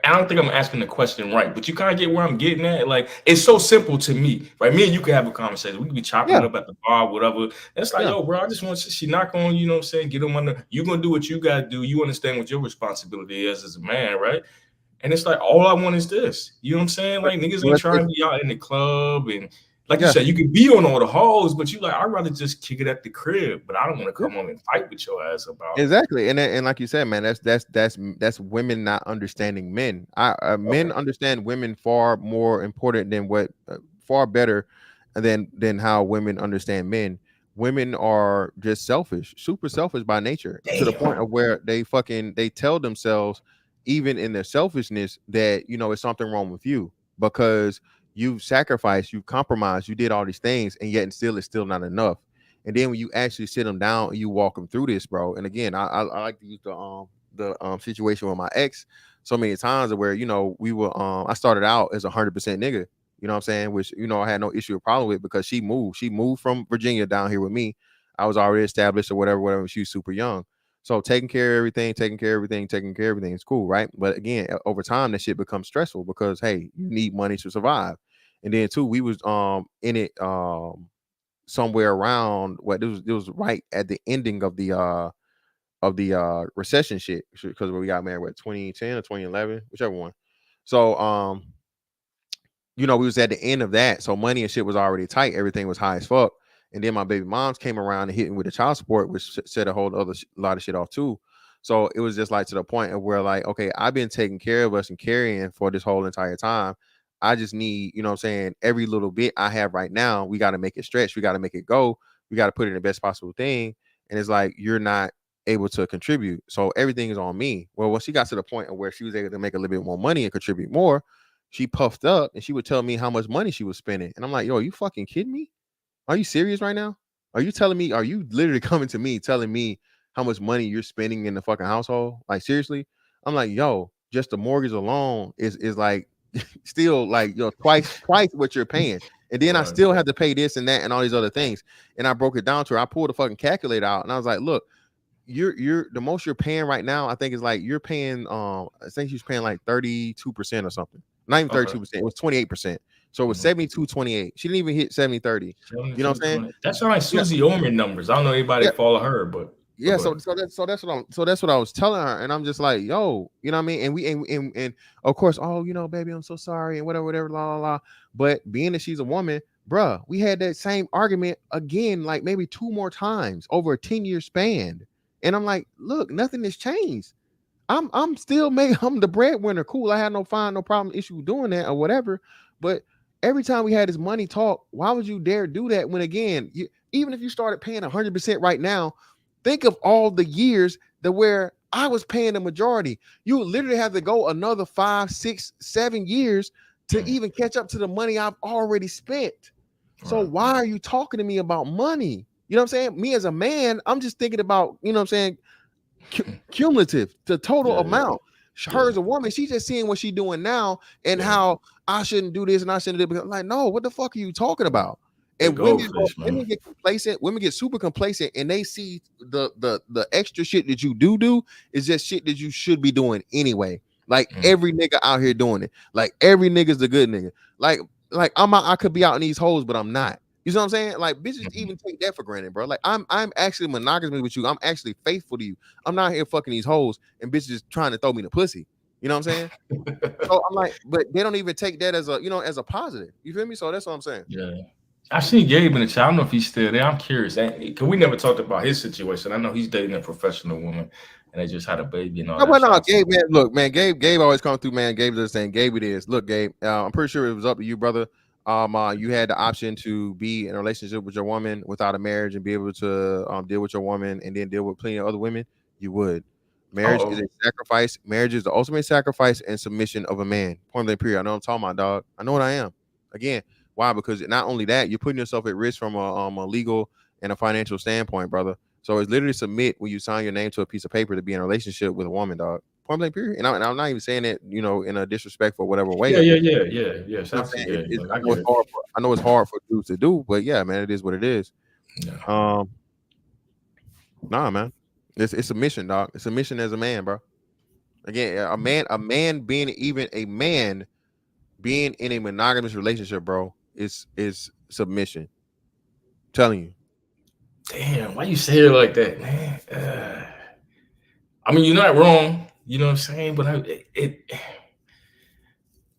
don't think I'm asking the question right, but you kind of get where I'm getting at. Like, it's so simple to me, right? Me and you can have a conversation. We can be chopping it up at the bar, whatever. And it's like, yo, bro, I just want to, she not going, you know what I'm saying? Get them under, you going to do what you got to do. You understand what your responsibility is as a man, right? And it's like, all I want is this. You know what I'm saying? Like, niggas ain't trying to be out in the club. And like you said, you can be on all the hoes, but you like, I'd rather just kick it at the crib. But I don't want to come on and fight with your ass about it. Exactly. And like you said, man, that's women not understanding men. Men understand women far more important than far better than how women understand men. Women are just selfish, super selfish by nature, to the point of where they tell themselves, even in their selfishness, that, you know, it's something wrong with you because you've sacrificed, you've compromised, you did all these things, and yet it's still not enough. And then when you actually sit them down and you walk them through this, bro. And again, I like to use the situation with my ex so many times where, you know, we were I started out as 100% nigga, you know what I'm saying, which, you know, I had no issue or problem with because she moved from Virginia down here with me. I was already established or whatever. She was super young. So taking care of everything is cool, right? But again, over time, that shit becomes stressful because, hey, you need money to survive. And then too, we was in it somewhere around what it was right at the ending of the recession shit, because we got married 2010 or 2011, whichever one. So you know, we was at the end of that, so money and shit was already tight, everything was high as fuck. And then my baby moms came around and hit me with the child support, which set a whole other lot of shit off too. So it was just like to the point of where, like, okay, I've been taking care of us and carrying for this whole entire time. I just need, you know what I'm saying, every little bit I have right now, we got to make it stretch. We got to make it go. We got to put it in the best possible thing. And it's like, you're not able to contribute. So everything is on me. Well, when she got to the point of where she was able to make a little bit more money and contribute more, she puffed up and she would tell me how much money she was spending. And I'm like, yo, are you fucking kidding me? Are you serious right now? Are you literally coming to me telling me how much money you're spending in the fucking household? Like, seriously? I'm like, yo, just the mortgage alone is like still like, yo, twice what you're paying. And then I still have to pay this and that and all these other things. And I broke it down to her. I pulled the fucking calculator out and I was like, look, you're the most you're paying right now, I think, is like you're paying I think she's paying like 32% or something. Not even 32%, it was 28%. So it was 72-28. She didn't even hit 70-30. You know what I'm saying? That's like Susie Orman numbers. I don't know anybody follow her, but yeah. So that's what I was telling her, and I'm just like, yo, you know what I mean? And we and of course, oh, you know, baby, I'm so sorry, and whatever, la la la. But being that she's a woman, bruh, we had that same argument again, like maybe 2 more times over a 10-year span. And I'm like, look, nothing has changed. I'm still I'm the breadwinner. Cool. I had no problem issue doing that or whatever. But every time we had this money talk, why would you dare do that when, again, even if you started paying 100% right now, think of all the years that where I was paying the majority. You would literally have to go another 5, 6, 7 years to even catch up to the money I've already spent. So why are you talking to me about money? You know what I'm saying? Me as a man, I'm just thinking about, you know what I'm saying, cumulative, the total amount. Her as a woman, she's just seeing what she's doing now and how I shouldn't do this and I shouldn't do it. Like, no, what the fuck are you talking about? And women get complacent. Women get super complacent, and they see the extra shit that you do is just shit that you should be doing anyway. Like every nigga out here doing it. Like every nigga's the good nigga. Like I could be out in these hoes, but I'm not. You know what I'm saying? Like, bitches even take that for granted, bro. Like, I'm actually monogamous with you. I'm actually faithful to you. I'm not here fucking these hoes and bitches trying to throw me the pussy. You know what I'm saying? So I'm like, but they don't even take that as a, you know, as a positive. You feel me? So that's what I'm saying. I seen Gabe in the chat. I don't know if he's still there. I'm curious. Because we never talked about his situation. I know he's dating a professional woman and they just had a baby and all that. No, Gabe, man, look, man, Gabe always come through, man. Gabe just saying, Gabe, it is. Look, Gabe, I'm pretty sure it was up to you, brother. You had the option to be in a relationship with your woman without a marriage and be able to deal with your woman and then deal with plenty of other women. You would. Marriage is a sacrifice. Marriage is the ultimate sacrifice and submission of a man. Point blank, period. I know what I'm talking about, dog. I know what I am. Again, why? Because not only that, you're putting yourself at risk from a legal and a financial standpoint, brother. So it's literally submit when you sign your name to a piece of paper to be in a relationship with a woman, dog. Point blank, period. And I'm not even saying it, in a disrespectful whatever way. Yeah. Yes, I know it's hard for dudes to do, but yeah, man, it is what it is. Yeah. Nah, man, it's submission, dog. It's submission as a man, bro. Again, a man being in a monogamous relationship, bro, is submission. I'm telling you. Damn, why you say it like that, man? I mean, you're not wrong. You know what I'm saying? But it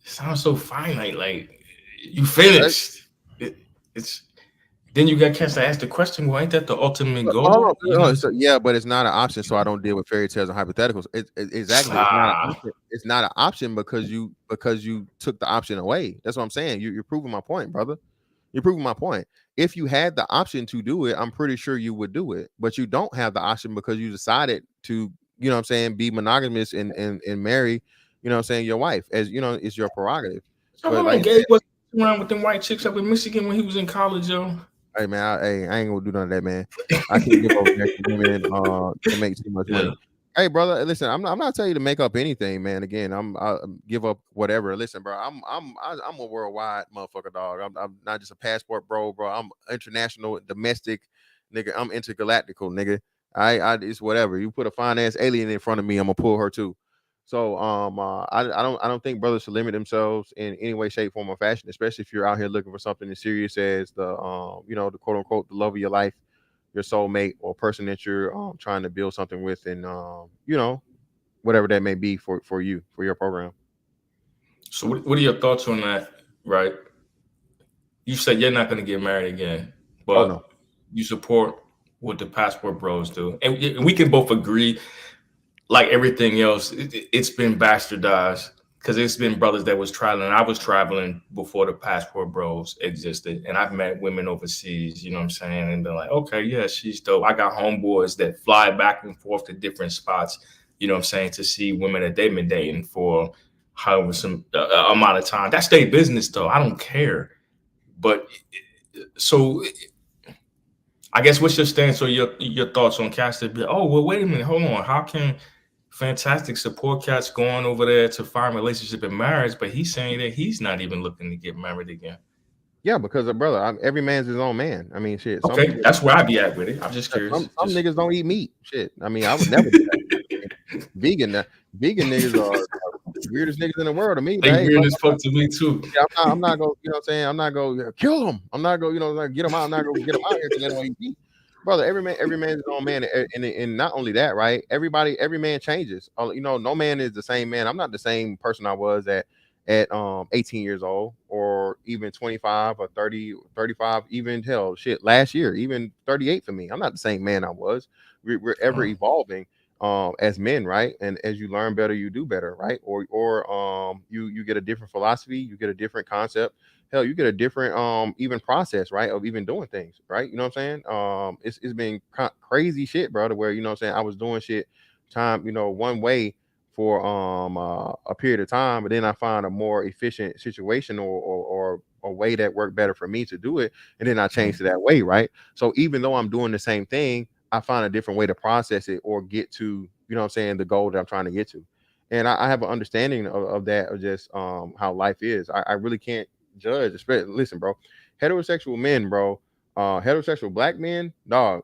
sounds so finite. Like you finished. It's then you got chance to ask the question. Well, ain't that the ultimate goal? Yeah, but it's not an option. So I don't deal with fairy tales and hypotheticals. Exactly. It's not an option because you took the option away. That's what I'm saying. You're proving my point, brother. You're proving my point. If you had the option to do it, I'm pretty sure you would do it. But you don't have the option because you decided to, you know what I'm saying, be monogamous and marry, you know what I'm saying, your wife. As you know, it's your prerogative. So but like, Gabe was around with them white chicks up in Michigan when he was in college, yo. Hey man, I ain't gonna do none of that, man. I can't give over next to women to make too much money. Hey, brother, listen, I'm not telling you to make up anything, man. Again, I give up whatever. Listen, bro, I'm a worldwide motherfucker, dog. I'm not just a passport bro. I'm international, domestic, nigga. I'm intergalactical, nigga. I it's whatever. You put a fine ass alien in front of me, I'm gonna pull her too. So I don't think brothers should limit themselves in any way, shape, form, or fashion, especially if you're out here looking for something as serious as the the quote unquote the love of your life, your soulmate, or person that you're trying to build something with, and whatever that may be for you, for your program. So what are your thoughts on that? Right, you said you're not going to get married again, but you support what the passport bros do, and we can both agree. Like everything else, it's been bastardized because it's been brothers that was traveling. I was traveling before the passport bros existed, and I've met women overseas, you know what I'm saying? And they're like, okay, yeah, she's dope. I got homeboys that fly back and forth to different spots, you know what I'm saying, to see women that they've been dating for however some amount of time. That's their business, though. I don't care. But so I guess what's your stance or your thoughts on cats that be, oh, well, wait a minute, hold on. How can Fantastic support cats going over there to find relationship and marriage, but he's saying that he's not even looking to get married again? Yeah, because brother, every man's his own man. I mean, shit. Okay, people, that's where I be at with it. I'm just curious. Some niggas don't eat meat. Shit. I mean, I would never do that. Vegan niggas are the weirdest niggas in the world to me. They weird as fuck to me too. Yeah, I'm not going. You know what I'm saying? I'm not going to kill them. I'm not going. Get them out. I'm not going to get them out here because they don't eat meat. Brother, every man's his own man, and not only that, right? Every man changes. No man is the same man. I'm not the same person I was at 18 years old, or even 25 or 30, 35, even hell, shit, last year, even 38 for me. I'm not the same man I was. We're ever evolving as men, right? And as you learn better, you do better, right? Or you get a different philosophy, you get a different concept. Hell, you get a different even process, right, of even doing things, right? You know what I'm saying? It's been crazy shit, bro, to where, you know what I'm saying, I was doing shit one way for a period of time, but then I find a more efficient situation or a way that worked better for me to do it, and then I changed to that way, right? So even though I'm doing the same thing, I find a different way to process it or get to, you know what I'm saying, the goal that I'm trying to get to. And I have an understanding of that, of just how life is. I really can't judge. Listen, bro, heterosexual men, bro, heterosexual black men, dog,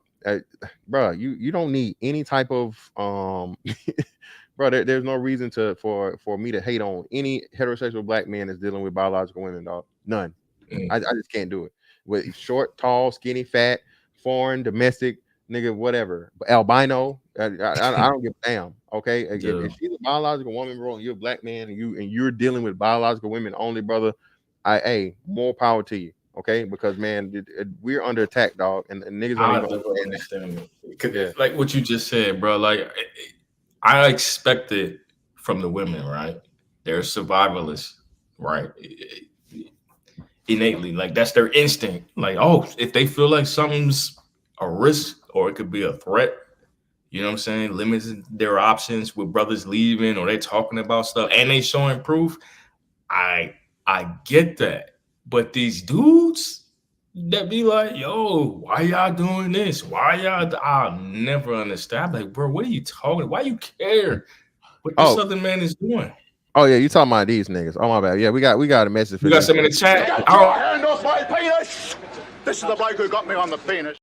bro, you don't need any type of bro, there's no reason for me to hate on any heterosexual black man that's dealing with biological women, dog. None. I just can't do it. With short, tall, skinny, fat, foreign, domestic, nigga, whatever, albino, I don't give a damn. Okay, if she's a biological woman, bro, and you're a black man and you're dealing with biological women only, brother, more power to you. Okay, because man, we're under attack, dog, and niggas don't I even never understand it. Yeah. Like what you just said, bro. Like I expect it from the women, right? They're survivalists, right? Innately, like that's their instinct. Like, oh, if they feel like something's a risk or it could be a threat, you know what I'm saying? Limiting their options with brothers leaving or they talking about stuff and they showing proof. I get that. But these dudes that be like, yo, why y'all doing this? Why y'all? I'll never understand. Like, bro, what are you talking? Why you care what this other man is doing? Oh yeah, you talking about these niggas? Oh my bad. Yeah, we got a message for You got these some in the niggas. chat? Get your hand off my penis! This is the bloke who got me on the penis.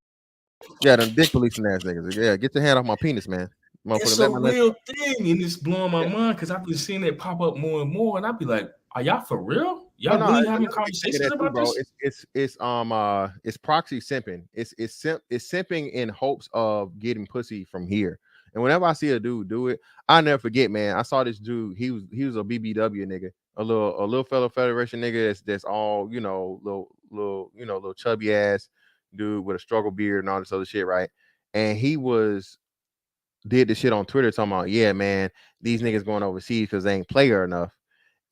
Yeah, them dick policing ass niggas. Yeah, get your hand off my penis, man. It's a real thing, and it's blowing my mind because I've been seeing it pop up more and more, and I'd be like, "Are y'all for real? Y'all really having conversations about bro. this?" It's proxy simping. It's simping in hopes of getting pussy from here. And whenever I see a dude do it, I never forget, man. I saw this dude. He was a BBW nigga, a little fellow Federation nigga. That's all little chubby ass dude with a struggle beard and all this other shit, right? And he did the shit on Twitter talking about, yeah, man, these niggas going overseas because they ain't player enough.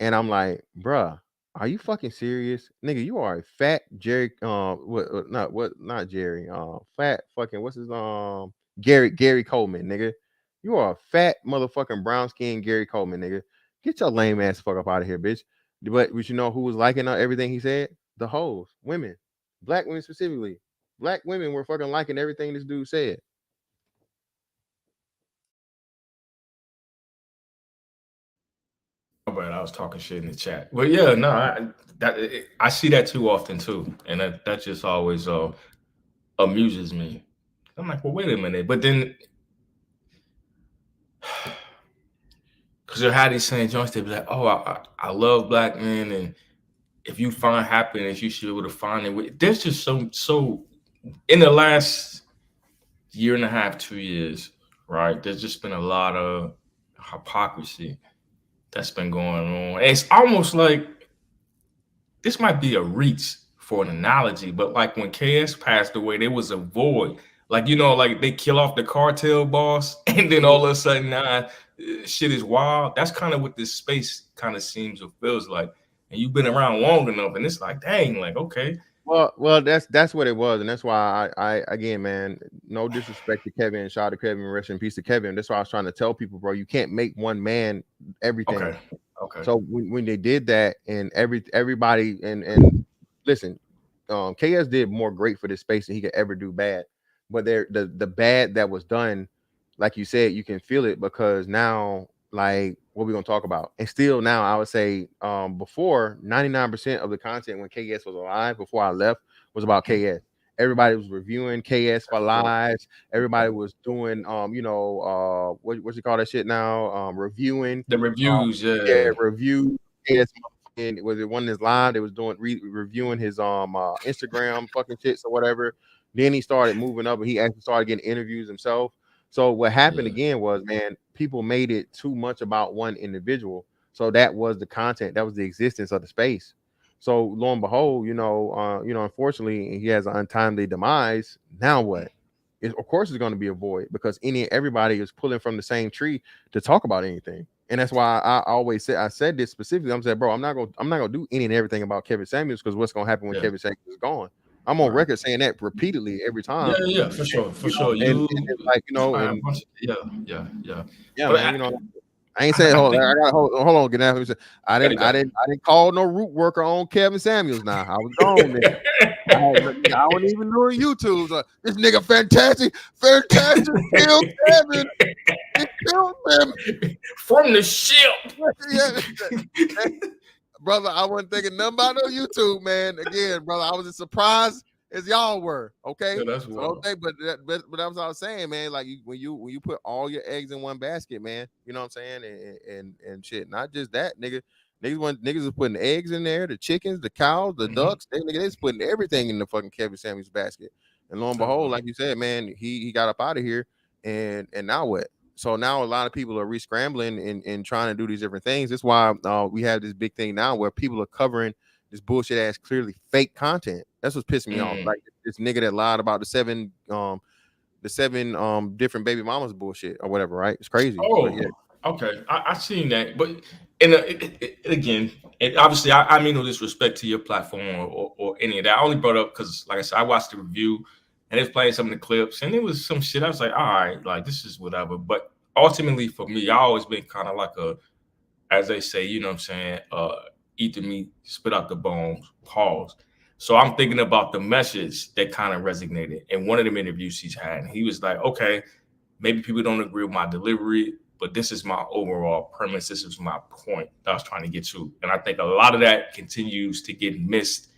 And I'm like, bruh, are you fucking serious? Nigga, you are a fat Jerry, not Jerry, fat fucking, what's his, Gary Coleman, nigga. You are a fat motherfucking brown skinned Gary Coleman, nigga. Get your lame ass fuck up out of here, bitch. But you know who was liking everything he said? The hoes, women, black women specifically. Black women were fucking liking everything this dude said. But I was talking shit in the chat. But yeah, no, I see that too often too, and that just always amuses me. I'm like, well, wait a minute, but then because you had these same joints, they be like, oh, I love black men, and if you find happiness, you should be able to find it. There's just so in the last year and a half, 2 years, right? There's just been a lot of hypocrisy that's been going on. And it's almost like this might be a reach for an analogy, but like when KS passed away, there was a void. Like, like they kill off the cartel boss, and then all of a sudden now shit is wild. That's kind of what this space kind of seems or feels like. And you've been around long enough, and it's like, dang, like, okay. Well, that's what it was, and that's why I again, man, no disrespect to Kevin, shout out to Kevin, rest in peace to Kevin. That's why I was trying to tell people, bro, you can't make one man everything. Okay. So when they did that, and everybody and listen, KS did more great for this space than he could ever do bad. But the bad that was done, like you said, you can feel it because now, like what we're gonna talk about, and still now, I would say, before 99% of the content when KS was alive, before I left, was about KS. Everybody was reviewing KS for lives. Everybody was doing, what you call that shit now? Reviewing the reviews, review KS. And was it one of his live? They was doing reviewing his Instagram fucking shits or whatever. Then he started moving up, and he actually started getting interviews himself. So what happened again was, man, people made it too much about one individual. So that was the content, that was the existence of the space. So lo and behold, unfortunately, he has an untimely demise. Now what? Of course, it's going to be a void because everybody is pulling from the same tree to talk about anything. And that's why I always said, I said this specifically. I'm saying, bro, I'm not gonna do any and everything about Kevin Samuels because what's gonna happen when Kevin Samuels is gone? I'm on record saying that repeatedly every time. Yeah, for sure. And like But man, I ain't saying hold on, get out. I didn't call no root worker on Kevin Samuels. Now I was gone there. I don't even know YouTube. This nigga fantastic, killed Kevin. He killed him from the ship. Brother, I wasn't thinking nothing about no YouTube, man. Again, brother, I was as surprised as y'all were. Okay, yeah, that's but that's what I was saying, man. Like when you put all your eggs in one basket, man. You know what I'm saying, and shit. Not just that, nigga. Niggas are putting eggs in there, the chickens, the cows, the ducks. They's putting everything in the fucking Kevin Samuels basket. And lo and behold, like you said, man, he got up out of here, and now what? So now a lot of people are re-scrambling and trying to do these different things. That's why we have this big thing now where people are covering this bullshit ass, clearly fake content. That's what's pissing me off. Like this nigga that lied about the seven different baby mamas bullshit or whatever, right? It's crazy. Oh, yeah. Okay. I seen that, but again, and obviously, I mean no disrespect to your platform or any of that. I only brought up because, like I said, I watched the review and it's playing some of the clips, and it was some shit. I was like, all right, like this is whatever. But ultimately, for me, I always been kind of like a, as they say, you know what I'm saying, eat the meat, spit out the bones, pause. So I'm thinking about the message that kind of resonated in one of them interviews he's had. And he was like, okay, maybe people don't agree with my delivery, but this is my overall premise. This is my point that I was trying to get to. And I think a lot of that continues to get missed.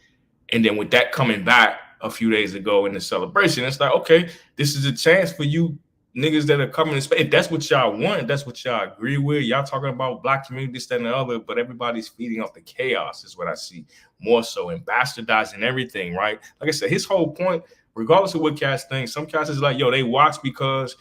And then with that coming back a few days ago in the celebration, it's like, okay, this is a chance for you niggas that are coming in space. If that's what y'all want, that's what y'all agree with. Y'all talking about black community, this, that, and the other, but everybody's feeding off the chaos is what I see more so, and bastardizing everything, right? Like I said, his whole point, regardless of what cats think, some cats is like, yo, they watch because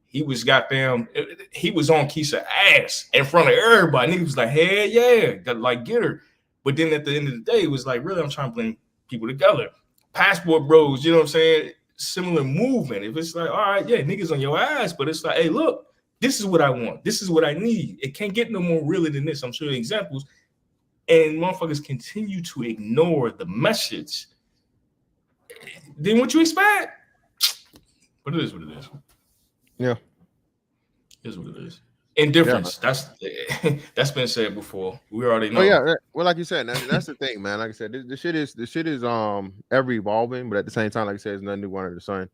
he was goddamn, he was on Keisha ass in front of everybody. And he was like, hey, yeah, like get her. But then at the end of the day, it was like, really, I'm trying to bring people together. Passport bros, you know what I'm saying? Similar movement. If it's like, all right, yeah, niggas on your ass, but it's like, hey, look, this is what I want. This is what I need. It can't get no more realer than this. I'm sure examples. And motherfuckers continue to ignore the message. Then what you expect? But it is what it is. Yeah. It is what it is. Indifference. Yeah. That's been said before. We already know. Oh yeah. Well, like you said, that's the thing, man. Like I said, this shit is ever evolving, but at the same time, like I said, it's nothing new under the sun.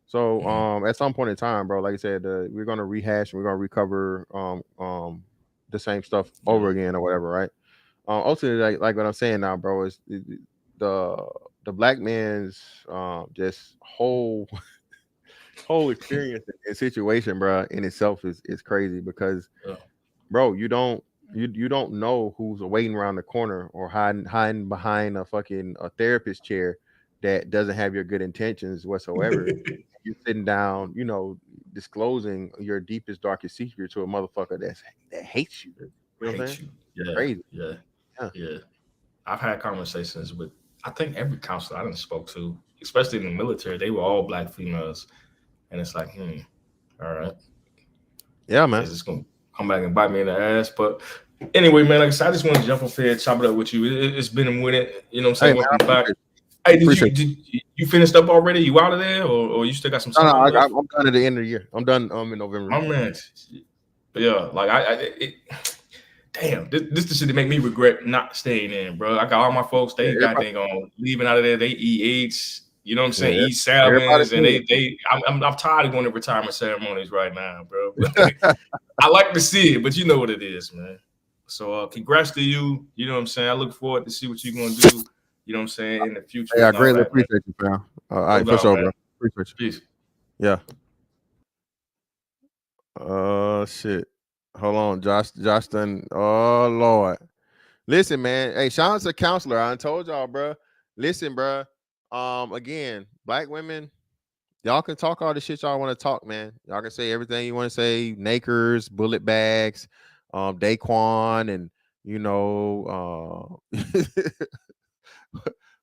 So at some point in time, bro, like I said, we're gonna rehash and we're gonna recover the same stuff over again or whatever, right? Ultimately, like what I'm saying now, bro, is the black man's just whole experience and situation, bro, in itself is crazy because, bro, you don't know who's waiting around the corner or hiding behind a therapist chair that doesn't have your good intentions whatsoever. You're sitting down, you know, disclosing your deepest, darkest secret to a motherfucker that hates you. You know what I'm saying? Yeah, crazy. Yeah. I've had conversations with, I think every counselor I done spoke to, especially in the military, they were all black females. And it's like, all right. Yeah, man. It's just going to come back and bite me in the ass. But anyway, man, like I said, I just want to jump up here and chop it up with you. It's been a minute. You know what I'm saying? Welcome back. Hey, did you finished up already? You out of there? Or you still got some stuff? No, I'm done at the end of the year. I'm done in November. My man. But yeah, like damn, this is the shit that make me regret not staying in, bro. I got all my folks, they got leaving out of there, they eat eggs. You know what I'm saying? Eat salmons, and I'm tired of going to retirement ceremonies right now, bro. I like to see it, but you know what it is, man. So congrats to you. You know what I'm saying? I look forward to see what you're gonna do. You know what I'm saying in the future. Yeah, I greatly appreciate you, pal. All right, for sure, bro. Appreciate you. Peace. Yeah. Shit. Hold on, Josh done. Oh Lord. Listen, man. Hey, Sean's a counselor. I told y'all, bro. Listen, bro. Again, black women, y'all can talk all the shit y'all want to talk, man. Y'all can say everything you want to say, nakers, bullet bags, Daquan, and you know,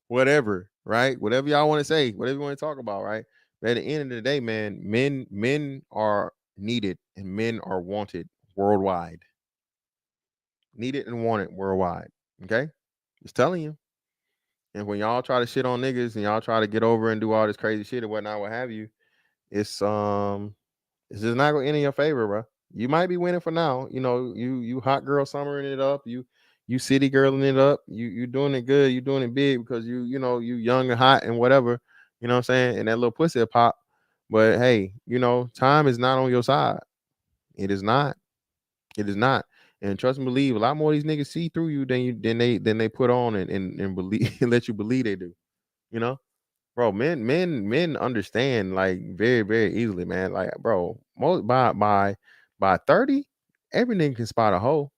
whatever, right? Whatever y'all want to say, whatever you want to talk about, right? But at the end of the day, man, men are needed and men are wanted worldwide. Needed and wanted worldwide. Okay? Just telling you. And when y'all try to shit on niggas and y'all try to get over and do all this crazy shit and whatnot, what have you, it's just not gonna end in your favor, bro. You might be winning for now. You know, you hot girl summering it up, you city girling it up, you doing it good, you doing it big because you know you young and hot and whatever, you know what I'm saying, and that little pussy pop. But hey, you know, time is not on your side. It is not. It is not. And trust and believe, a lot more of these niggas see through you than they put on and believe and let you believe they do. You know, bro, men understand like very, very easily, man. Like, bro, most by 30, every nigga can spot a hoe.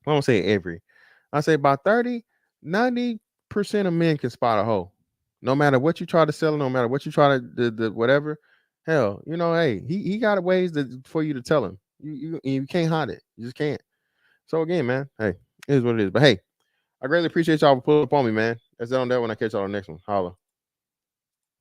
I don't say every. I say by 30, 90% of men can spot a hoe. No matter what you try to sell, no matter what you try to whatever. Hell, you know, hey, he got ways for you to tell him. You can't hide it. You just can't. So again, man, hey, it is what it is. But hey, I greatly appreciate y'all for pulling up on me, man. That's it on that one. I catch y'all on the next one. Holla.